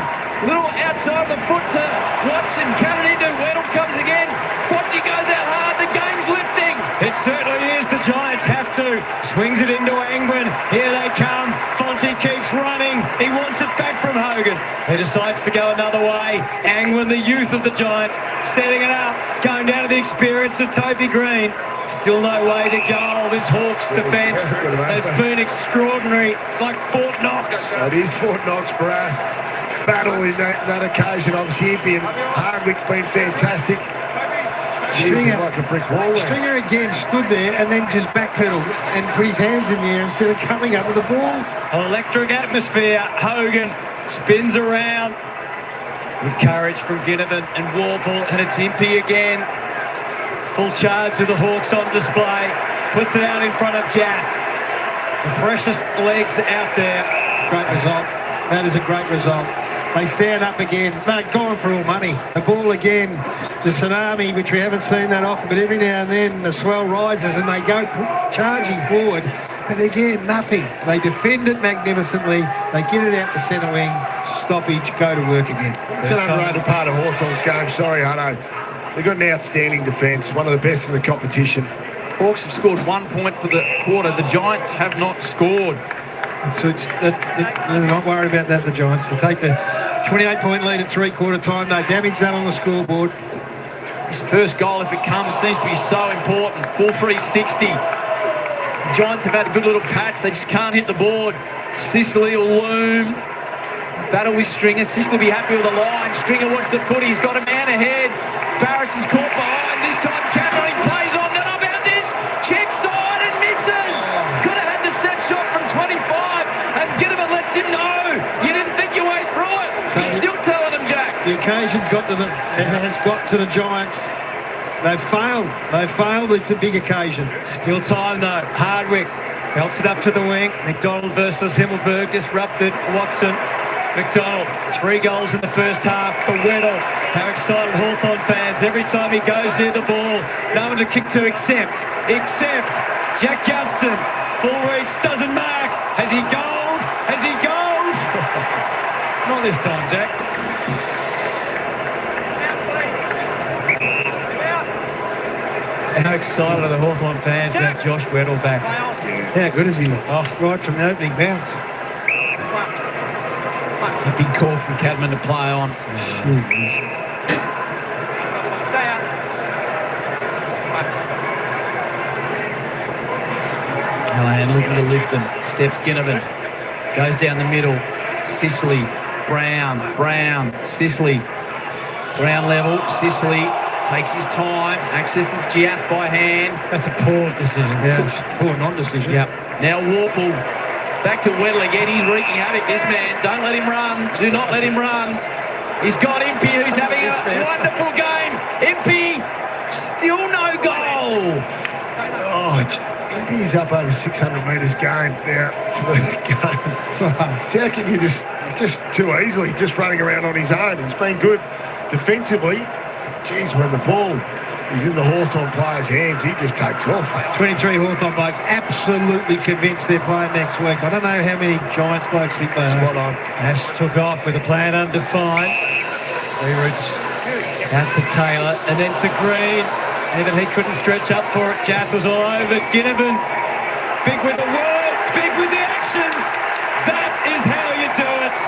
Little outside the foot to Watson. Can it into Weddle comes again. Fonty goes out hard. The game's lifting. It certainly is. The Giants have to. Swings it into Angwin. Here they come. Fonty keeps running. He wants it back from Hogan. He decides to go another way. Angwin, the youth of the Giants, setting it up. Going down to the experience of Toby Green. Still no way to goal. This Hawks defence has been extraordinary. It's like Fort Knox. It is Fort Knox, Brass. Battle in that occasion. Obviously, Impey and Hardwick been fantastic. Stringer, like a brick wall there. Stringer again stood there and then just backpedaled and put his hands in the air instead of coming up with the ball. Electric atmosphere. Hogan spins around with courage from Ginnivan and Warple, and it's Impey again. Full charge of the Hawks on display. Puts it out in front of Jack. The freshest legs out there. Great result. That is a great result. They stand up again. They're going for all money. The ball again. The tsunami, which we haven't seen that often, but every now and then the swell rises and they go charging forward. But again, nothing. They defend it magnificently. They get it out the centre wing. Stoppage, go to work again. It's an underrated part of Hawthorn's game. Sorry, Hutto. They've got an outstanding defence, one of the best in the competition. Hawks have scored 1 point for the quarter. The Giants have not scored. So they're not worried about that, the Giants. They take the 28-point lead at three-quarter time. No damage done on the scoreboard. His first goal, if it comes, seems to be so important. 4-3-60. The Giants have had a good little patch. They just can't hit the board. Sicily will loom. Battle with Stringer. Sicily will be happy with the line. Stringer wants the footy. He's got a man ahead. Barras is caught behind. This time Cameron plays on. Not about this. Check side and misses. Could have had the set shot from 25. And Ginnivan lets him know. You didn't think your way through it. He's still telling him, Jack. The occasion's has got to the Giants. They've failed. It's a big occasion. Still time though. Hardwick belts it up to the wing. McDonald versus Himmelberg disrupted. Watson. McDonald, 3 goals in the first half for Weddle. How excited Hawthorn fans every time he goes near the ball. No one to kick to except Jack Gunston. Full reach, doesn't mark. Has he goaled? Not this time, Jack. How excited are the Hawthorn fans to have Josh Weddle back? How good is he? Right from the opening bounce. A big call from Cadman to play on. Callahan looking to lift them. Steps Ginnivan. Goes down the middle. Sicily. Brown. Sicily. Ground level. Sicily takes his time, accesses Giath by hand. That's a poor decision. Yeah, poor non-decision. Yep. Now Warple back to Weddle again. He's wreaking havoc, this man. Don't let him run. Do not let him run. He's got Impey, who's having a wonderful game. Impey, still no goal. Oh, Impey's up over 600 metres gained now for the game. So how can you just too easily just running around on his own? He's been good defensively. Geez, when the ball is in the Hawthorn players' hands, he just takes off. 23 Hawthorn blokes absolutely convinced they're playing next week. I don't know how many Giants blokes think they are. Spot on. Ash took off with a plan undefined. Reroutes out to Taylor and then to Green. Even he couldn't stretch up for it. Jath was all over Ginnivan. Big with the words, big with the actions. That is how you do it.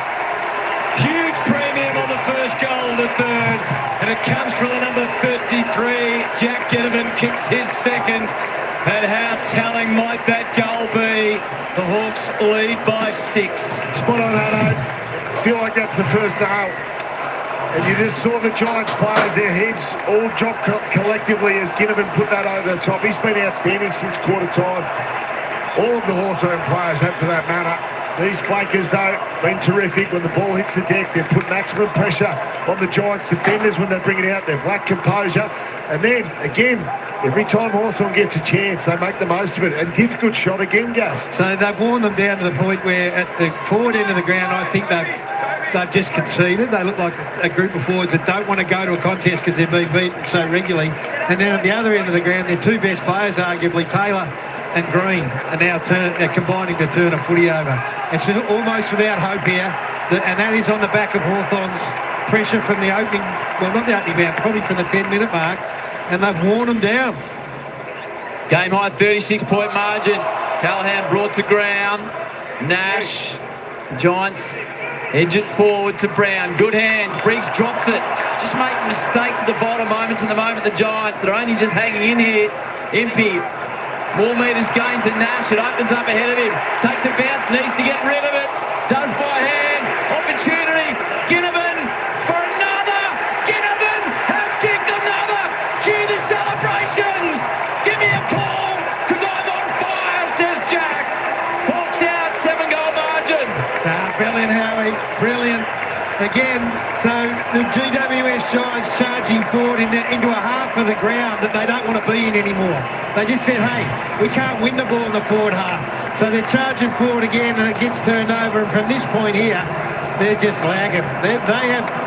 Huge premium on the first goal of the third. And it comes from the number 33. Jack Ginnivan kicks his second. And how telling might that goal be? The Hawks lead by 6. Spot on, Hano. I feel like that's the first nail. And you just saw the Giants players, their heads all drop collectively as Ginnivan put that over the top. He's been outstanding since quarter time. All of the Hawthorn players have, for that matter. These flankers, though, been terrific. When the ball hits the deck, they've put maximum pressure on the Giants defenders when they bring it out. They've lacked composure. And then, again, every time Hawthorn gets a chance, they make the most of it. And difficult shot again, Gus. So they've worn them down to the point where at the forward end of the ground, I think they've just conceded. They look like a group of forwards that don't want to go to a contest because they're being beaten so regularly. And then at the other end of the ground, their two best players, arguably, Taylor and Green, are now combining to turn a footy over. It's almost without hope here, and that is on the back of Hawthorn's pressure from the opening, well, not the opening bounce, probably from the 10-minute mark, and they've worn them down. Game high 36-point margin. Callahan brought to ground. Nash, the Giants edge it forward to Brown. Good hands. Briggs drops it. Just making mistakes at the vital moments in the moment. The Giants that are only just hanging in here. Impey. More metres gained to Nash. It opens up ahead of him. Takes a bounce. Needs to get rid of it. Does by hand. Opportunity. Ginnivan for another. Ginnivan has kicked another. Cue the celebrations. Give me a call because I'm on fire, says Jack. Hawks out. 7-goal margin. Brilliant, Howie. Brilliant. Again, so the GWS Giants charging forward into a half of the ground that they don't want to be in anymore. They just said, hey, we can't win the ball in the forward half. So they're charging forward again and it gets turned over. And from this point here, they're just lagging.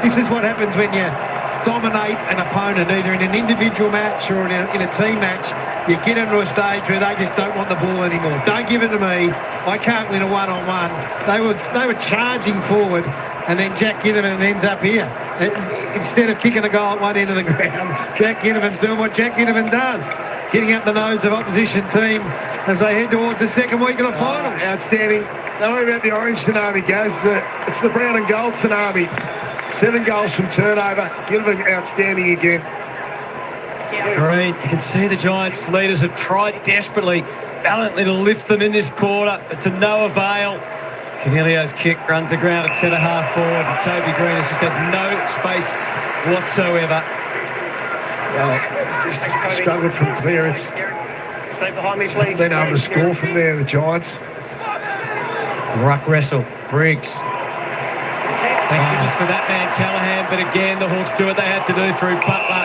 This is what happens when you dominate an opponent, either in an individual match or in a team match. You get into a stage where they just don't want the ball anymore. Don't give it to me. I can't win a one-on-one. They were charging forward, and then Jack Ginnivan ends up here. Instead of kicking a goal at one end of the ground, Jack Ginnivan's doing what Jack Ginnivan does, getting up the nose of opposition team as they head towards the second week of the finals. Outstanding. Don't worry about the orange tsunami, guys. It's the brown and gold tsunami. 7 goals from turnover. Ginnivan outstanding again. Green, you can see the Giants leaders have tried desperately, valiantly to lift them in this quarter, but to no avail. Canelio's kick runs the ground at centre half forward, and Toby Green has just had no space whatsoever. Well, just struggled from clearance. Stay behind me, please. Been able to score from there, the Giants. Ruck wrestle, Briggs. Thank goodness for that man, Callahan, but again, the Hawks do what they had to do through Butler.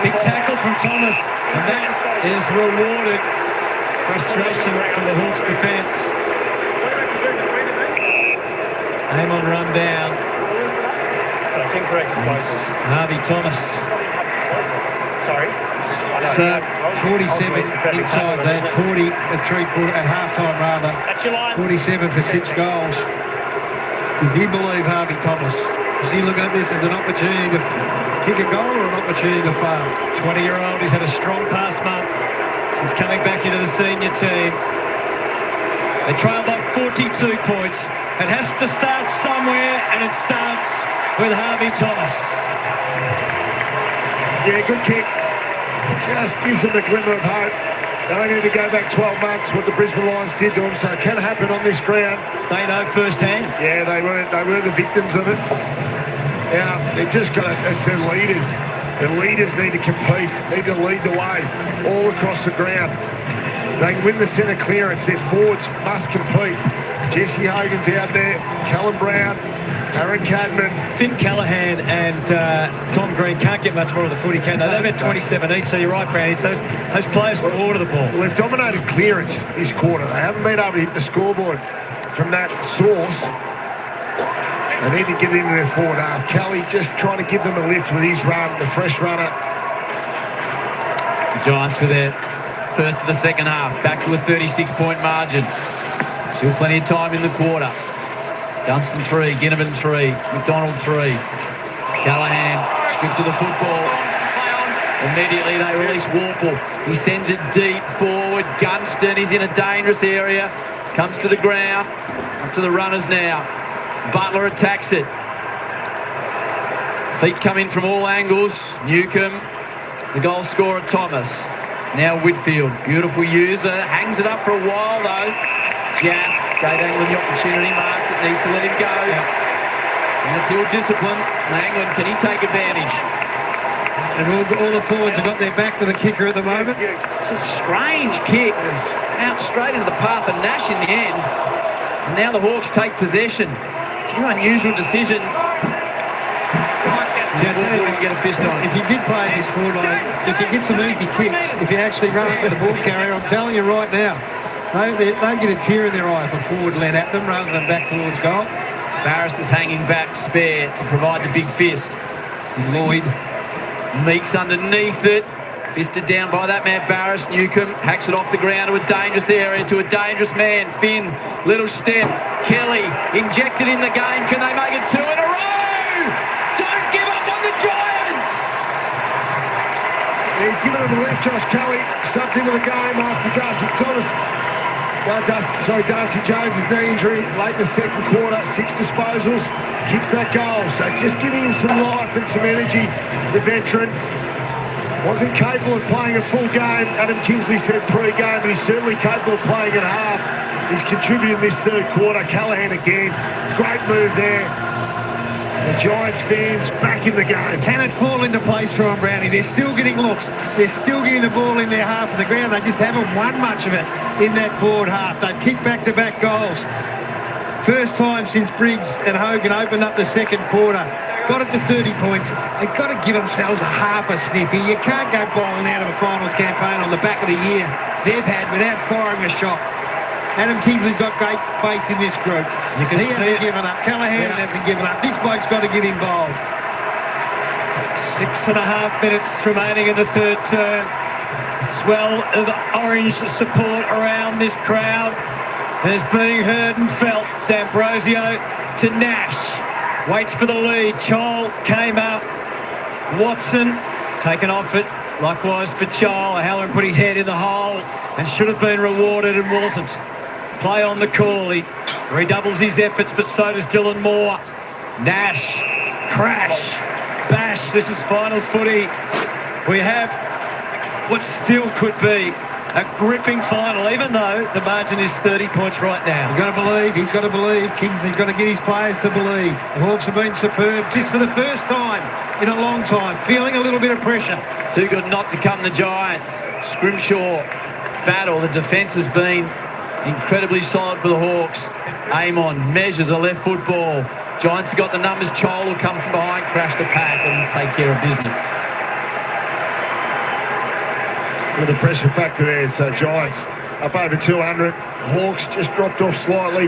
Big tackle from Thomas, and that is rewarded. Frustration from the Hawks defence. Amon run down. So it's incorrect. It's Harvey Thomas. Sorry. So 47 inside, they had 40 at three-quarter, at half-time rather. That's your line. 47 for 6 goals. Does he believe Harvey Thomas? Is he looking at this as an opportunity to kick a goal or an opportunity to fail? 20-year-old, he's had a strong past month since coming back into the senior team. They trail by 42 points. It has to start somewhere, and it starts with Harvey Thomas. Yeah, good kick. Just gives them a glimmer of hope. They only need to go back 12 months, what the Brisbane Lions did to them, so it can happen on this ground. They know firsthand. Yeah, they were the victims of it. Yeah, they've just got to, it's their leaders. The leaders need to compete, need to lead the way all across the ground. They can win the centre clearance. Their forwards must compete. Jesse Hogan's out there, Callum Brown, Aaron Cadman. Finn Callahan and Tom Green can't get much more of the footy, can they? They've had 27 each, so you're right, Brownie. So those players will order the ball. Well, they've dominated clearance this quarter. They haven't been able to hit the scoreboard from that source. They need to get into their forward half. Kelly just trying to give them a lift with his run, the fresh runner. The Giants with their first of the second half, back to a 36-point margin. Still plenty of time in the quarter. Dunstan 3, Ginnivan 3, McDonald 3. Callahan stripped to the football. Immediately they release Warple. He sends it deep forward. Gunston is in a dangerous area. Comes to the ground. Up to the runners now. Butler attacks it. Feet come in from all angles. Newcomb, the goal scorer Thomas. Now Whitfield, beautiful user. Hangs it up for a while though. Jaff gave England the opportunity, marked it, needs to let him go. And it's ill discipline. England, can he take advantage? And all the forwards have got their back to the kicker at the moment. It's a strange kick. Out straight into the path of Nash in the end. And now the Hawks take possession. A few unusual decisions. Get a fist on. If you did play this forward line, you can get some easy kicks if you actually run up with the ball carrier. I'm telling you right now, they get a tear in their eye if a forward led at them rather than back towards goal. Barris is hanging back spare to provide the big fist. Lloyd. Meeks underneath it. Fisted down by that man Barris. Newcomb hacks it off the ground to a dangerous area, to a dangerous man. Finn, little step. Kelly injected in the game. Can they make it 2 in a row? Don't give up on the Giants! He's given it to the left, Josh Kelly. Sucked into the game after Darcy Thomas. Darcy Jones' knee injury late in the second quarter. 6 disposals, kicks that goal. So just giving him some life and some energy. The veteran wasn't capable of playing a full game. Adam Kingsley said pre-game, but he's certainly capable of playing at half. He's contributing this third quarter. Callahan again, great move there. The Giants fans back in the game. Can it fall into place for them, Brownie? They're still getting looks. They're still getting the ball in their half of the ground. They just haven't won much of it in that forward half. They've kicked back-to-back goals. First time since Briggs and Hogan opened up the second quarter. Got it to 30 points. They've got to give themselves a half a sniffy. You can't go bowling out of a finals campaign on the back of the year they've had without firing a shot. Adam Kingsley's got great faith in this group. You can he see hasn't it. given up. Callahan hasn't given up. This bloke's got to get involved. 6.5 minutes remaining in the third term. Swell of orange support around this crowd. There's being heard and felt. D'Ambrosio to Nash. Waits for the lead. Chol came up. Watson taken off it. Likewise for Chol. Halloran put his head in the hole and should have been rewarded and wasn't. Play on the call. He redoubles his efforts, but so does Dylan Moore. Nash. Crash. Bash. This is finals footy. We have what still could be a gripping final, even though the margin is 30 points right now. You've got to believe. He's got to believe. Kingsley's got to get his players to believe. The Hawks have been superb just for the first time in a long time. Feeling a little bit of pressure. Too good not to come, the Giants. Scrimshaw battle. The defence has been incredibly solid for the Hawks. Amon measures a left foot ball. Giants have got the numbers. Chol will come from behind, crash the pack and take care of business. With the pressure factor there, so Giants up over 200. Hawks just dropped off slightly.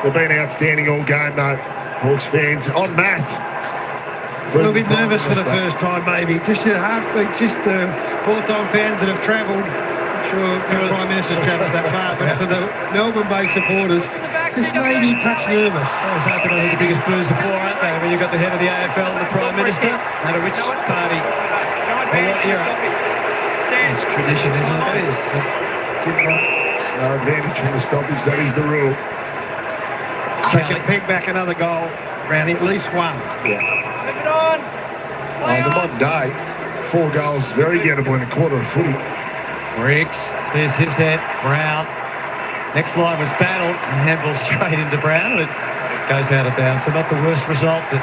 They've been outstanding all game though. Hawks fans en masse. A little bit nervous for the first time maybe. Just a heartbeat, just the Hawthorn fans that have travelled. I'm sure the Prime Minister's travelled that far, but for the Melbourne-based supporters, just maybe a touch nervous. Well, it's hard to know who the biggest booze are for, aren't they? When you've got the head of the AFL and the Prime Minister, no matter which party or what era. It's tradition, isn't it? It is. No advantage from the stoppage, that is the rule. They can peg back another goal, Brownie, at least one. Yeah. The modern day, 4 goals, very gettable in a quarter of footy. Briggs clears his head. Brown. Next line was battled. Handball straight into Brown. It goes out of bounds. So not the worst result, but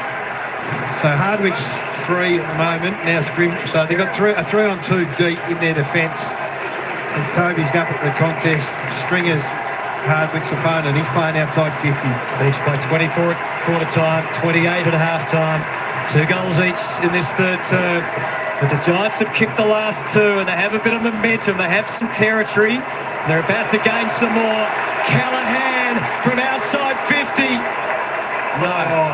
So Hardwick's free at the moment. Now so they've got a 3-on-2 deep in their defence. And Toby's up at the contest. Stringer's Hardwick's opponent. He's playing outside 50. Each by 24 at quarter time, 28 at half time. 2 goals each in this third term. But the Giants have kicked the last 2 and they have a bit of momentum. They have some territory. They're about to gain some more. Callahan from outside 50. No. Oh,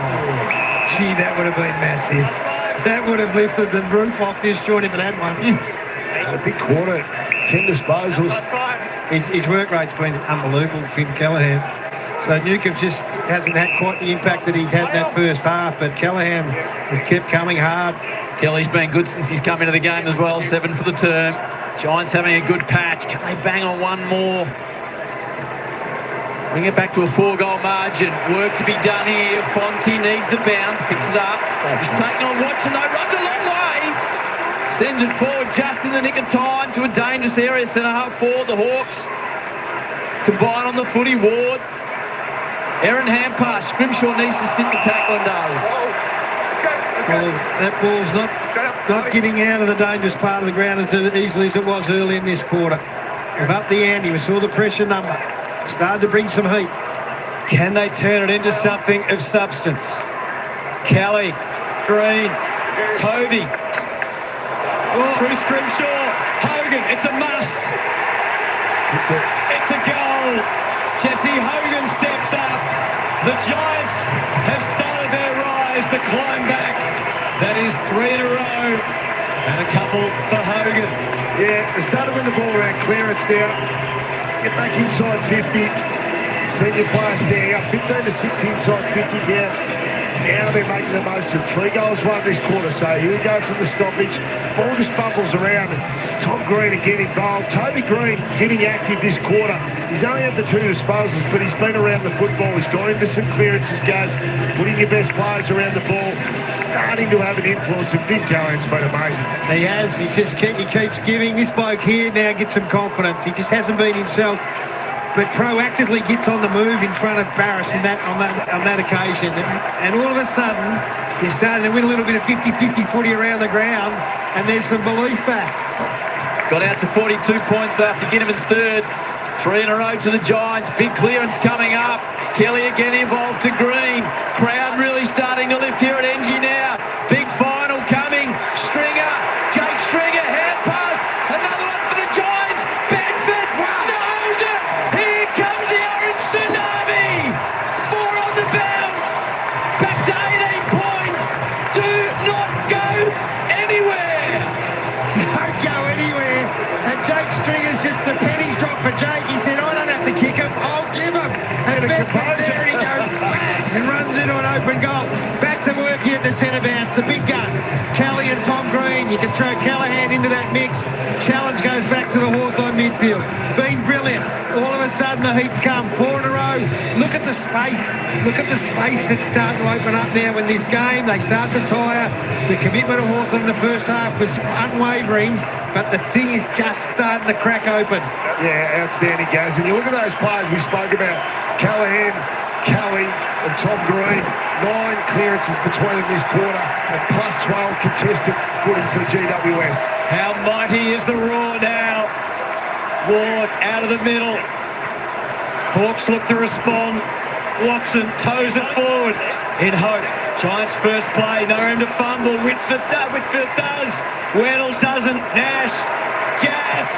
gee, that would have been massive. That would have lifted the roof off this joint if it had one. A big quarter, 10 disposals. His work rate's been unbelievable, Finn Callahan. So Newcomb just hasn't had quite the impact that he had in that first half, but Callahan has kept coming hard. Kelly's been good since he's come into the game as well. 7 for the term. Giants having a good patch. Can they bang on one more? Bring it back to a 4-goal margin. Work to be done here. Fonte needs the bounce, picks it up. He's taking on Watson, though, runs a long way. Sends it forward just in the nick of time to a dangerous area. Centre half forward, the Hawks combine on the footy. Ward. Aaron hand pass. Scrimshaw needs to stick the tackle and does. Well, that ball's not getting out of the dangerous part of the ground as easily as it was early in this quarter. They've upped the ante. We saw the pressure number. Started to bring some heat. Can they turn it into something of substance? Kelly, Green, Toby. Through Scrimshaw. Hogan, it's a must. It's a goal. Jesse Hogan steps up. The Giants have started their rise, the climb back. That is 3 in a row. And a couple for Hogan. Yeah, they started with the ball around clearance now. Get back inside 50. Senior players there. 15 to 16 inside 50 here. Now they're making the most of 3 goals won this quarter. So here we go from the stoppage. Ball just bubbles around. Tom Green again involved. Toby Green getting active this quarter. He's only had the 2 disposals, but he's been around the football. He's gone into some clearances, guys. Putting your best players around the ball. Starting to have an influence. And Finn Callahan's been amazing. He has. He keeps giving. This bloke here now gets some confidence. He just hasn't been himself, but proactively gets on the move in front of Barris on that occasion. And all of a sudden, they're starting to win a little bit of 50-50 footy around the ground, and there's some belief back. Got out to 42 points after Ginnivan's third. 3 in a row to the Giants. Big clearance coming up. Kelly again involved to Green. Crowd really starting to lift here at ENGIE now. Big final coming. Stringer. Jake Stringer. Hand pass. Another one for the Giants. Bedford knows it. Here comes the orange tsunami. 4 on the bounce. Back to 18 points. Do not go anywhere. Don't go anywhere. And Jake Stringer's just the pennies dropped for Jake. He said, I don't have to kick him. I'll give him. And Bedford's there. He goes bang and runs into an open goal. Back to work here at the centre bounce. The big guns. Kelly and Tom Green. You can throw Callahan into that mix. Challenge goes back to the Hawthorn midfield. Been brilliant. All of a sudden the heat's come. 4 in a row. Look at the space. Look at the space that's starting to open up now in this game. They start to tire. The commitment of Hawthorn in the first half was unwavering, but the thing is just starting to crack open. Yeah, outstanding, guys. And you look at those players we spoke about. Callahan, Kelly and Tom Green. 9 clearances between them this quarter and plus 12 contested footy for GWS. How mighty is the roar now. Ward out of the middle. Hawks look to respond. Watson toes it forward in hope. Giants first play, no room to fumble. Whitfield does. Weddle doesn't. Nash. Gaff.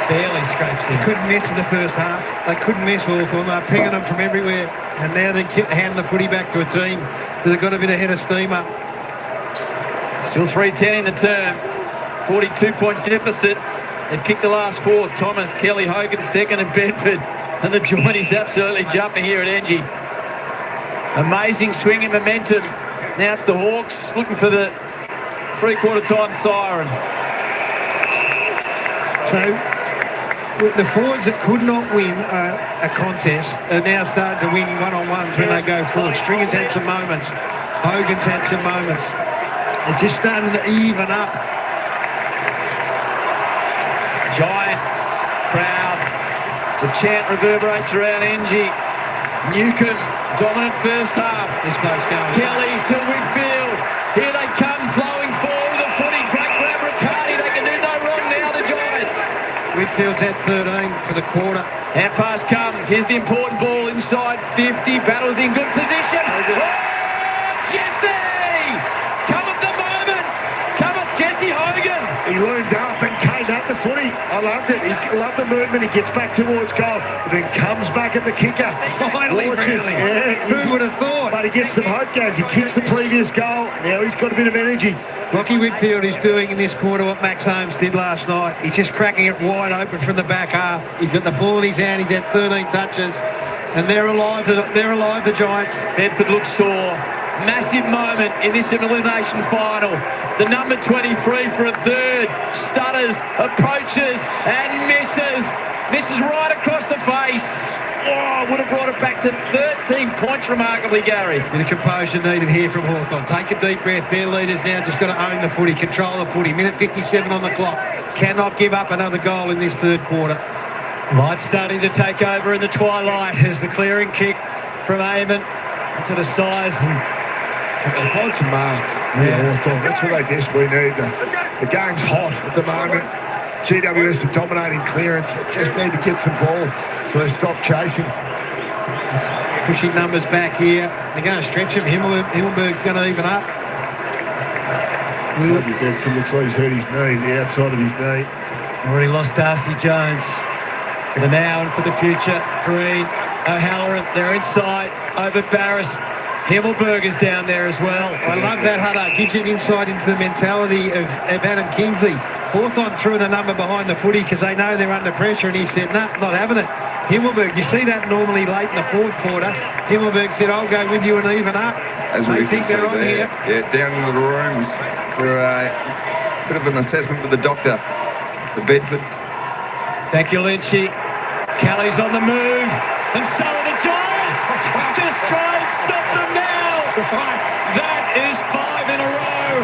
Barely scrapes in. They couldn't miss in the first half. They couldn't miss Hawthorn. They're pinging them from everywhere. And now they hand the footy back to a team that have got a bit of head of steam up. Still 3:10 in the term. 42-point deficit. They've kicked the last 4. Thomas, Kelly, Hogan, second, and Bedford. And the joint is absolutely jumping here at ENGIE. Amazing swing in momentum. Now it's the Hawks looking for the 3/4 time siren. So the forwards that could not win a contest are now starting to win one-on-ones when they go forward. Stringer's had some moments. Hogan's had some moments. They're just starting to even up. Giants crowd. The chant reverberates around ENGIE. Newcomb Dominant first half. This bloke's going. Kelly to midfield. Here they come, flowing forward with the footy. Great grab, Riccardi. They can do no wrong now, the Giants. Whitfield's at 13 for the quarter. Out pass comes. Here's the important ball inside 50. Battles in good position. Oh, Jesse! Come at the moment. Come at Jesse Hogan. He loomed up and came at the footy. I loved it. He loved the movement. He gets back towards goal, but then comes back at the kicker. Finally, Launches. really. Yeah, Who would have thought? but he gets some hope, guys. He kicks the previous goal. Now he's got a bit of energy. Lockie Whitfield is doing in this quarter what Max Holmes did last night. He's just cracking it wide open from the back half. He's got the ball in his hand. He's had 13 touches, and they're alive. They're alive, the Giants. Bedford looks sore. Massive moment in this elimination final. The number 23 for a third. Stutters, approaches, and misses. Misses right across the face. Oh, would have brought it back to 13 points remarkably, Gary. Bit of composure needed here from Hawthorn. Take a deep breath. Their leaders now just got to own the footy, control the footy. Minute 57 on the clock. Cannot give up another goal in this third quarter. Light starting to take over in the twilight as the clearing kick from Eamon to the size. And They find some marks. Hawthorn. That's what they desperately need. The game's hot at the moment. GWS are dominating clearance. They just need to get some ball, so they stop chasing. Pushing numbers back here. They're going to stretch him. Himmelberg's going to even up. Bedford looks like he's hurt his knee, the outside of his knee. already lost Darcy Jones. For the now and for the future, Green, O'Halloran, they're inside over Barris. Himmelberger's down there as well. I love that, Hunter. Gives you an insight into the mentality of Adam Kingsley. Hawthorn threw the number behind the footy because they know they're under pressure, and he said, no, not having it. Himmelberg, you see that normally late in the fourth quarter. Himmelberg said, I'll go with you and even up. As they we think they're on here. Yeah, down into the rooms for a bit of an assessment with the doctor for Bedford. Thank you, Lynchy. Kelly's on the move, and so are the Giants. Just try and stop them now. That is 5 in a row.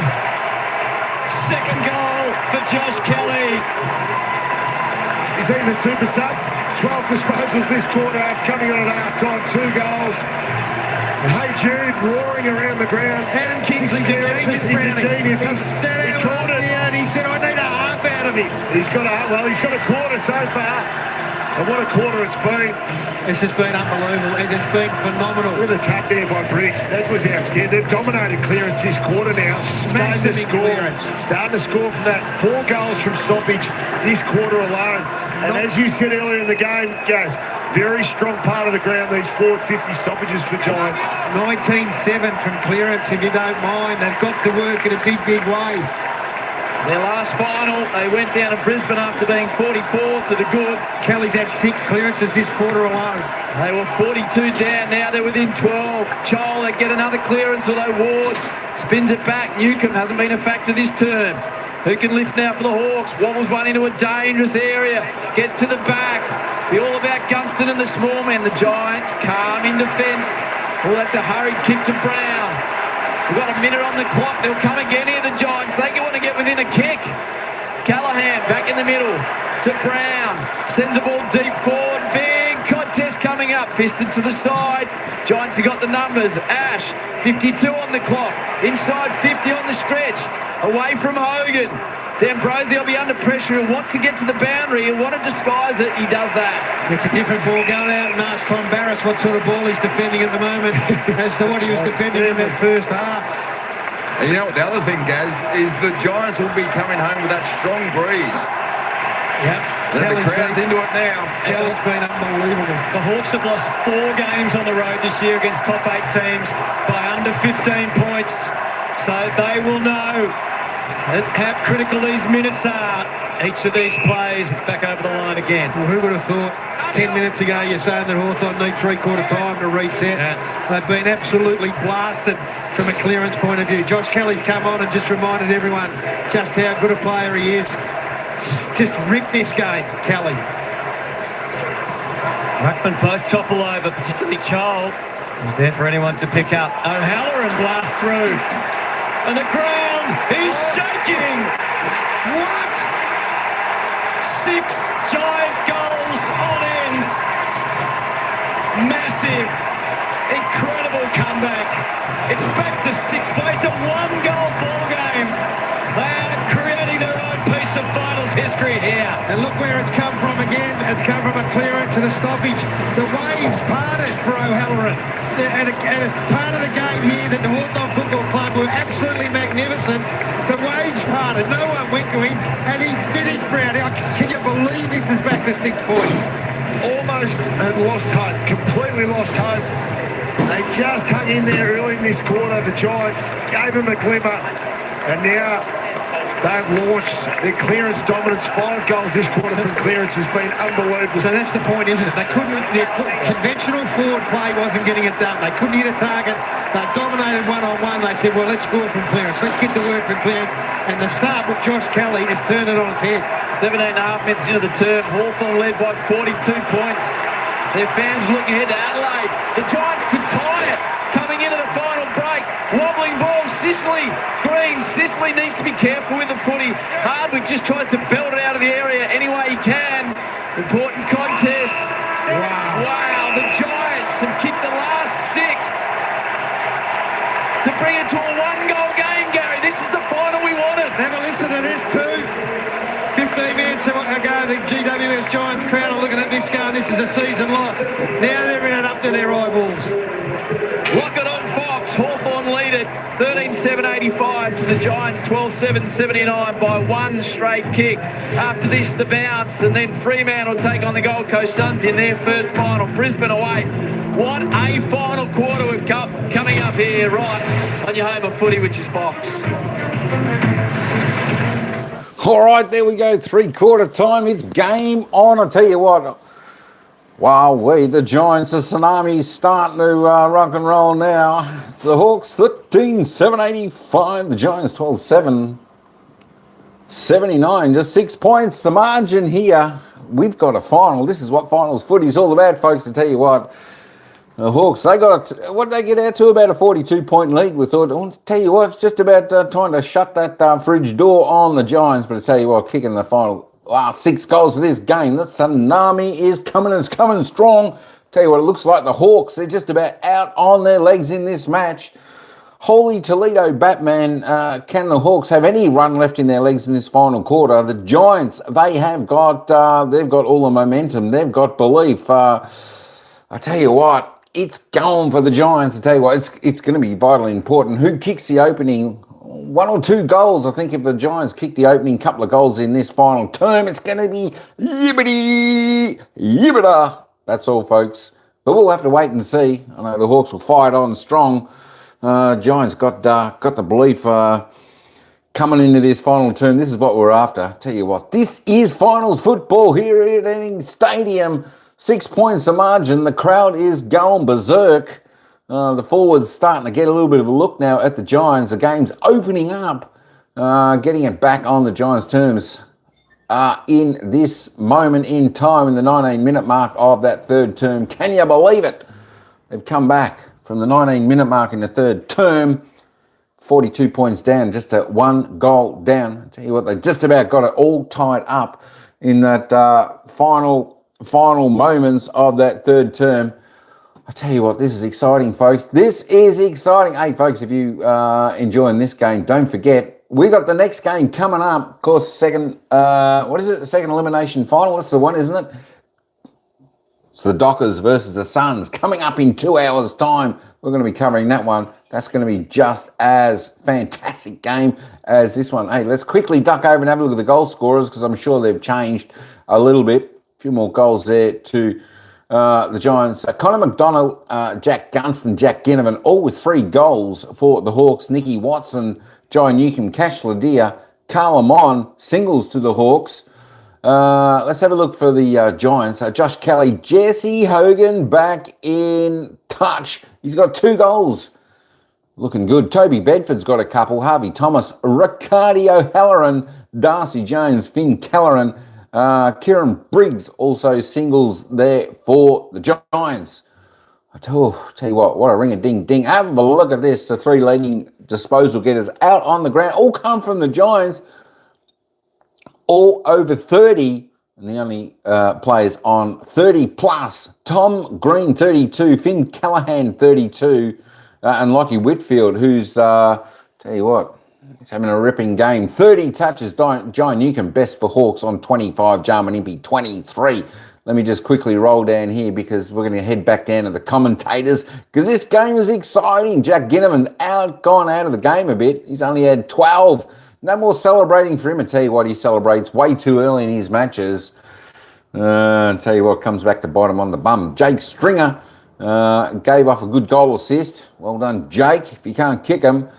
Second goal for Josh Kelly. He's in the super sub. 12 disposals this quarter after coming on at half-time. 2 goals. Hey Jude roaring around the ground. Adam Kingsley's He's a genius. He sat out last year and he said, I need a half out of him. He's got a quarter so far. And what a quarter it's been. This has been unbelievable. It has been phenomenal. With a tap there by Briggs. That was outstanding. They've dominated clearance this quarter now. Starting to score. Starting to score from that. 4 goals from stoppage this quarter alone. And as you said earlier in the game, guys, very strong part of the ground, these forward 50 stoppages for Giants. 19-7 from clearance, if you don't mind. They've got to work in a big, big way. Their last final, they went down to Brisbane after being 44 to the good. Kelly's had 6 clearances this quarter alone. They were 42 down, now they're within 12. Chol, they get another clearance, although Ward spins it back. Newcomb hasn't been a factor this term. Who can lift now for the Hawks? Wobbles one into a dangerous area. Get to the back. Be all about Gunston and the small men. The Giants calm in defence. Oh, that's a hurried kick to Brown. We've got a minute on the clock. They'll come again here, the Giants. They want to get within a kick. Callahan back in the middle to Brown. Sends the ball deep forward. Big contest coming up. Fisted to the side. Giants have got the numbers. Ash, 52 on the clock. Inside 50 on the stretch. Away from Hogan. D'Ambrosio will be under pressure. He'll want to get to the boundary. He'll want to disguise it. He does that. It's a different ball going out and ask Tom Barris what sort of ball he's defending at the moment as to what he was defending in that first half. And you know what the other thing, Gaz, is the Giants will be coming home with that strong breeze. Yep. The crowd's into it now. Kelly's been unbelievable. The Hawks have lost 4 games on the road this year against top 8 teams by under 15 points. So they will know how critical these minutes are. Each of these plays, it's back over the line again. Well, who would have thought 10 minutes ago you're saying that Hawthorn need 3/4 time to reset. Yeah. They've been absolutely blasted from a clearance point of view. Josh Kelly's come on and just reminded everyone just how good a player he is. Just rip this game, Kelly. Ruckman both topple over, particularly Chol. Was there for anyone to pick up. O'Halloran blasts through. And the ground is shaking. What? 6 giant goals on ends. Massive. Incredible comeback. It's back to 6 points, a one-goal ball game. They are creating their own piece of finals history here. And look where it's come from again. It's come from a clearance and a stoppage. The waves parted for O'Halloran. And it's part of the game here that the Hawthorn Football Club were absolutely magnificent. The waves parted. No one went to him. And he finished, Brown. Can you believe this is back to 6 points? Almost had lost hope. Completely lost hope. They just hung in there early in this quarter. The Giants gave them a glimmer. And now they've launched their clearance dominance. 5 goals this quarter from clearance has been unbelievable. So that's the point, isn't it? They couldn't, their conventional forward play wasn't getting it done. They couldn't hit a target. They dominated one-on-one. They said, well, let's score from clearance. Let's get to work from clearance. And the sub with Josh Kelly has turned it on its head. 17.5 minutes into the term. Hawthorn led by 42 points. Their fans looking ahead to Adelaide. The Giants could tie it coming into the final break. Wobbling ball, Sicily. Green, Sicily needs to be careful with the footy. Hardwick just tries to belt it out of the area any way he can. Important contest. Wow, the Giants have kicked the last 6 to bring it to a one-goal game, Gary. This is the final we wanted. Never listen to this too. 15 minutes ago, the GWS Giants crowd are looking at this going, this is a season loss. Now they're in it up to their eyeballs. Lock it on Fox. Hawthorn lead it 13-7-85 to the Giants 12-7-79 by one straight kick. After this, the bounce, and then Fremantle take on the Gold Coast Suns in their first final. Brisbane away. What a final quarter we've got coming up here, right on your home of footy, which is Fox. All right, there we go. 3/4 time. It's game on. I tell you what. Wow, the Giants, the tsunami's starting to rock and roll now. It's the Hawks 13-7-85. The Giants 12-7-79. Just 6 points. The margin here. We've got a final. This is what finals footy's all about, folks. I tell you what. The Hawks, they got, what did they get out to? About a 42-point lead. We thought, I tell you what, it's just about time to shut that fridge door on the Giants. But I tell you what, kicking the final last 6 goals of this game. The tsunami is coming, and it's coming strong. Tell you what, it looks like the Hawks, they're just about out on their legs in this match. Holy Toledo Batman, can the Hawks have any run left in their legs in this final quarter? The Giants, they've got all the momentum. They've got belief. I tell you what, it's going for the Giants. I tell you what, it's going to be vitally important. Who kicks the opening 1 or 2 goals? I think if the Giants kick the opening couple of goals in this final term, it's going to be yibbida. That's all, folks. But we'll have to wait and see. I know the Hawks will fight on strong. Giants got the belief coming into this final term. This is what we're after. I tell you what, this is finals football here at ENGIE Stadium. 6 points the margin. The crowd is going berserk. The forwards starting to get a little bit of a look now at the Giants. The game's opening up, getting it back on the Giants' terms in this moment in time, in the 19-minute mark of that third term. Can you believe it? They've come back from the 19-minute mark in the third term, 42 points down, just a 1 goal down. I tell you what, they just about got it all tied up in that final moments of that third term. I tell you what, this is exciting, folks. This is exciting. Hey, folks, if you enjoying this game, don't forget, we got the next game coming up. Of course, second, what is it? The second elimination final. That's the one, isn't it? It's the Dockers versus the Suns coming up in 2 hours' time. We're going to be covering that one. That's going to be just as fantastic game as this one. Hey, let's quickly duck over and have a look at the goal scorers, because I'm sure they've changed a little bit. A few more goals there to the Giants. Connor McDonald, Jack Gunston, Jack Ginnivan, all with 3 goals for the Hawks. Nicky Watson, Joy Newcomb, Cash Ladia, Carl Amon, singles to the Hawks. Let's have a look for the Giants. Josh Kelly, Jesse Hogan back in touch. He's got 2 goals. Looking good. Toby Bedford's got a couple. Harvey Thomas, Riccardi O'Halloran, Darcy Jones, Finn Kelleran, Kieran Briggs also singles there for the Giants. I tell you what a ring-a-ding-ding. Have a look at this. The 3 leading disposal getters out on the ground all come from the Giants. All over 30 And the only players on 30 plus, Tom Green 32, Finn Callahan 32, and Lockie Whitfield, who's, tell you what, he's having a ripping game. 30 touches, Jai Newcomb, best for Hawks on 25, Jarman Impey 23. Let me just quickly roll down here because we're going to head back down to the commentators because this game is exciting. Jack Ginnivan gone out of the game a bit. He's only had 12. No more celebrating for him. I tell you what, he celebrates way too early in his matches. I tell you what, comes back to bite him on the bum. Jake Stringer gave off a good goal assist. Well done, Jake. If you can't kick them,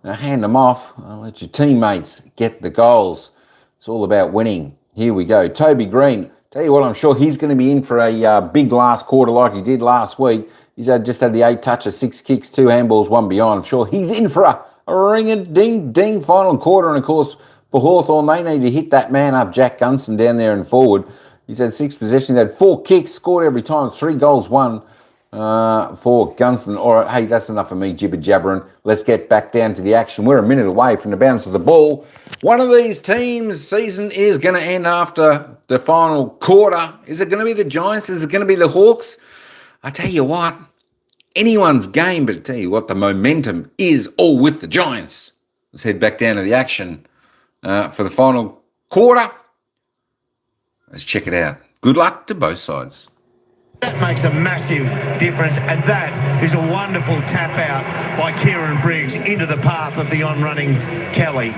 hand them off. Let your teammates get the goals. It's all about winning. Here we go. Toby Green. Tell you what, I'm sure he's going to be in for a big last quarter like he did last week. He's just had the 8 touches, 6 kicks, 2 handballs, 1 beyond. I'm sure he's in for a ring-a-ding-ding final quarter. And, of course, for Hawthorn, they need to hit that man up, Jack Gunston, down there and forward. He's had 6 possessions, had 4 kicks, scored every time, 3 goals, 1 for Gunston. All right, hey, that's enough of me jibber-jabbering. Let's get back down to the action. We're a minute away from the bounce of the ball. One of these teams' season is going to end after the final quarter. Is it going to be the Giants? Is it going to be the Hawks? I tell you what, anyone's game, but I tell you what, the momentum is all with the Giants. Let's head back down to the action for the final quarter. Let's check it out. Good luck to both sides. That makes a massive difference, and that is a wonderful tap out by Kieran Briggs into the path of the on-running Kelly.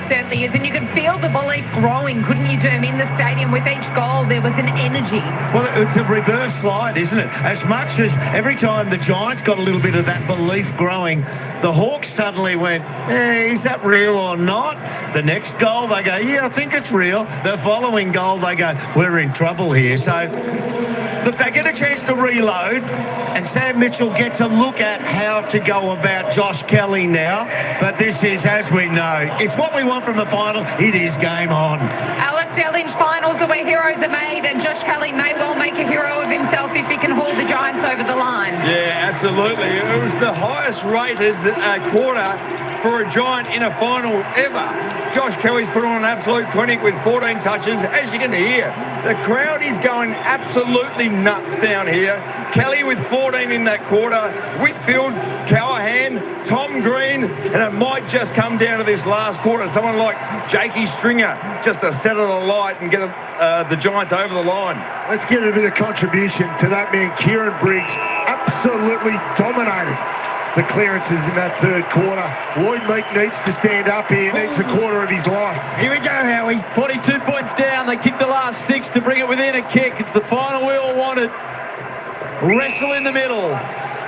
Certainly is, and you could feel the belief growing, couldn't you, Derm? In the stadium with each goal, there was an energy. Well, it's a reverse slide, isn't it? As much as every time the Giants got a little bit of that belief growing, the Hawks suddenly went, is that real or not? The next goal, they go, yeah, I think it's real. The following goal, they go, we're in trouble here. So, look, they get a chance to reload, and Sam Mitchell gets a look at how to go about Josh Kelly now. But this is, as we know, it's what we want from the final. It is game on. Alistair Lynch finals are where heroes are made, and Josh Kelly may well make a hero of himself if he can haul the Giants over the line. Yeah, absolutely. It was the highest rated quarter for a Giant in a final ever. Josh Kelly's put on an absolute clinic with 14 touches. As you can hear, the crowd is going absolutely nuts down here. Kelly with 14 in that quarter. Whitfield, Callahan, Tom Green, and it might just come down to this last quarter. Someone like Jakey Stringer just to set it alight and get the Giants over the line. Let's get a bit of contribution to that man, Kieran Briggs. Absolutely dominated the clearances in that third quarter. Lloyd Meek needs to stand up here. Needs the quarter of his life. Here we go, Howie. 42 points down. They kicked the last 6 to bring it within a kick. It's the final we all wanted. Wrestle in the middle.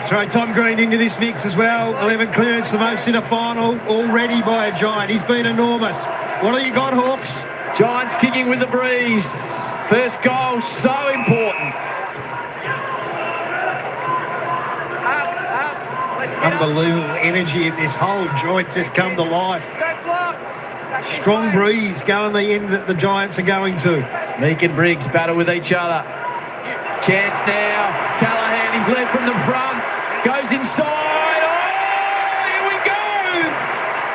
Throw Tom Green into this mix as well. 11 clearance, the most in a final already by a Giant. He's been enormous. What have you got, Hawks? Giants kicking with the breeze. First goal, so important. Unbelievable energy in this whole joint just come to life. Strong breeze going the end that the Giants are going to. Meek and Briggs battle with each other. Chance now. Callahan, he's led from the front. Goes inside. Oh, here we go.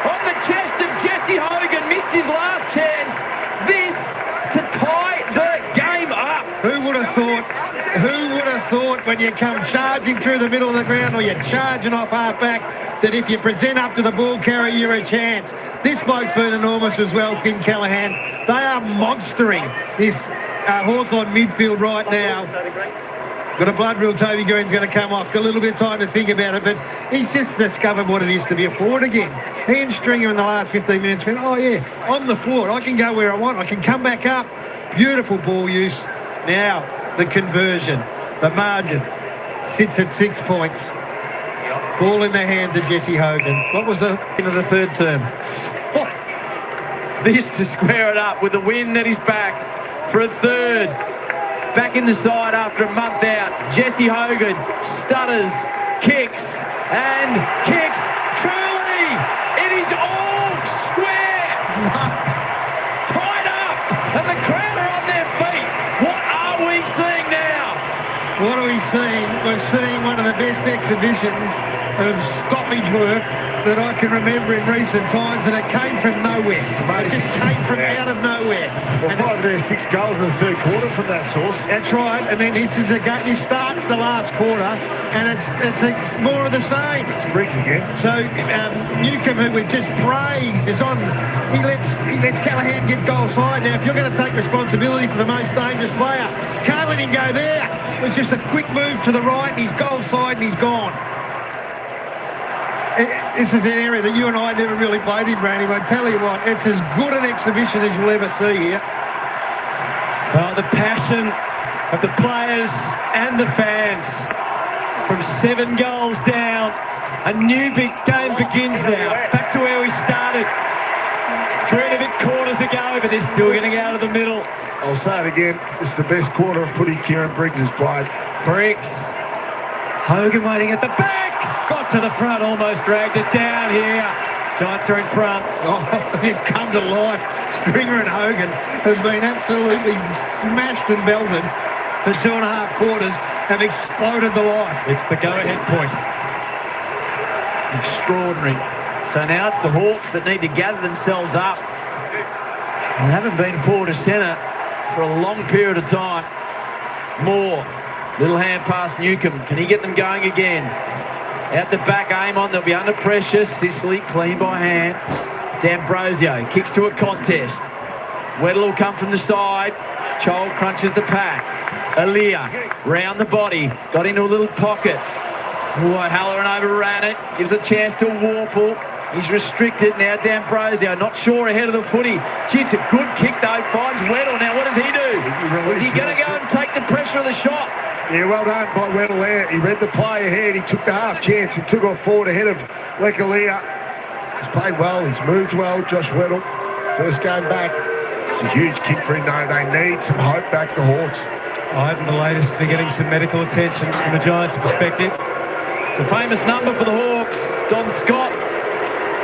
On the chest of Jesse Hogan. Missed his last chance. This to tie the game up. Who would have thought? Who would have thought when you come charging through the middle of the ground or you're charging off half-back that if you present up to the ball carrier, you're a chance? This bloke's been enormous as well, Finn Callahan. They are monstering this Hawthorn midfield right now. Got a blood rule, Toby Green's going to come off. Got a little bit of time to think about it, but he's just discovered what it is to be a forward again. He and Stringer in the last 15 minutes went, oh yeah, I'm the forward. I can go where I want. I can come back up. Beautiful ball use. Now, the conversion, the margin sits at 6 points. Ball in the hands of Jesse Hogan. What was the into the third term? This to square it up with the wind at his back for a third. Back in the side after a month out. Jesse Hogan stutters, kicks, and kicks. Truly, it is all square. Tied up, and the crowd are on their feet. What are we seeing now? What are we seeing? We're seeing one of the best best exhibitions of stoppage work that I can remember in recent times, and it came from nowhere. It just came from out of nowhere. Well, 5 of their 6 goals in the third quarter from that source. That's right, and then this is the game. This starts the last quarter, and it's more of the same. It's Briggs again. So Newcomb, who we just praised, is on. He lets Callahan get goal side. Now, if you're going to take responsibility for the most dangerous player, can't let him go there. It was just a quick move to the right, and he's goal side, and he's gone. This is an area that you and I never really played in, Brandy, but I tell you what, it's as good an exhibition as you'll ever see here. Oh, the passion of the players and the fans. From 7 goals down, a new big game begins now. Back to where we started. 3 and a bit quarters ago, but they're still getting out of the middle. I'll say it again, it's the best quarter of footy Kieran Briggs has played. Briggs. Hogan waiting at the back. Got to the front, almost dragged it down here. Giants are in front. Oh, they've come to life. Stringer and Hogan have been absolutely smashed and belted. The 2.5 quarters have exploded the life. It's the go-ahead point. Extraordinary. So now it's the Hawks that need to gather themselves up. They haven't been forward to centre for a long period of time. Moore, little hand pass Newcomb. Can he get them going again? Out the back, aim on. They'll be under pressure. Sicily clean by hand. D'Ambrosio kicks to a contest. Weddle will come from the side. Chol crunches the pack. Aaliyah round the body. Got into a little pocket. Halloran overran it. Gives a chance to Warple. He's restricted now. D'Ambrosio not sure ahead of the footy. Gee, it's a good kick though. Finds Weddle. Now what does he do? Is he going to go and take the pressure of the shot? Yeah, well done by Weddle there. He read the play ahead. He took the half chance. He took off forward ahead of Lekalia. He's played well. He's moved well. Josh Weddle, first game back. It's a huge kick for him though. They need some hope back, the Hawks. Ivan, the latest, to be getting some medical attention from the Giants' perspective. It's a famous number for the Hawks. Don Scott,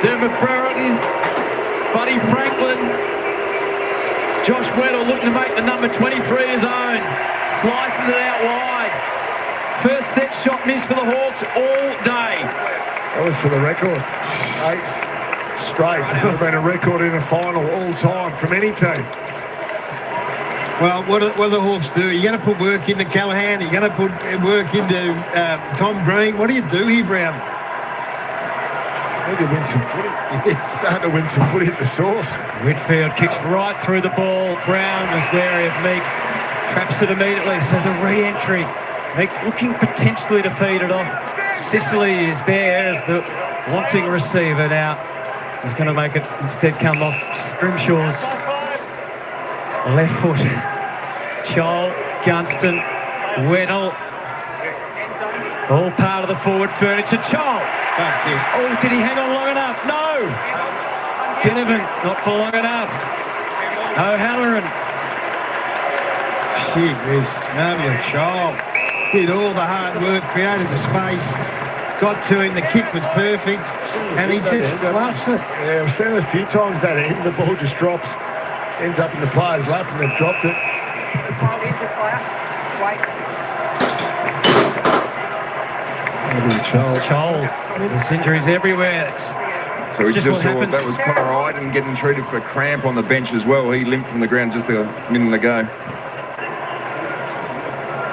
Dermot Brereton, Buddy Franklin, Josh Weddle looking to make the number 23 his own. Slices it out wide. First set shot missed for the Hawks all day. That was for the record. 8 straight. It would have been a record in a final all time from any team. Well, what do the Hawks do? You're going to put work into Callahan. You're going to put work into Tom Green. What do you do here, Brown? Need to win some footy. He's starting to win some footy at the source. Whitfield kicks right through the ball. Brown was wary of Meek. Traps it immediately. So the re-entry. Meek looking potentially to feed it off. Sicily is there as the wanting receiver now. He's going to make it instead come off Scrimshaw's left foot. Chol, Gunston, Weddle. All part of the forward furniture. Chol. Oh, did he hang on long enough? No. Ginnivan, not for long enough. O'Halloran. Shit, Mario Chol did all the hard work, created the space, got to him, the kick was perfect, and he just fluffs it. Yeah, I've seen it a few times that end, the ball just drops, ends up in the player's lap, and they've dropped it. Chol. There's injuries everywhere. So we just saw that was Connor Iden getting treated for cramp on the bench as well. He limped from the ground just a minute ago.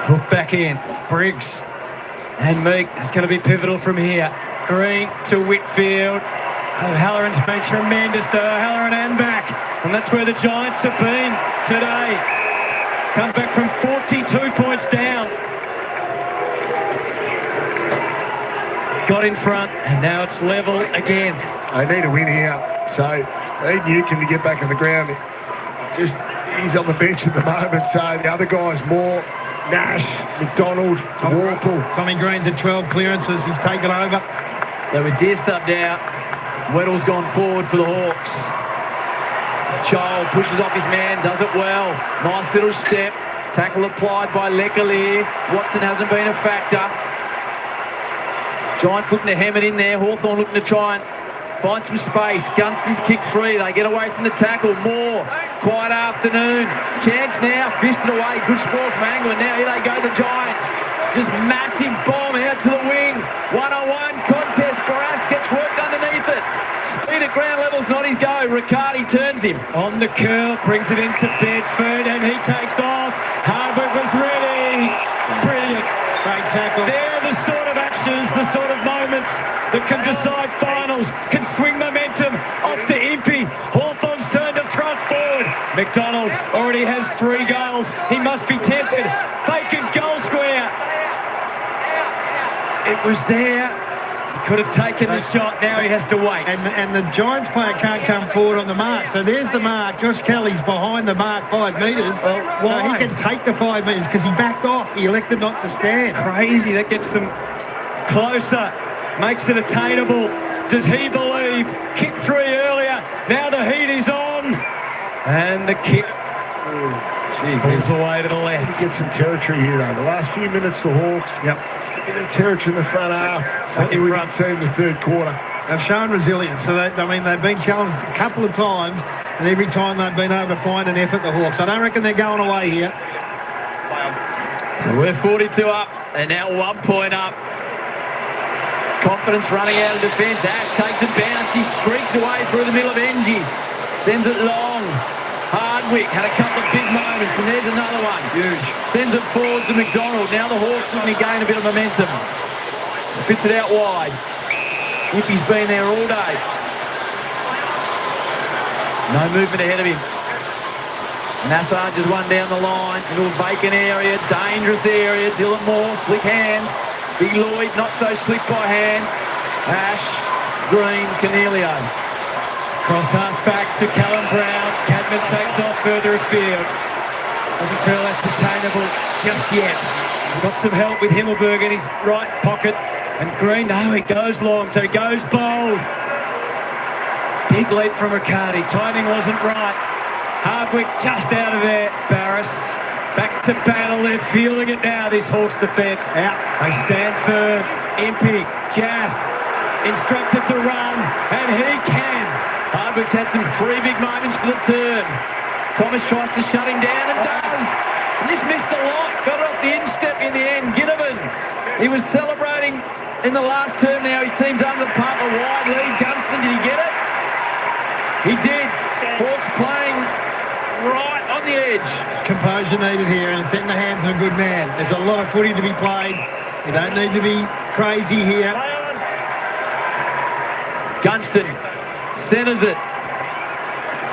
Hook back in. Briggs and Meek. It's going to be pivotal from here. Green to Whitfield. O'Halloran's been tremendous to O'Halloran and back. And that's where the Giants have been today. Come back from 42 points down. Got in front, and now it's level again. They need a win here, so they need Newcomb to get back on the ground. He's on the bench at the moment, so the other guys more. Nash, McDonald, Warple. Tommy Green's at 12 clearances. He's taken over. So with Deer subbed out, Weddle's gone forward for the Hawks. Child pushes off his man, does it well. Nice little step. Tackle applied by Lecalier. Watson hasn't been a factor. Giants looking to hem it in there. Hawthorn looking to try and find some space. Gunston's kick free. They get away from the tackle. Moore. Quiet afternoon. Chance now. Fisted away. Good score from Angler. Now here they go, the Giants. just massive bomb out to the wing. 1-on-1 contest. Barras gets worked underneath it. Speed at ground level's not his go. Riccardi turns him. On the curl, brings it into Bedford, and he takes off. Hardwick was ready. Brilliant. Great tackle. They're the sort of actions, the sort of moments that can decide finals, can swing momentum off to Impey. Hawthorn's turn to thrust forward. McDonald already has 3 goals. He must be tempted. Vacant goal square. It was there. He could have taken the shot. Now he has to wait. And the Giants player can't come forward on the mark. So there's the mark. Josh Kelly's behind the mark 5 metres. Why? So he can take the 5 metres because he backed off. He elected not to stand. Crazy. That gets them closer. Makes it attainable. Does he believe? Kick 3 earlier. Now the heat is on. And the kick pulls away to the left. Get some territory here, though. The last few minutes, the Hawks. Yep. Just a bit of territory in the front half. Something we didn't see in the third quarter. They've shown resilience. So, they've been challenged a couple of times, and every time they've been able to find an effort, the Hawks. I don't reckon they're going away here. We're 42 up, and now 1 point up. Confidence running out of defence. Ash takes a bounce. He streaks away through the middle of ENGIE. Sends it long. Hardwick had a couple of big moments, and there's another one. Huge. Sends it forward to McDonald. Now the Hawks looking to gain a bit of momentum. Spits it out wide. Impey's been there all day. No movement ahead of him. Massage has one down the line. Into a vacant area. Dangerous area. Dylan Moore, slick hands. Big Lloyd, not so slick by hand. Ash, Green, Cornelio. Cross half back to Callum Brown. Cadman takes off further afield. Doesn't feel that's attainable just yet. Got some help with Himmelberg in his right pocket. And Green, no, he goes long, so he goes bold. Big leap from Riccardi. Timing wasn't right. Hardwick just out of there. Barras back to battle. They're feeling it now, this Hawks defence. Out. They stand firm. Impey, Jaff, instructed to run, and he can. Hardwick's had some 3 big moments for the turn. Thomas tries to shut him down and does. And just missed the lock. Got it off the instep in the end. Ginnivan. He was celebrating in the last term now. His team's under the pump. A wide lead. Gunston, did he get it? He did. Hawks playing right on the edge. Composure needed here, and it's in the hands of a good man. There's a lot of footy to be played. You don't need to be crazy here. Gunston centres it.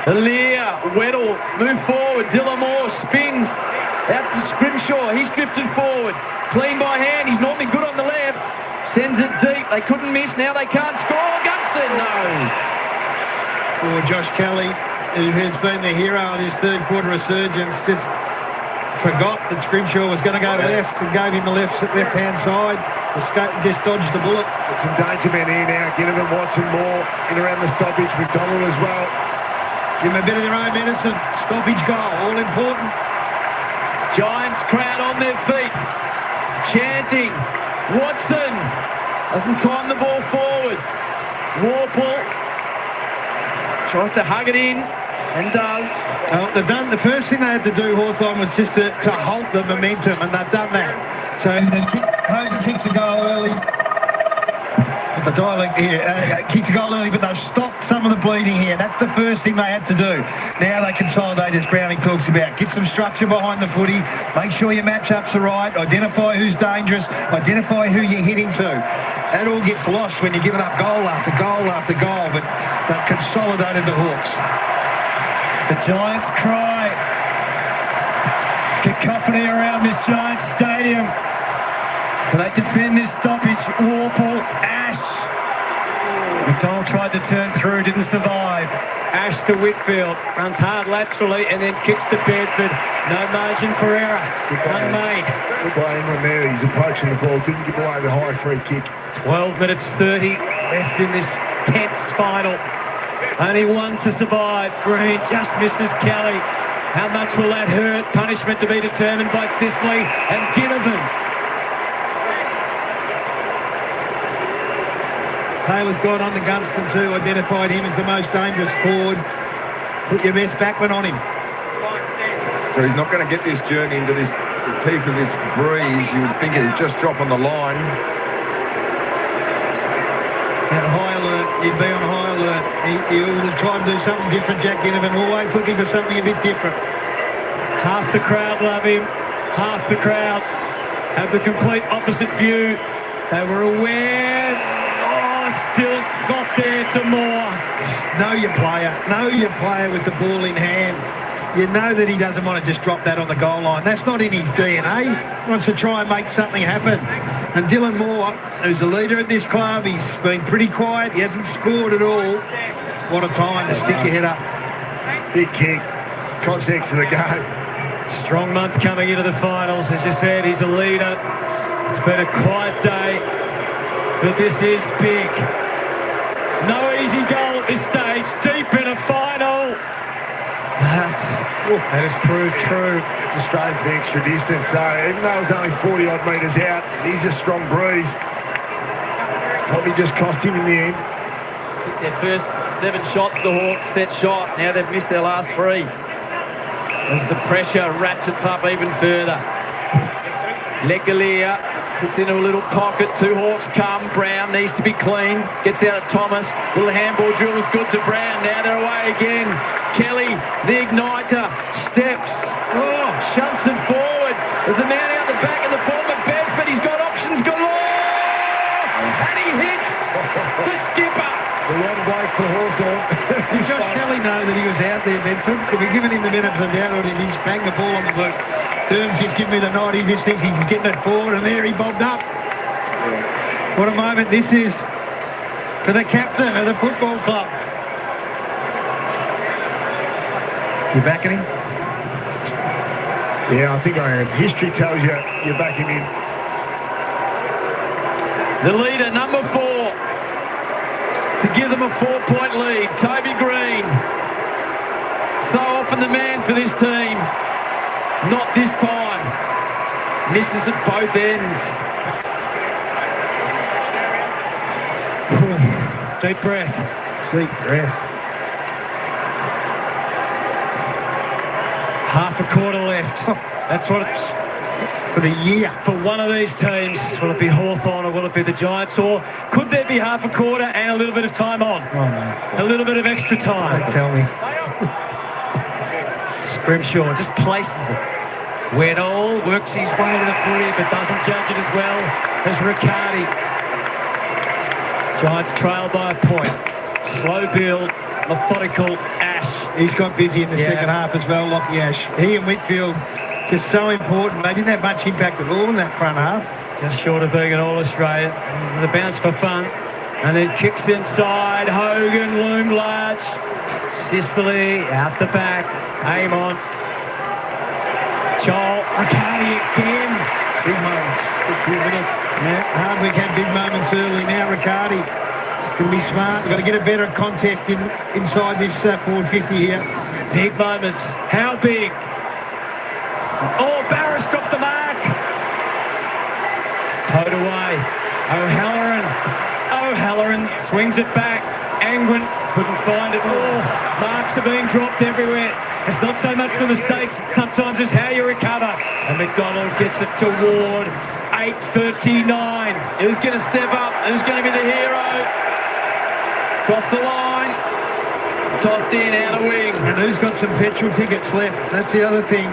Alir, Weddle, move forward. Dylan Moore spins out to Scrimshaw. He's drifted forward. Clean by hand. He's normally good on the left. Sends it deep. They couldn't miss. Now they can't score. Gunston, no. Or Josh Kelly, who has been the hero of this third quarter resurgence, just forgot that Scrimshaw was going to go left and gave him the left-hand side. Just dodged the bullet. Got some danger men here now. Ginnivan, Watson, Moore in around the stoppage. McDonald as well. Give them a bit of their own medicine. Stoppage goal, all important. Giants crowd on their feet. Chanting. Watson doesn't time the ball forward. Warple tries to hug it in and does. They've done the first thing they had to do, Hawthorn, was just to halt the momentum, and they've done that. So Hogan kicks a goal early. The dialect here kicks a goal early, but they've stopped some of the bleeding here. That's the first thing they had to do. Now they consolidate, as Browning talks about. Get some structure behind the footy. Make sure your matchups are right. Identify who's dangerous. Identify who you're hitting to. That all gets lost when you're giving up goal after goal after goal, but they've consolidated the Hawks. The Giants cry. Cacophony around this Giants stadium. Will they defend this stoppage? Warple, Ash. McDonald tried to turn through, didn't survive. Ash to Whitfield, runs hard laterally and then kicks to Bedford. No margin for error. Unmade. Good by England there. He's approaching the ball. Didn't give away the high free kick. 12 minutes 30 left in this tense final. Only one to survive. Green just misses Kelly. How much will that hurt? Punishment to be determined by Sicily and Ginnivan. Taylor's got on the Gunston too, identified him as the most dangerous forward. Put your best backman on him. So he's not going to get this journey into this the teeth of this breeze, you would think it'd just drop on the line. At high alert, he'd be on high alert. He will try and do something different, Jack Ginnivan, always looking for something a bit different. Half the crowd love him. Half the crowd have the complete opposite view. They were aware. Oh, still got there to more. Know your player. Know your player with the ball in hand. You know that he doesn't want to just drop that on the goal line. That's not in his DNA. He wants to try and make something happen. And Dylan Moore, who's the leader at this club, he's been pretty quiet. He hasn't scored at all. What a time to stick your head up. Big kick. Context of the game. Strong month coming into the finals. As you said, he's a leader. It's been a quiet day, but this is big. No easy goal at this stage. Deep in a final. That has proved true. Just straight for the extra distance. So even though it was only 40-odd metres out, it is a strong breeze. Probably just cost him in the end. Their first 7 shots, the Hawks set shot. Now they've missed their last 3. As the pressure ratchets up even further. Legalia puts into a little pocket. 2 Hawks come. Brown needs to be clean. Gets out of Thomas. Little handball drill was good to Brown. Now they're away again. Kelly, the igniter, steps. Oh, shunts it forward. There's a man out the back in the form of Bedford. He's got options galore. And he hits the skipper. The long break for Hawthorn. Did Josh Kelly know that he was out there, Bedford? If we're giving him the benefit of the doubt, or did he just bang the ball on the boot? Terms just give me the nod. He just thinks he's getting it forward, and there he bobbed up. What a moment this is for the captain of the football club. You backing him? Yeah, I think I am. History tells you you're backing him. The leader, number 4. To give them a 4-point lead, Toby Green. So often the man for this team. Not this time. Misses at both ends. Deep breath. Deep breath. Half a quarter left. That's what it's for the year. For one of these teams, will it be Hawthorn or will it be the Giants? Or could there be half a quarter and a little bit of time on? Oh, no. A little bit of extra time. Don't tell me. Scrimshaw just places it. Weddle works his way to the footy but doesn't judge it as well as Riccardi. Giants trail by a point. Slow build, methodical. Ash. He's got busy in the second half as well, Lockie Ash. He and Whitfield, just so important. They didn't have much impact at all in that front half. Just short of being an All-Australian. The bounce for fun. And then kicks inside. Hogan loomed large. Sicily out the back. Aim on. Joel. Riccardi again. Big moments. A few minutes. Yeah, Hardwick had big moments early. Now Riccardi can be smart. We've got to get a better contest inside this forward 50 here. Big moments. How big? Oh, Barris dropped the mark. Towed away. O'Halloran swings it back. Angwin couldn't find it more. Marks are being dropped everywhere. It's not so much the mistakes, sometimes it's how you recover. And McDonald gets it to Ward. 8:39. Who's going to step up? Who's going to be the hero? Cross the line. Tossed in out of wing. And who's got some petrol tickets left? That's the other thing.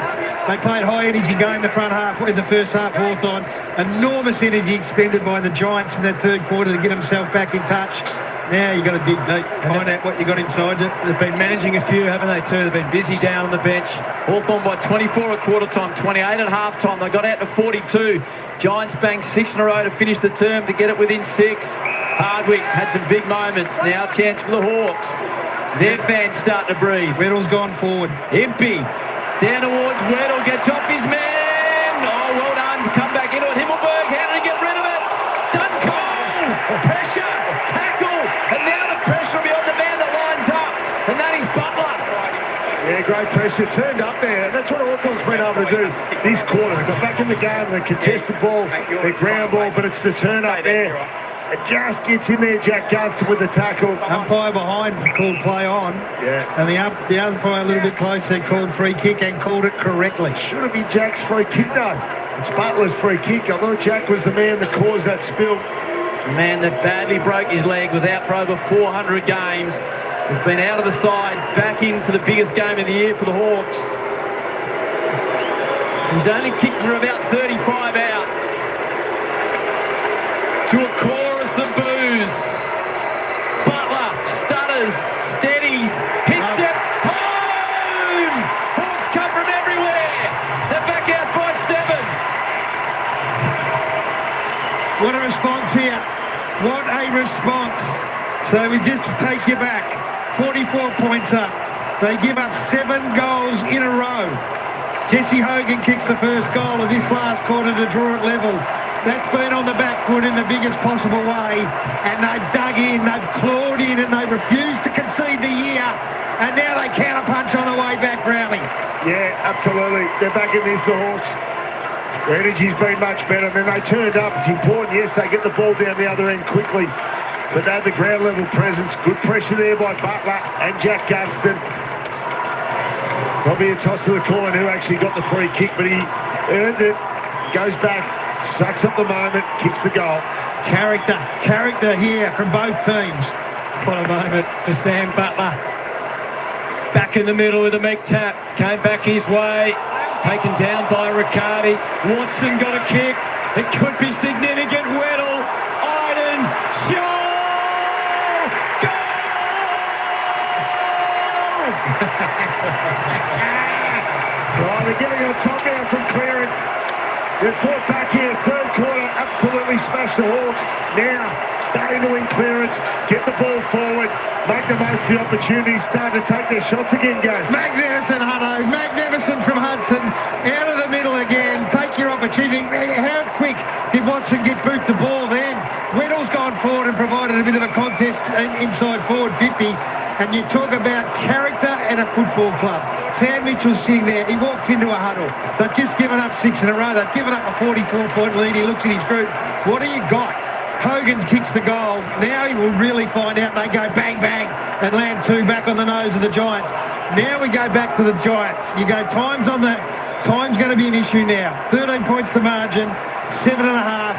They played high energy game the front half, in the first half, Hawthorn. Enormous energy expended by the Giants in that third quarter to get himself back in touch. Now you've got to dig deep, find out what you got inside you. They've been managing a few, haven't they, too? They've been busy down on the bench. Hawthorn by 24 at quarter time, 28 at half time. They got out to 42. Giants banged 6 in a row to finish the term to get it within 6. Hardwick had some big moments. Now a chance for the Hawks. Their fans starting to breathe. Weddle's gone forward. Impey down towards Weddle, gets off his man. Oh, well done to come back into it. Himmelberg, how did he get rid of it? Done cold. Pressure, tackle, and now the pressure will be on the man that lines up, and that is Butler. Yeah, great pressure. Turned up there. That's what Hawthorn's been able to do this quarter. They got back in the game, they contest the ball, they ground ball, but it's the turn up there. It just gets in there, Jack Gunston with the tackle. Umpire behind called play on. Yeah. And the umpire a little bit closer called free kick and called it correctly. Should have been Jack's free kick, though. It's Butler's free kick. I thought Jack was the man that caused that spill. The man that badly broke his leg, was out for over 400 games, has been out of the side, back in for the biggest game of the year for the Hawks. He's only kicked for about 35 out. To a chorus of boos. Butler stutters, steadies, hits it home! Hawks come from everywhere. They're back out by 7. What a response here. What a response. So we just take you back. 44 points up. They give up 7 goals in a row. Jesse Hogan kicks the first goal of this last quarter to draw it level. That's been on the back foot in the biggest possible way. And they've dug in, they've clawed in, and they've refused to concede the year. And now they counter-punch on the way back, Brownie. Yeah, absolutely. They're back in this, the Hawks. Their energy's been much better. Then they turned up. It's important, yes, they get the ball down the other end quickly. But they had the ground level presence. Good pressure there by Butler and Jack Gunston. Probably a toss to the coin who actually got the free kick, but he earned it. Goes back, sucks up the moment, kicks the goal. Character here from both teams. What a moment for Sam Butler. Back in the middle with a Meg tap. Came back his way. Taken down by Riccardi. Watson got a kick. It could be significant. Weddle. Iden. Joel. Goal! Oh, they're getting on top now from clearance. They've fought back here, third quarter, absolutely smashed the Hawks. Now, starting to win clearance, get the ball forward, make the most of the opportunities, start to take their shots again, guys. Magnificent, Hutto. Magnificent from Hudson. Out of the middle again. Take your opportunity. How quick did Watson get boot the ball then? Weddle's gone forward and provided a bit of a contest inside forward 50. And you talk about character and a football club. Sam Mitchell's sitting there. He walks into a huddle. They've just given up 6 in a row. They've given up a 44-point lead. He looks at his group. What do you got? Hogan kicks the goal. Now he will really find out. They go bang, bang, and land 2 back on the nose of the Giants. Now we go back to the Giants. You go time's going to be an issue now. 13 points the margin. 7.5.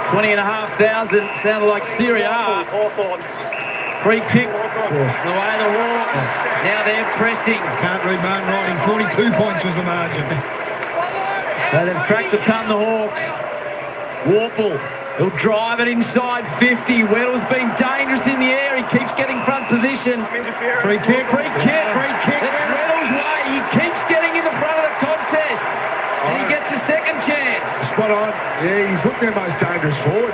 20,500 sounded like Syria. Hawthorn. Free kick. The way of the Hawks. Now they're pressing. Can't read my own writing. 42 points was the margin. So they've cracked the ton, the Hawks. Warple. He'll drive it inside 50. Weddle's been dangerous in the air. He keeps getting front position. Free kick. Free kick. Free kick. It's Weddle's way. He keeps getting in the front of the contest. And he gets a second chance. Spot on. Yeah, he's looked their most dangerous forward.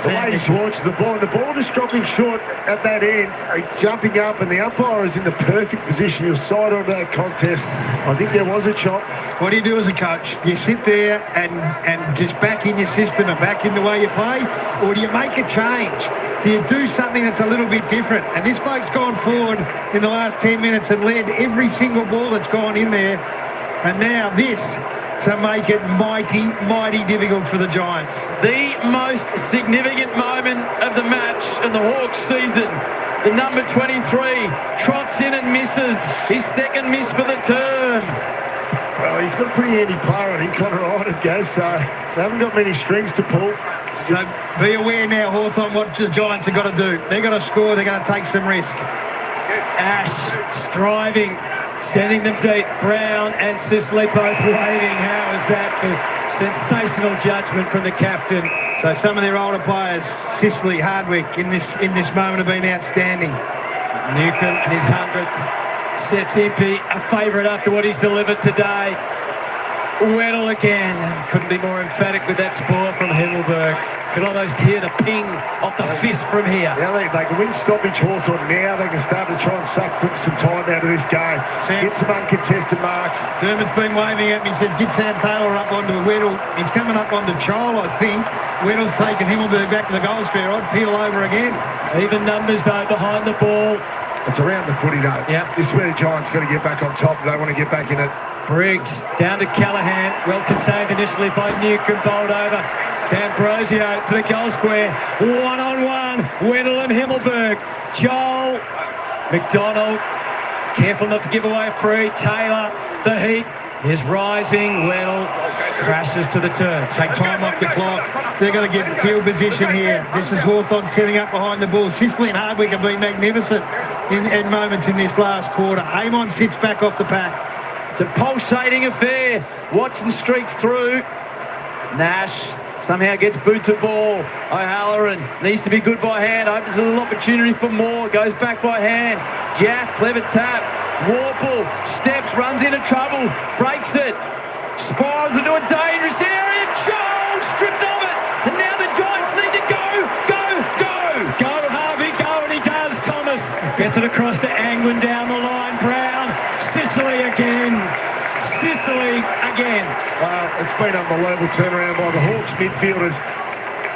The way he's launched the ball just dropping short at that end, jumping up, and the umpire is in the perfect position. He'll side onto that contest. I think there was a chop. What do you do as a coach? Do you sit there and just back in your system and back in the way you play? Or do you make a change? Do you do something that's a little bit different? And this bloke's gone forward in the last 10 minutes and led every single ball that's gone in there. And now this to make it mighty, mighty difficult for the Giants. The most significant moment of the match and the Hawks season. The number 23 trots in and misses. His second miss for the term. Well, he's got a pretty handy player on him, Connor Iden, guys, so they haven't got many strings to pull. So be aware now, Hawthorn, what the Giants have got to do. They're going to score, they're going to take some risk. Ash striving, sending them deep. Brown and Sicily both waiting. How is that for sensational judgment from the captain? So some of their older players, Sicily, Hardwick, in this moment have been outstanding. Newcomb and his 100th sets Impey a favourite after what he's delivered today. Weddle again. Couldn't be more emphatic with that score from Himmelberg. Could almost hear the ping off the fist from here. Now they can win stoppage Hawthorn. Now they can start to try and suck some time out of this game. Get some uncontested marks. Dermot's been waving at me, says get Sam Taylor up onto Weddle. He's coming up onto Chol, I think. Weddle's taking Himmelberg back to the goal square. I'd peel over again. Even numbers though behind the ball. It's around the footy though. Yep. This is where the Giants got to get back on top. They want to get back in it. Briggs down to Callaghan. Well contained initially by Newcomb. Bowled over. D'Ambrosio to the goal square. One-on-one. Wendell and Himmelberg. Joel. McDonald. Careful not to give away a free. Taylor. The heat is rising. Wendell crashes to the turf. Take time off the clock. They're going to get field position here. This is Hawthorn setting up behind the ball. Sicily and Hardwick have been magnificent in moments in this last quarter. Amon sits back off the pack. It's a pulsating affair. Watson streaks through. Nash somehow gets boot to ball. O'Halloran needs to be good by hand. Opens a little opportunity for more. Goes back by hand. Jaff, clever tap. Warple steps, runs into trouble. Breaks it. Spirals into a dangerous area. Joel stripped of it. And now the Giants need to go. Go, Harvey, go, and he does. Thomas gets it across to Angwin down the line. Brown, Sicily again. It's been an unbelievable turnaround by the Hawks midfielders.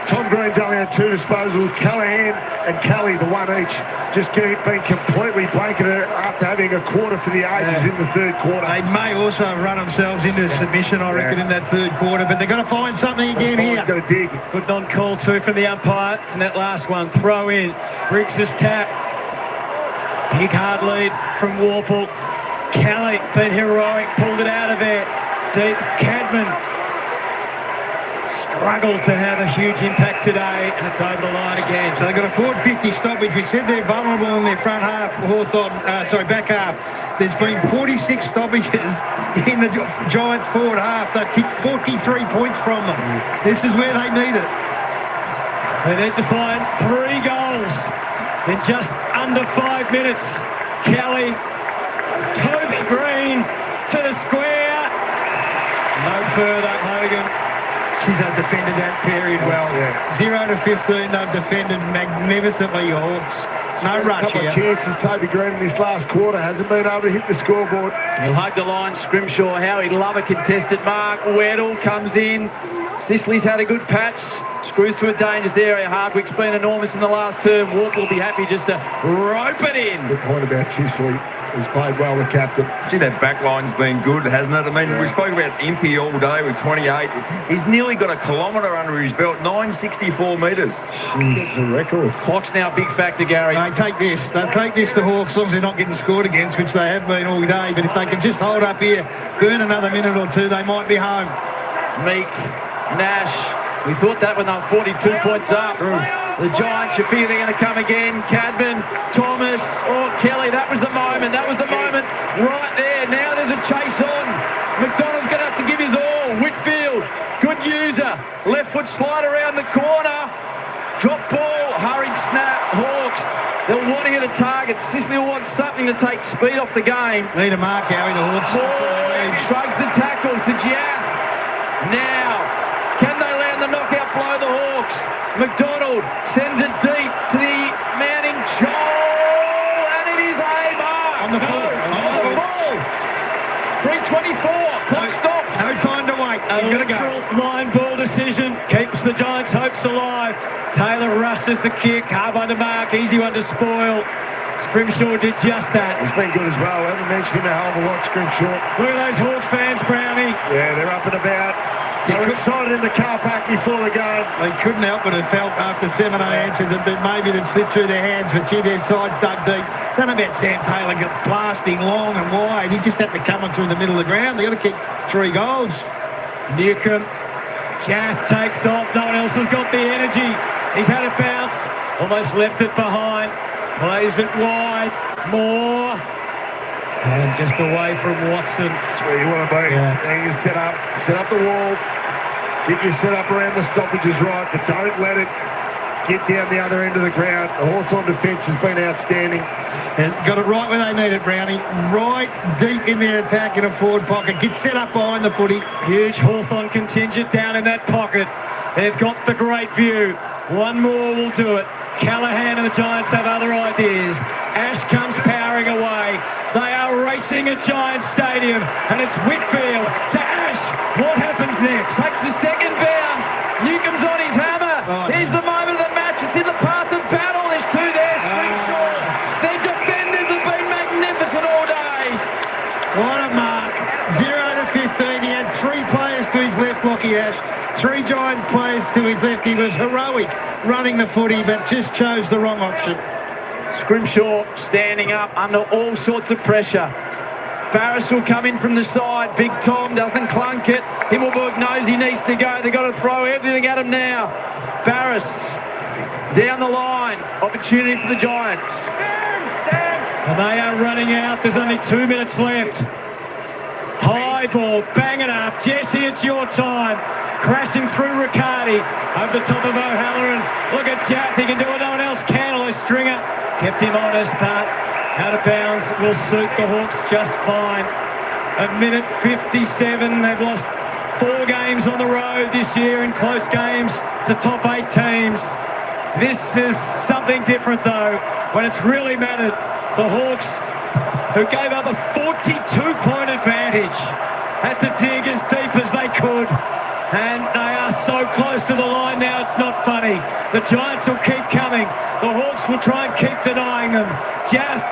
Tom Green's only had 2 disposals. Callaghan and Kelly, the one each, just been completely blanketed after having a quarter for the ages in the third quarter. They may also run themselves into submission, I reckon, in that third quarter, but they've got to find something again here. Got to dig. Good non-call too from the umpire from that last one. Throw in. Briggs' tap. Big hard lead from Warple. Kelly been heroic, pulled it out of there. Deep. Cadman struggled to have a huge impact today, and it's over the line again. So they've got a forward 50 stoppage. We said they're vulnerable in their front half, back half. There's been 46 stoppages in the Giants' forward half. They've kicked 43 points from them. This is where they need it. They need to find 3 goals in just under 5 minutes. Kelly, Toby Green to the square. No further, Hogan. They've defended that period well. 0 to 15, they've defended magnificently, Hawks. No rush here. A couple of chances. Toby Green in this last quarter hasn't been able to hit the scoreboard. He'll hug the line. Scrimshaw, how he'd love a contested mark. Weddle comes in. Sicily's had a good patch. Screws to a dangerous area. Hardwick's been enormous in the last term. Walker will be happy just to rope it in. Good point about Sicily. He's played well, the captain. Gee, that back line's been good, hasn't it? I mean, we spoke about Impey all day with 28. He's nearly got a kilometre under his belt, 964 metres. That's a record. Clock's now a big factor, Gary. They take this. They'll take this to Hawks as long as they're not getting scored against, which they have been all day. But if they can just hold up here, burn another minute or two, they might be home. Meek, Nash. We thought that when they were 42 points up. The Giants, you figure they're going to come again. Cadman, Thomas, Kelly. That was the moment. Right there. Now there's a chase on. McDonald's going to have to give his all. Whitfield, good user. Left foot slide around the corner. Drop ball, hurried snap. Hawks, they'll want to hit a target. Sicily will want something to take speed off the game. Need a mark, Howie, the Hawks. Shrugs the tackle to Giaff. Now, can they land the knockout blow, the Hawks? McDonald sends it deep to the Manning Joel, and it is a mark. On the full. 3:24, clock stops. No time to wait. He's going to go. Line ball decision keeps the Giants' hopes alive. Taylor rushes the kick, hard one to mark, easy one to spoil. Scrimshaw did just that. He's been good as well. I haven't mentioned him a hell of a lot, Scrimshaw. Look at those Hawks fans, Brownie. Yeah, they're up and about. They were excited in the car park before the game. They couldn't help but have felt after Semino answered that maybe they'd slipped through their hands, but gee, their sides dug deep. Don't know about Sam Taylor blasting long and wide. He just had to come up through the middle of the ground. They got to kick 3 goals. Newcomb, Jaff takes off. No one else has got the energy. He's had a bounce, almost left it behind. Plays it wide. More. And just away from Watson. That's where you want to be. And you set up the wall. Get your set up around the stoppages right, but don't let it get down the other end of the ground. The Hawthorn defence has been outstanding. And got it right where they need it, Brownie. Right deep in their attack in a forward pocket. Get set up behind the footy. Huge Hawthorn contingent down in that pocket. They've got the great view. One more will do it. Callaghan and the Giants have other ideas. Ash comes powering away. They are racing at Giants Stadium, and it's Whitfield to Ash. What happens next? Takes a second bounce. Newcomb's on his hammer. Here's the moment of the match. It's in the path of battle. There's 2 there. Scrimshaw. Their defenders have been magnificent all day. What a mark. 0 Ash. 3 Giants players to his left. He was heroic running the footy, but just chose the wrong option. Scrimshaw standing up under all sorts of pressure. Barris will come in from the side. Big Tom doesn't clunk it. Himmelberg knows he needs to go. They've got to throw everything at him now. Barris down the line. Opportunity for the Giants. And they are running out. There's only 2 minutes left. High ball, bang it up. Jesse, it's your time. Crashing through Riccardi. Over the top of O'Halloran. Look at Jack. He can do what no one else can. Although Stringer kept him honest, but out of bounds will suit the Hawks just fine. A minute 57. They've lost 4 games on the road this year in close games to top 8 teams. This is something different, though, when it's really mattered. The Hawks, who gave up a 42-point advantage, had to dig as deep as they could. And they are so close to the line now, it's not funny. The Giants will keep coming. The Hawks will try and keep denying them. Jaff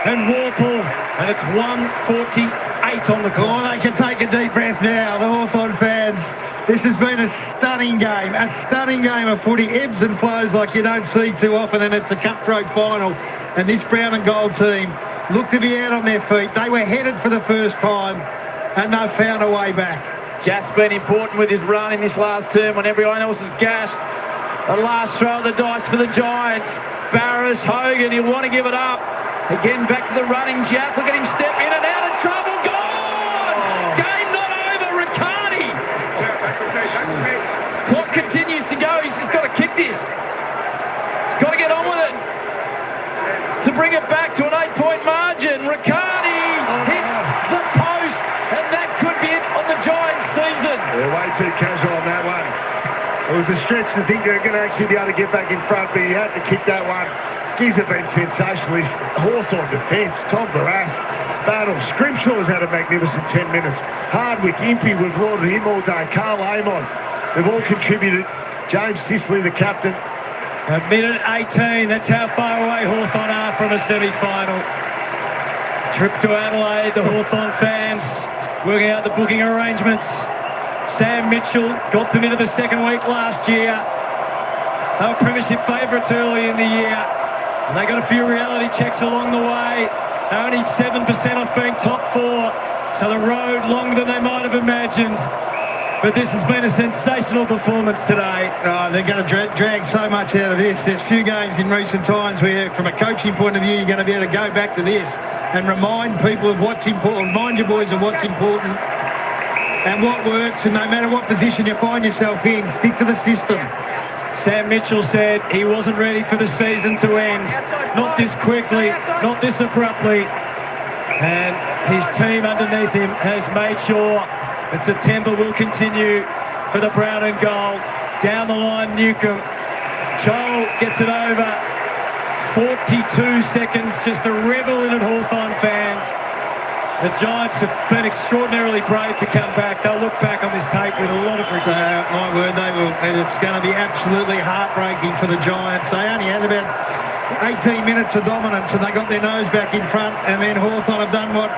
and Warple, and it's 1:48 on the clock. Oh, they can take a deep breath now, the Hawthorn fans. This has been a stunning game of footy. Ebbs and flows like you don't see too often, and it's a cutthroat final. And this brown and gold team look to be out on their feet. They were headed for the first time, and they've found a way back. Jaff's been important with his run in this last term when everyone else is gassed. The last throw of the dice for the Giants. Barris, Hogan, he'll want to give it up. Again, back to the running Jaff. Look at him step in and out of trouble. Gone! Game not over, Riccardi. Clock continues to go. He's just got to kick this. He's got to get on with it to bring it back to an 8-point margin. Riccardi hits the post, and that could be it on the Giants season. They're way too casual on that one. It was a stretch to think they're going to actually be able to get back in front, but he had to kick that one. Geez, have been sensational. This Hawthorn defence, Tom Barras, battle. Scrimshaw has had a magnificent 10 minutes. Hardwick, Impey, we've lauded him all day. Carl Amon, they've all contributed. James Sicily, the captain. A minute 18, that's how far away Hawthorn are from a semi-final. Trip to Adelaide, the Hawthorn fans working out the booking arrangements. Sam Mitchell got them into the second week last year. They were premiership favourites early in the year. And they got a few reality checks along the way. They're only 7% off being top 4. So the road longer than they might have imagined. But this has been a sensational performance today. Oh, they're going to drag so much out of this. There's few games in recent times where, from a coaching point of view, you're going to be able to go back to this and remind people of what's important, remind your boys of what's important and what works, and no matter what position you find yourself in, stick to the system. Sam Mitchell said he wasn't ready for the season to end. Not this quickly, not this abruptly. And his team underneath him has made sure that September will continue for the brown and gold. Down the line, Newcomb. Joel gets it over. 42 seconds, just a revel in it, Hawthorn fans. The Giants have been extraordinarily brave to come back. They'll look back on this tape with a lot of regret. My word, they will. And it's going to be absolutely heartbreaking for the Giants. They only had about 18 minutes of dominance and they got their nose back in front, and then Hawthorn have done what,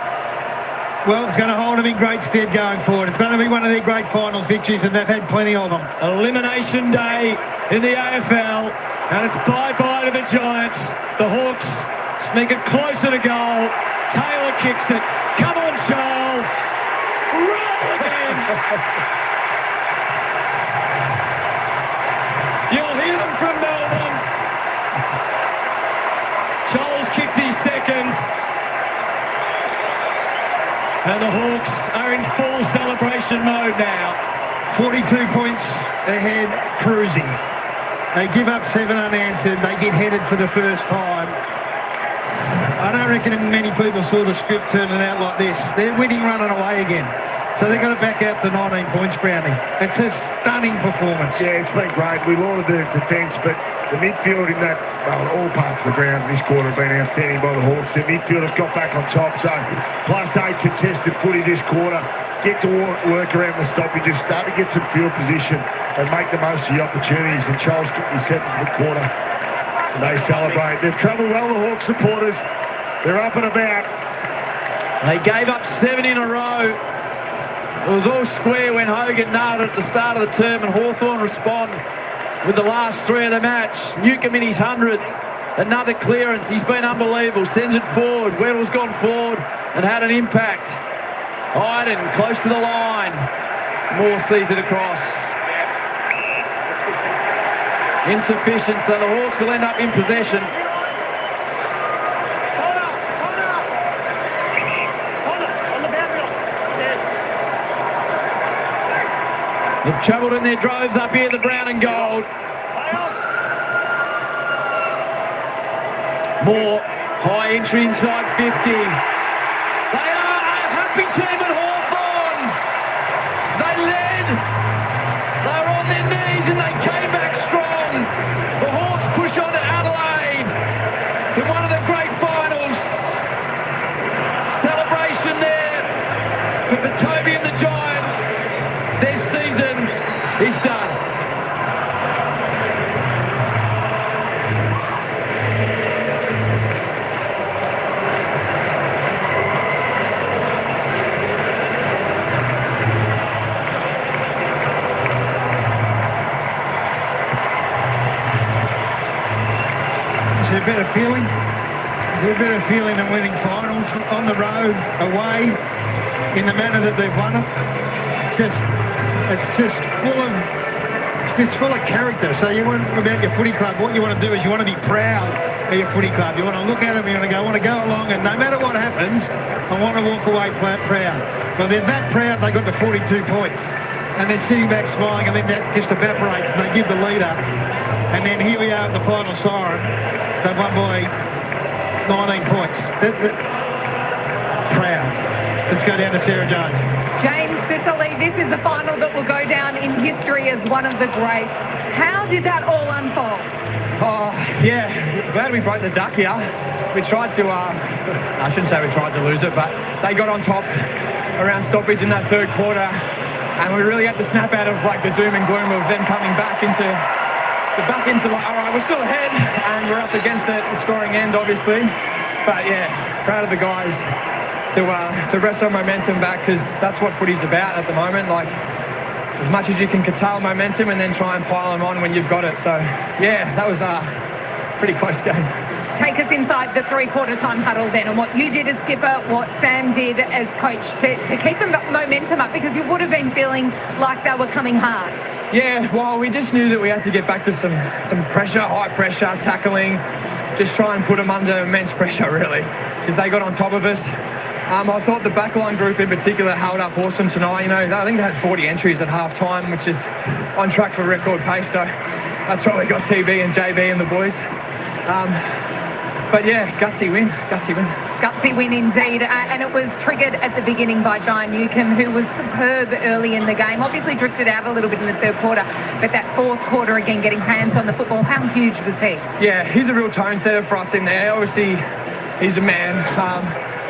well, it's going to hold them in great stead going forward. It's going to be one of their great finals victories, and they've had plenty of them. Elimination day in the AFL, and it's bye-bye to the Giants. The Hawks sneak it closer to goal. Taylor kicks it. Come on, Joel. Roll again. You'll hear them from Melbourne. Joel's kicked his second. And the Hawks are in full celebration mode now. 42 points ahead, cruising. They give up 7 unanswered. They get headed for the first time. I don't reckon many people saw the script turning out like this. They're winning, running away again. So they've got it back out to 19 points, Brownie. It's a stunning performance. Yeah, it's been great. We lauded the defence, but the midfield in that, well, all parts of the ground this quarter have been outstanding by the Hawks. The midfield have got back on top, so +8 contested footy this quarter. Get to work around the stoppages, start to get some field position and make the most of the opportunities. And Charles kicked his 7th for the quarter. And they celebrate. They've travelled well, the Hawks supporters. They're up and about. They gave up 7 in a row. It was all square when Hogan nailed it at the start of the term, and Hawthorn respond with the last three of the match. Newcomb in his 100th. Another clearance. He's been unbelievable. Sends it forward. Weddle's gone forward and had an impact. Iden close to the line. Moore sees it across. Insufficient, so the Hawks will end up in possession. They've travelled in their droves up here, the brown and gold. Moore, high entry inside 50. They are a happy team at Hawthorn. They led. They were on their knees and they came back strong. The Hawks push on to Adelaide in one of the great finals. Celebration there. But for Toby and the Giants, their season is done. Is there a better feeling? Is there a better feeling than winning finals on the road, away, in the manner that they've won it? It's just full of character. So you want about your footy club, what you want to do is you want to be proud of your footy club. You want to look at them, you want to go, I want to go along, and no matter what happens, I want to walk away proud. Well, they're that proud they got to 42 points. And they're sitting back smiling, and then that just evaporates, and they give the leader. And then here we are at the final siren. They've won by 19 points. Proud. Let's go down to Sarah Jones. James Sicily, this is a final that will go down in history as one of the greats. How did that all unfold? Oh, yeah, glad we broke the duck here. We tried to, I shouldn't say we tried to lose it, but they got on top around stoppage in that third quarter, and we really had to snap out of like the doom and gloom of them coming back into like, all right, we're still ahead, and we're up against it, the scoring end, obviously. But yeah, proud of the guys to wrest our momentum back, because that's what footy's about at the moment. Like, as much as you can curtail momentum and then try and pile them on when you've got it. So yeah, that was a pretty close game. Take us inside the three-quarter time huddle then, and what you did as skipper, what Sam did as coach to keep the momentum up, because you would have been feeling like they were coming hard. Yeah, well, we just knew that we had to get back to some pressure, high pressure, tackling, just try and put them under immense pressure, really, because they got on top of us. I thought the backline group in particular held up awesome tonight. You know, I think they had 40 entries at half-time, which is on track for record pace, so that's why we got TB and JB and the boys. But yeah, gutsy win. Gutsy win indeed, and it was triggered at the beginning by Jai Newcomb, who was superb early in the game. Obviously drifted out a little bit in the third quarter, but that fourth quarter again, getting hands on the football, how huge was he? Yeah, he's a real tone setter for us in there. Obviously, he's a man.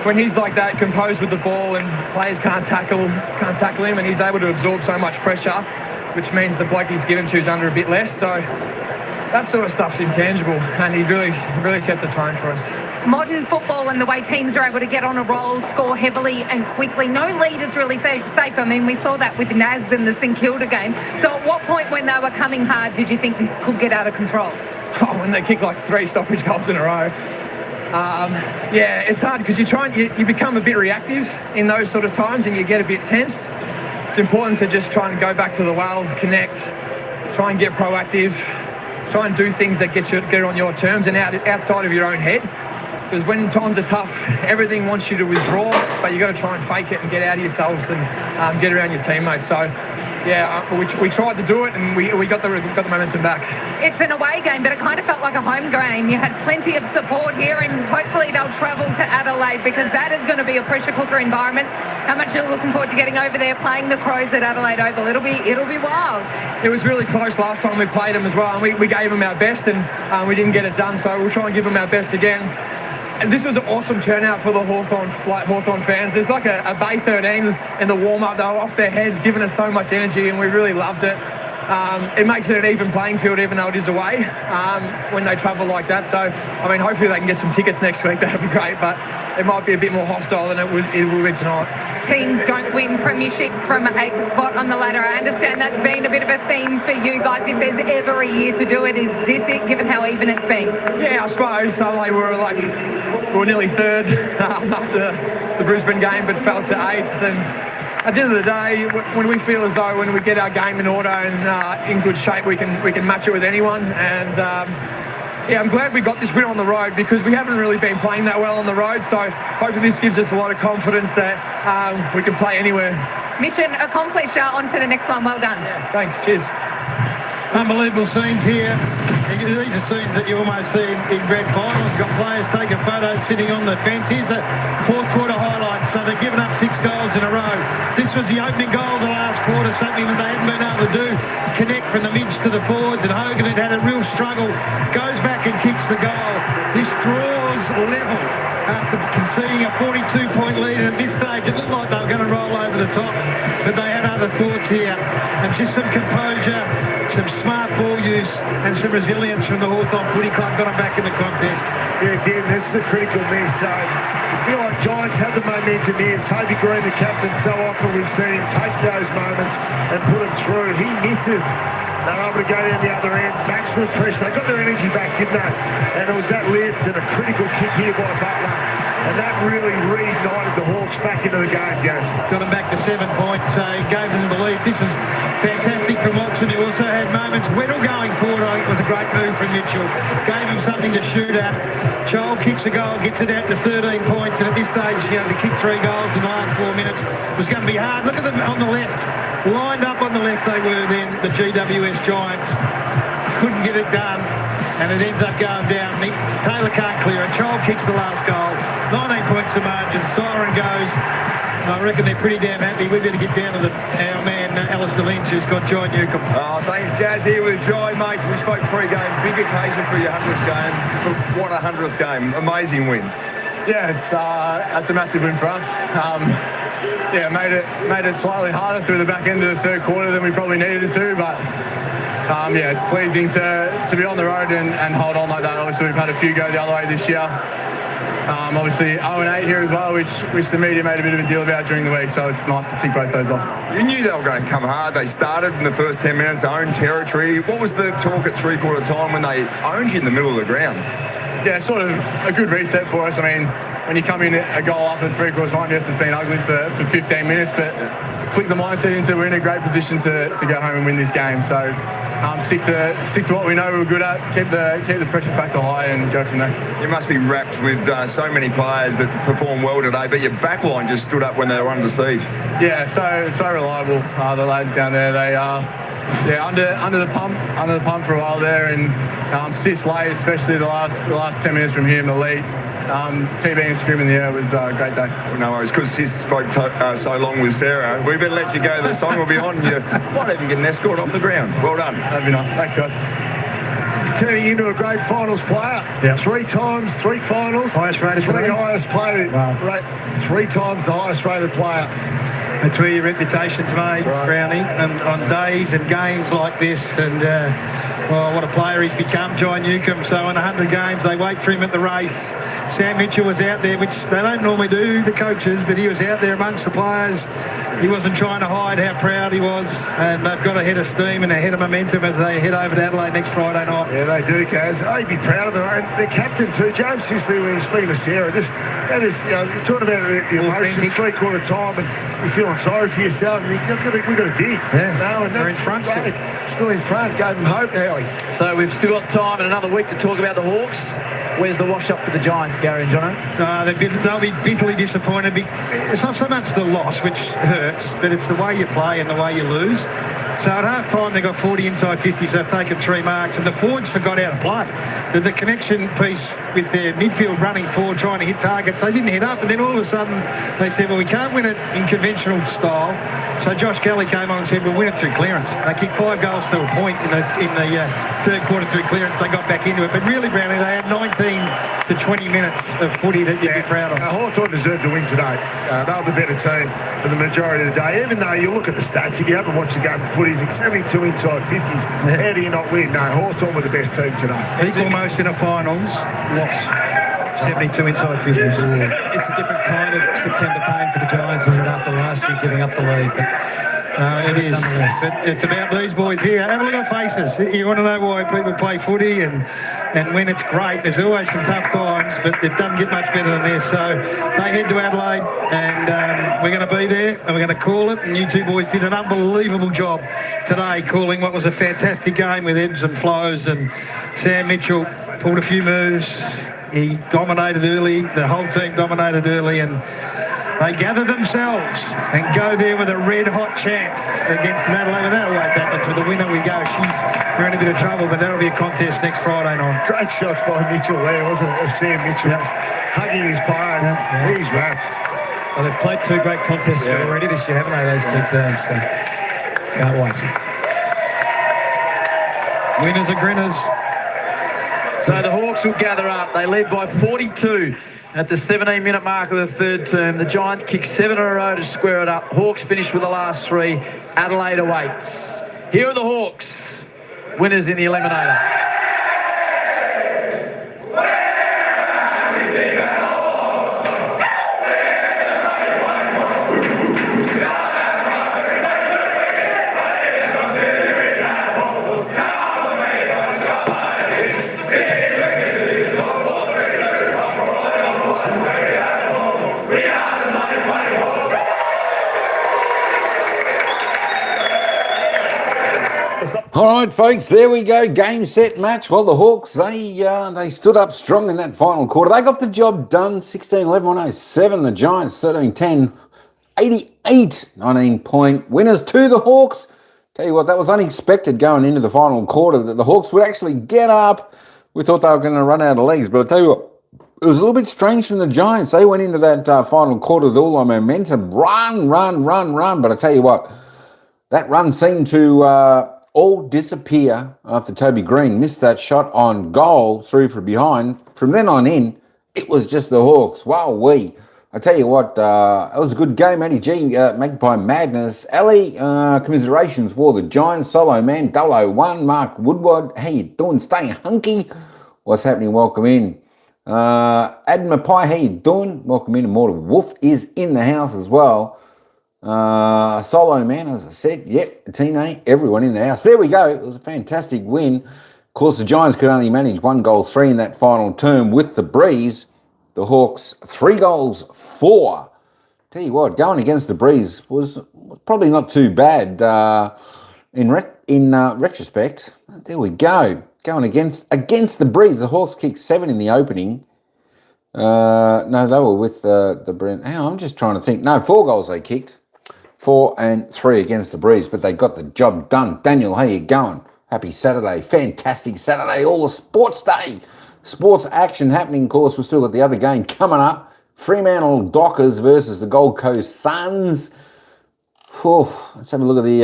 When he's like that, composed with the ball, and players can't tackle him, and he's able to absorb so much pressure, which means the bloke he's given to is under a bit less. So that sort of stuff's intangible, and he really sets a tone for us. Modern football and the way teams are able to get on a roll, score heavily and quickly. No lead is really safe. I mean, we saw that with Naz in the St Kilda game. So at what point when they were coming hard did you think this could get out of control? Oh, when they kick like 3 stoppage goals in a row. Yeah, it's hard because you become a bit reactive in those sort of times, and you get a bit tense. It's important to just try and go back to the well, connect, try and get proactive, try and do things that get on your terms and outside of your own head. Because when times are tough, everything wants you to withdraw, but you got to try and fake it and get out of yourselves and get around your teammates. So yeah, we tried to do it, and we got the momentum back. It's an away game, but it kind of felt like a home game. You had plenty of support here, and hopefully they'll travel to Adelaide, because that is going to be a pressure cooker environment. How much are you looking forward to getting over there, playing the Crows at Adelaide Oval? It'll be wild. It was really close last time we played them as well, and we gave them our best, and we didn't get it done. So we'll try and give them our best again. And this was an awesome turnout for the Hawthorn fans. There's like a Bay 13 in the warm-up. They were off their heads, giving us so much energy, and we really loved it. it makes it an even playing field, even though it is away, when they travel like that. So, I mean, hopefully they can get some tickets next week. That'd be great, but it might be a bit more hostile than it will be tonight. Teams don't win premierships from a spot on the ladder. I understand that's been a bit of a theme for you guys. If there's ever a year to do it, is this it, given how even it's been? Yeah, I suppose. So, like, we were nearly third after the Brisbane game, but fell to 8th. And at the end of the day, when we feel as though when we get our game in order and in good shape, we can match it with anyone. And yeah, I'm glad we got this win on the road, because we haven't really been playing that well on the road. So hopefully this gives us a lot of confidence that we can play anywhere. Mission accomplished. On to the next one. Well done. Yeah, thanks. Cheers. Unbelievable scenes here. These are scenes that you almost see in grand finals. Got players taking photos sitting on the fence. Here's the fourth quarter highlights. So they've given up 6 goals in a row. This was the opening goal of the last quarter, something that they hadn't been able to do. Connect from the mids to the forwards, and Hogan had a real struggle. Goes back and kicks the goal. This draws level after conceding a 42-point lead. And at this stage, it looked like they were going to roll over the top, but they had other thoughts here. And just some composure, some smart ball use, and some resilience from the Hawthorn Footy Club got them back in the contest. Yeah, Dan, this is a critical miss. So I feel like Giants have the momentum here. Toby Green, the captain, so often we've seen him take those moments and put them through. He misses. They're able to go down the other end. Maximum pressure. They got their energy back, didn't they? And it was that lift and a critical kick here by Butler. And that really reignited the Hawks back into the game, Gaz. Got them back to 7 points. Gave them belief. This is fantastic from Watson. He also had moments. Weddle going forward, I think, was a great move from Mitchell. Gave him something to shoot at. Joel kicks a goal, gets it out to 13 points. And at this stage, you know, to kick 3 goals in the last 4 minutes was going to be hard. Look at them on the left. Lined up on the left they were then, the GWS Giants. Couldn't get it done. And it ends up going down. Taylor can't clear it. Joel kicks the last goal. 19 points to margin. Siren goes. I reckon they're pretty damn happy. We better get down to our man, Alistair Lynch, who's got John Newcomb. Oh, thanks, Gaz, here with Jai, mate. We spoke pre-game. Big occasion for your 100th game. What a 100th game. Amazing win. Yeah, that's a massive win for us. Yeah, made it slightly harder through the back end of the third quarter than we probably needed it to, but yeah, it's pleasing to be on the road and hold on like that. Obviously, we've had a few go the other way this year. Obviously, 0-8 here as well, which the media made a bit of a deal about during the week, so it's nice to tick both those off. You knew they were going to come hard. They started in the first 10 minutes, own territory. What was the talk at three-quarter time when they owned you in the middle of the ground? Yeah, sort of a good reset for us. I mean, when you come in a goal up at three-quarter time, yes, it's been ugly for 15 minutes, but flick the mindset into we're in a great position to go home and win this game. So stick to what we know we're good at, keep the pressure factor high and go from there. You must be wrapped with so many players that perform well today, but your backline just stood up when they were under siege. Yeah, so reliable. The lads down there, they are under the pump for a while there, and Sis late, especially the last 10 minutes from him, elite. TB and scream in the air was a great day. Well, no worries, because Sis spoke so long with Sarah. We better let you go. The song will be on. You might even get an escort off the ground. Well done. That'd be nice. Thanks, guys. He's turning into a great finals player. Yeah. 3 times, 3 finals. Highest rated player. Highest plated. Wow. 3 times the highest rated player. That's where your reputation's made, right, Brownie, and on days and games like this. And well, what a player he's become, John Newcomb. So in 100 games, they wait for him at the race. Sam Mitchell was out there, which they don't normally do, the coaches, but he was out there amongst the players. He wasn't trying to hide how proud he was, and they've got a head of steam and a head of momentum as they head over to Adelaide next Friday night. Yeah, they do, Gaz. They'd be proud of them. And their captain too, James Sisley, when he was speaking to Sarah, that is, you know, you're talking about the emotion, three-quarter time, and you're feeling sorry for yourself. You think, we've got to dig. Yeah, no, and they're in front still. Still in front, gave them hope, Howie. So we've still got time and another week to talk about the Hawks. Where's the wash-up for the Giants, Gary and Jono? They'll be bitterly disappointed. It's not so much the loss, which hurts, but it's the way you play and the way you lose. So at half-time, they got 40 inside 50s. They've taken 3 marks, and the forwards forgot how to play. The connection piece with their midfield running forward, trying to hit targets, they didn't hit up, and then all of a sudden they said, well, we can't win it in conventional style. So Josh Kelly came on and said, we'll win it through clearance. They kicked 5 goals to a point in the third quarter through clearance. They got back into it. But really, Brownie, they had 19 to 20 minutes of footy that you'd be proud of. Hawthorn deserved to win today. They were the better team for the majority of the day. Even though you look at the stats, if you haven't watched the game of footy, do you think? 72 inside 50s. How do you not win? No, Hawthorn were the best team today. Equal most in a finals, loss. 72 inside 50s. It's a different kind of September pain for the Giants, isn't it, after last year giving up the lead? It is. But it's about these boys here. Have a look at faces. You want to know why people play footy, and when it's great, there's always some tough times, but it doesn't get much better than this. So they head to Adelaide, and we're going to be there, and we're going to call it. And you two boys did an unbelievable job today calling what was a fantastic game with ebbs and flows, and Sam Mitchell pulled a few moves. He dominated early. The whole team dominated early, and they gather themselves and go there with a red-hot chance against Adelaide. And that always happens. With the winner we go. We're in a bit of trouble, but that'll be a contest next Friday night. Great shots by Mitchell there, wasn't it? Sam Mitchell hugging his players. He's wrapped. Well, they've played two great contests already this year, haven't they, those two teams? So can't wait. Winners are grinners. So the Hawks will gather up. They led by 42 at the 17-minute mark of the third term. The Giants kicked 7 in a row to square it up. Hawks finished with the last 3. Adelaide awaits. Here are the Hawks, winners in the Eliminator. All right, folks, there we go. Game, set, match. Well, the Hawks, they stood up strong in that final quarter. They got the job done, 16-11, 107. The Giants, 13-10, 88, 19-point winners to the Hawks. Tell you what, that was unexpected going into the final quarter, that the Hawks would actually get up. We thought they were going to run out of legs, but I'll tell you what, it was a little bit strange from the Giants. They went into that final quarter with all the momentum. Run. But I tell you what, that run seemed to all disappear after Toby Green missed that shot on goal through from behind. From then on in, it was just the Hawks. Wow-wee. I tell you what, it was a good game. Matty G, Magpie Madness. Ali, commiserations for the Giants. Solo Man, 001. Mark Woodward, how you doing? Staying hunky? What's happening? Welcome in. Adam Mapai, how you doing? Welcome in. Immortal Wolf is in the house as well. Solo Man, as I said, yep, Tine, everyone in the house. There we go. It was a fantastic win. Of course, the Giants could only manage 1 goal 3 in that final term with the breeze. The Hawks 3 goals 4. Tell you what, going against the breeze was probably not too bad in retrospect. There we go. Going against the breeze. The Hawks kicked 7 in the opening. No, they were with the Brent. I'm just trying to think. No, 4 goals they kicked. 4 and 3 against the breeze, but they got the job done. Daniel, how you going? Happy Saturday. Fantastic Saturday. All the sports day. Sports action happening. Of course, we've still got the other game coming up. Fremantle Dockers versus the Gold Coast Suns. Let's have a look at the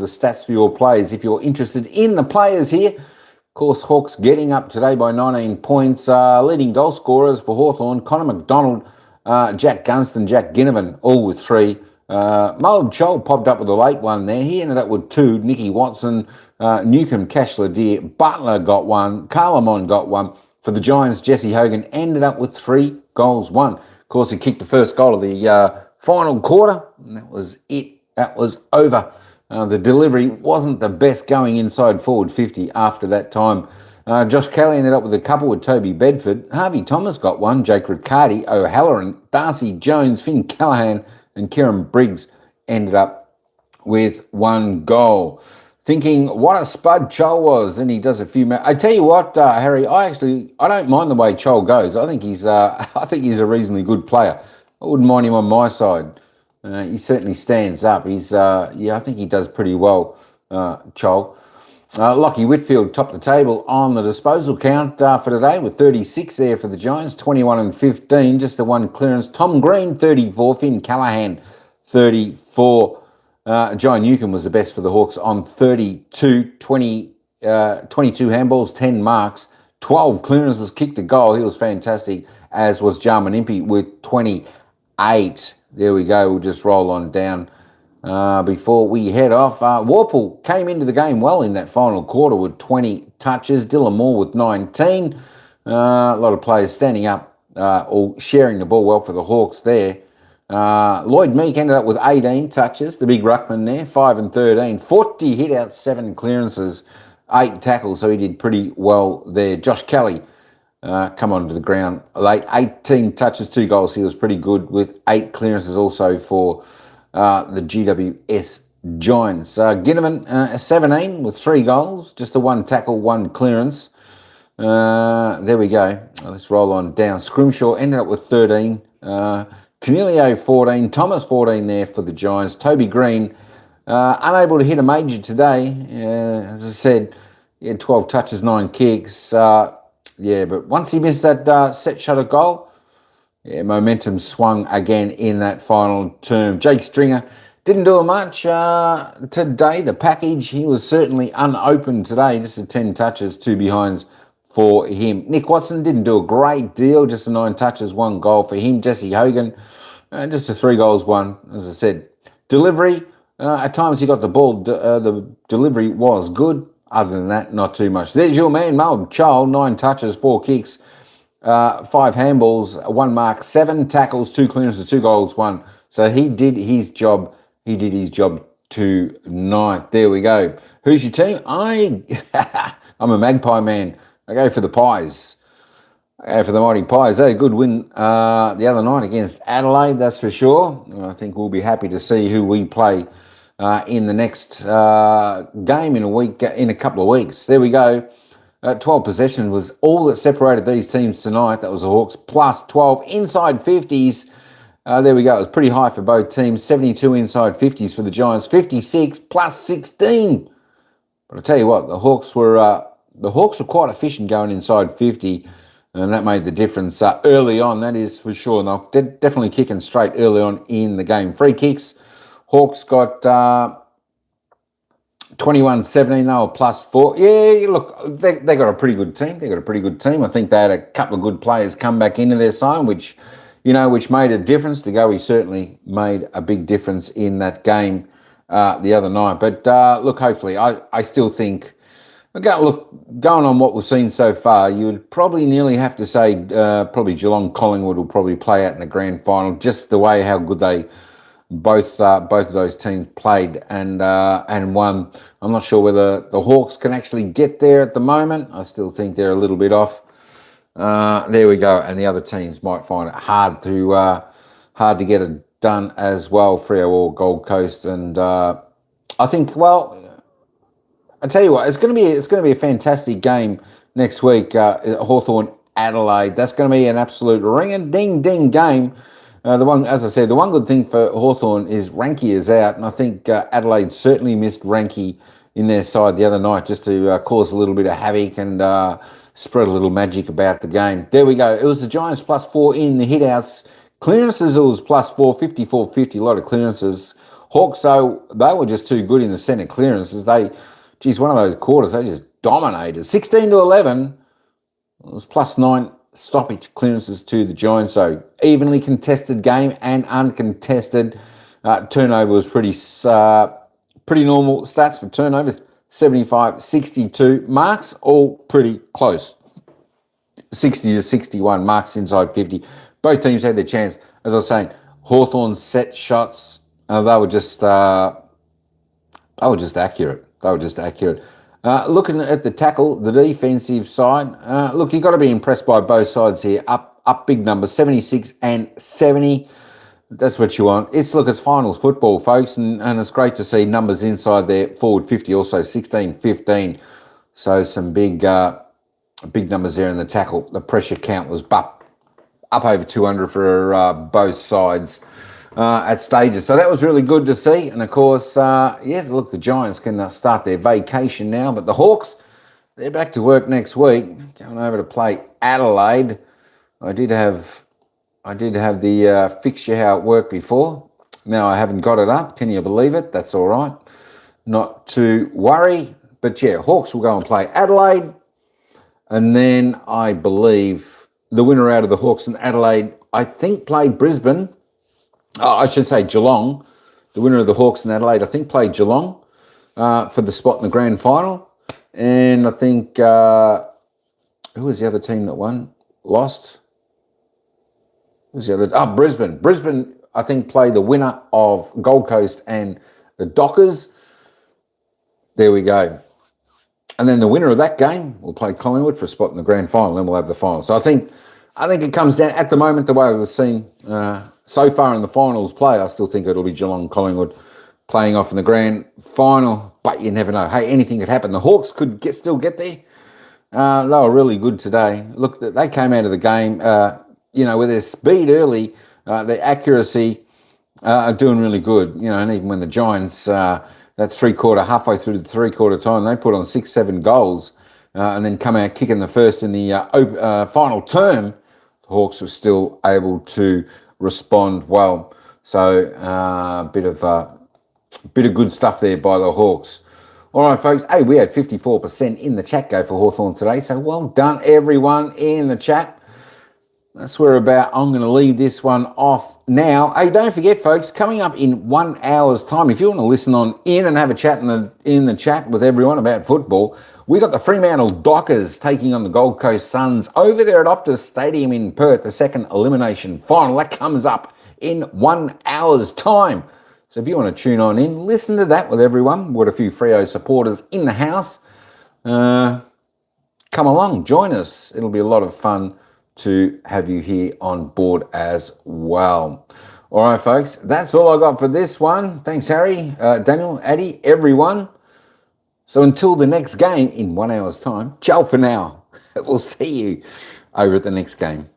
stats for your players if you're interested in the players here. Of course, Hawks getting up today by 19 points. Leading goal scorers for Hawthorn, Connor McDonald, Jack Gunston, Jack Ginnivan, all with 3. Moab Chol popped up with a late one there. He ended up with 2. Nicky Watson, Newcomb, Cashler Deer, Butler got 1. Carlamon got 1. For the Giants, Jesse Hogan ended up with 3 goals 1. Of course, he kicked the first goal of the final quarter, and that was it. That was over. The delivery wasn't the best going inside forward 50 after that time. Josh Kelly ended up with a couple with Toby Bedford. Harvey Thomas got 1. Jake Riccardi, O'Halloran, Darcy Jones, Finn Callahan, and Kieran Briggs ended up with 1 goal. Thinking what a spud Chol was, and he does a few. I tell you what, Harry, I don't mind the way Chol goes. I think he's a reasonably good player. I wouldn't mind him on my side. He certainly stands up. I think he does pretty well, Chol. Lockie Whitfield topped the table on the disposal count for today with 36 there for the Giants, 21 and 15, just the 1 clearance. Tom Green, 34, Finn Callahan, 34. John Newcomb was the best for the Hawks on 32, 22 handballs, 10 marks, 12 clearances, kicked a goal. He was fantastic, as was Jarman Impey with 28. There we go. We'll just roll on down before we head off. Warple came into the game well in that final quarter with 20 touches. Dylan Moore with 19. A lot of players standing up or sharing the ball well for the Hawks there. Lloyd Meek ended up with 18 touches, the big ruckman there, 5 and 13. 40 hit out, 7 clearances, 8 tackles, so he did pretty well there. Josh Kelly come onto the ground late, 18 touches, 2 goals. He was pretty good with 8 clearances also for the GWS Giants. Ginnivan, 17 with 3 goals, just a 1 tackle, 1 clearance. There we go. Let's roll on down. Scrimshaw ended up with 13. Cornelio 14, Thomas 14 there for the Giants. Toby Green, unable to hit a major today. As I said, he had 12 touches, 9 kicks. But once he missed that set shot of goal, momentum swung again in that final term. Jake Stringer didn't do much today. The package, he was certainly unopened today. Just a 10 touches, 2 behinds for him. Nick Watson didn't do a great deal, just a 9 touches, 1 goal for him. Jesse Hogan, just a 3 goals, 1. As I said, delivery, at times he got the ball, the delivery was good. Other than that, not too much. There's your man, Malcolm Chol, 9 touches, 4 kicks, 5 handballs, 1 mark, 7 tackles, 2 clearances, 2 goals, 1. So he did his job. He did his job tonight. There we go. Who's your team? I'm a Magpie man. I go for the Pies. I go for the Mighty Pies. They had a good win the other night against Adelaide, that's for sure. I think we'll be happy to see who we play in the next game in a couple of weeks. There we go. 12 possessions was all that separated these teams tonight. That was the Hawks plus 12 inside 50s. There we go. It was pretty high for both teams. 72 inside 50s for the Giants. 56 plus 16. But I'll tell you what, the Hawks were quite efficient going inside 50, and that made the difference early on, that is for sure. And they're definitely kicking straight early on in the game. Free kicks, Hawks got 21-17, they were plus 4. Yeah, look, they got a pretty good team. I think they had a couple of good players come back into their side, which made a difference. He certainly made a big difference in that game the other night. But look, hopefully, I still think, going on what we've seen so far, you would probably nearly have to say probably Geelong Collingwood will probably play out in the grand final, just the way how good they both of those teams played and won. I'm not sure whether the Hawks can actually get there at the moment. I still think they're a little bit off. There we go, and the other teams might find it hard to get it done as well. Freo or Gold Coast, and I think, well, I tell you what, it's going to be a fantastic game next week. Hawthorn Adelaide. That's going to be an absolute ring-a-ding-ding game. The one good thing for Hawthorn is Ranky is out, and I think Adelaide certainly missed Ranky in their side the other night just to cause a little bit of havoc and spread a little magic about the game. There we go. It was the Giants plus 4 in the hitouts. Clearances, it was plus 4, 54-50, a lot of clearances. Hawks, though, they were just too good in the centre clearances. One of those quarters, they just dominated. 16-11, it was plus 9 stoppage clearances to the Giants. So evenly contested game and uncontested. Turnover was pretty normal stats for turnover. 75-62. Marks all pretty close. 60-61 marks inside 50. Both teams had their chance. As I was saying, Hawthorn set shots. They were just accurate. Looking at the tackle, the defensive side, look, you've got to be impressed by both sides here. Up big numbers, 76 and 70. That's what you want. It's finals football, folks, and it's great to see numbers inside there. Forward 50, also 16-15. So some big numbers there in the tackle. The pressure count was up over 200 for both sides at stages. So that was really good to see. And of course, the Giants can start their vacation now, but the Hawks, they're back to work next week, going over to play Adelaide. I did have the fixture how it worked before. Now I haven't got it up. Can you believe it? That's all right. Not to worry. But yeah, Hawks will go and play Adelaide. And then I believe the winner out of the Hawks and Adelaide, I think, play Brisbane. I should say Geelong. the winner of the Hawks in Adelaide, I think, played Geelong for the spot in the grand final. And I think, who was the other team that won? Lost? Who was the other? Oh, Brisbane. Brisbane, I think, played the winner of Gold Coast and the Dockers. There we go. And then the winner of that game will play Collingwood for a spot in the grand final. Then we'll have the final. So I think it comes down, at the moment, the way we've seen so far in the finals play, I still think it'll be Geelong Collingwood playing off in the grand final. But you never know. Hey, anything could happen. The Hawks could still get there. They were really good today. Look, they came out of the game, with their speed early, their accuracy are doing really good. And even when the Giants, halfway through the three-quarter time, they put on 6-7 goals and then come out kicking the first in the final term. The Hawks were still able to respond well. So a bit of good stuff there by the Hawks. All right, folks. Hey, we had 54% in the chat go for Hawthorn today. So well done, everyone in the chat. That's where about I'm going to leave this one off now. Hey, don't forget, folks, coming up in 1 hour's time, if you want to listen on in and have a chat in the chat with everyone about football, we got the Fremantle Dockers taking on the Gold Coast Suns over there at Optus Stadium in Perth, the second elimination final. That comes up in 1 hour's time. So if you want to tune on in, listen to that with everyone. We've got a few Freo supporters in the house. Come along, join us. It'll be a lot of fun to have you here on board as well. All right, folks, that's all I got for this one. Thanks, Harry, Daniel, Addy, everyone. So until the next game in 1 hour's time, ciao for now. We'll see you over at the next game.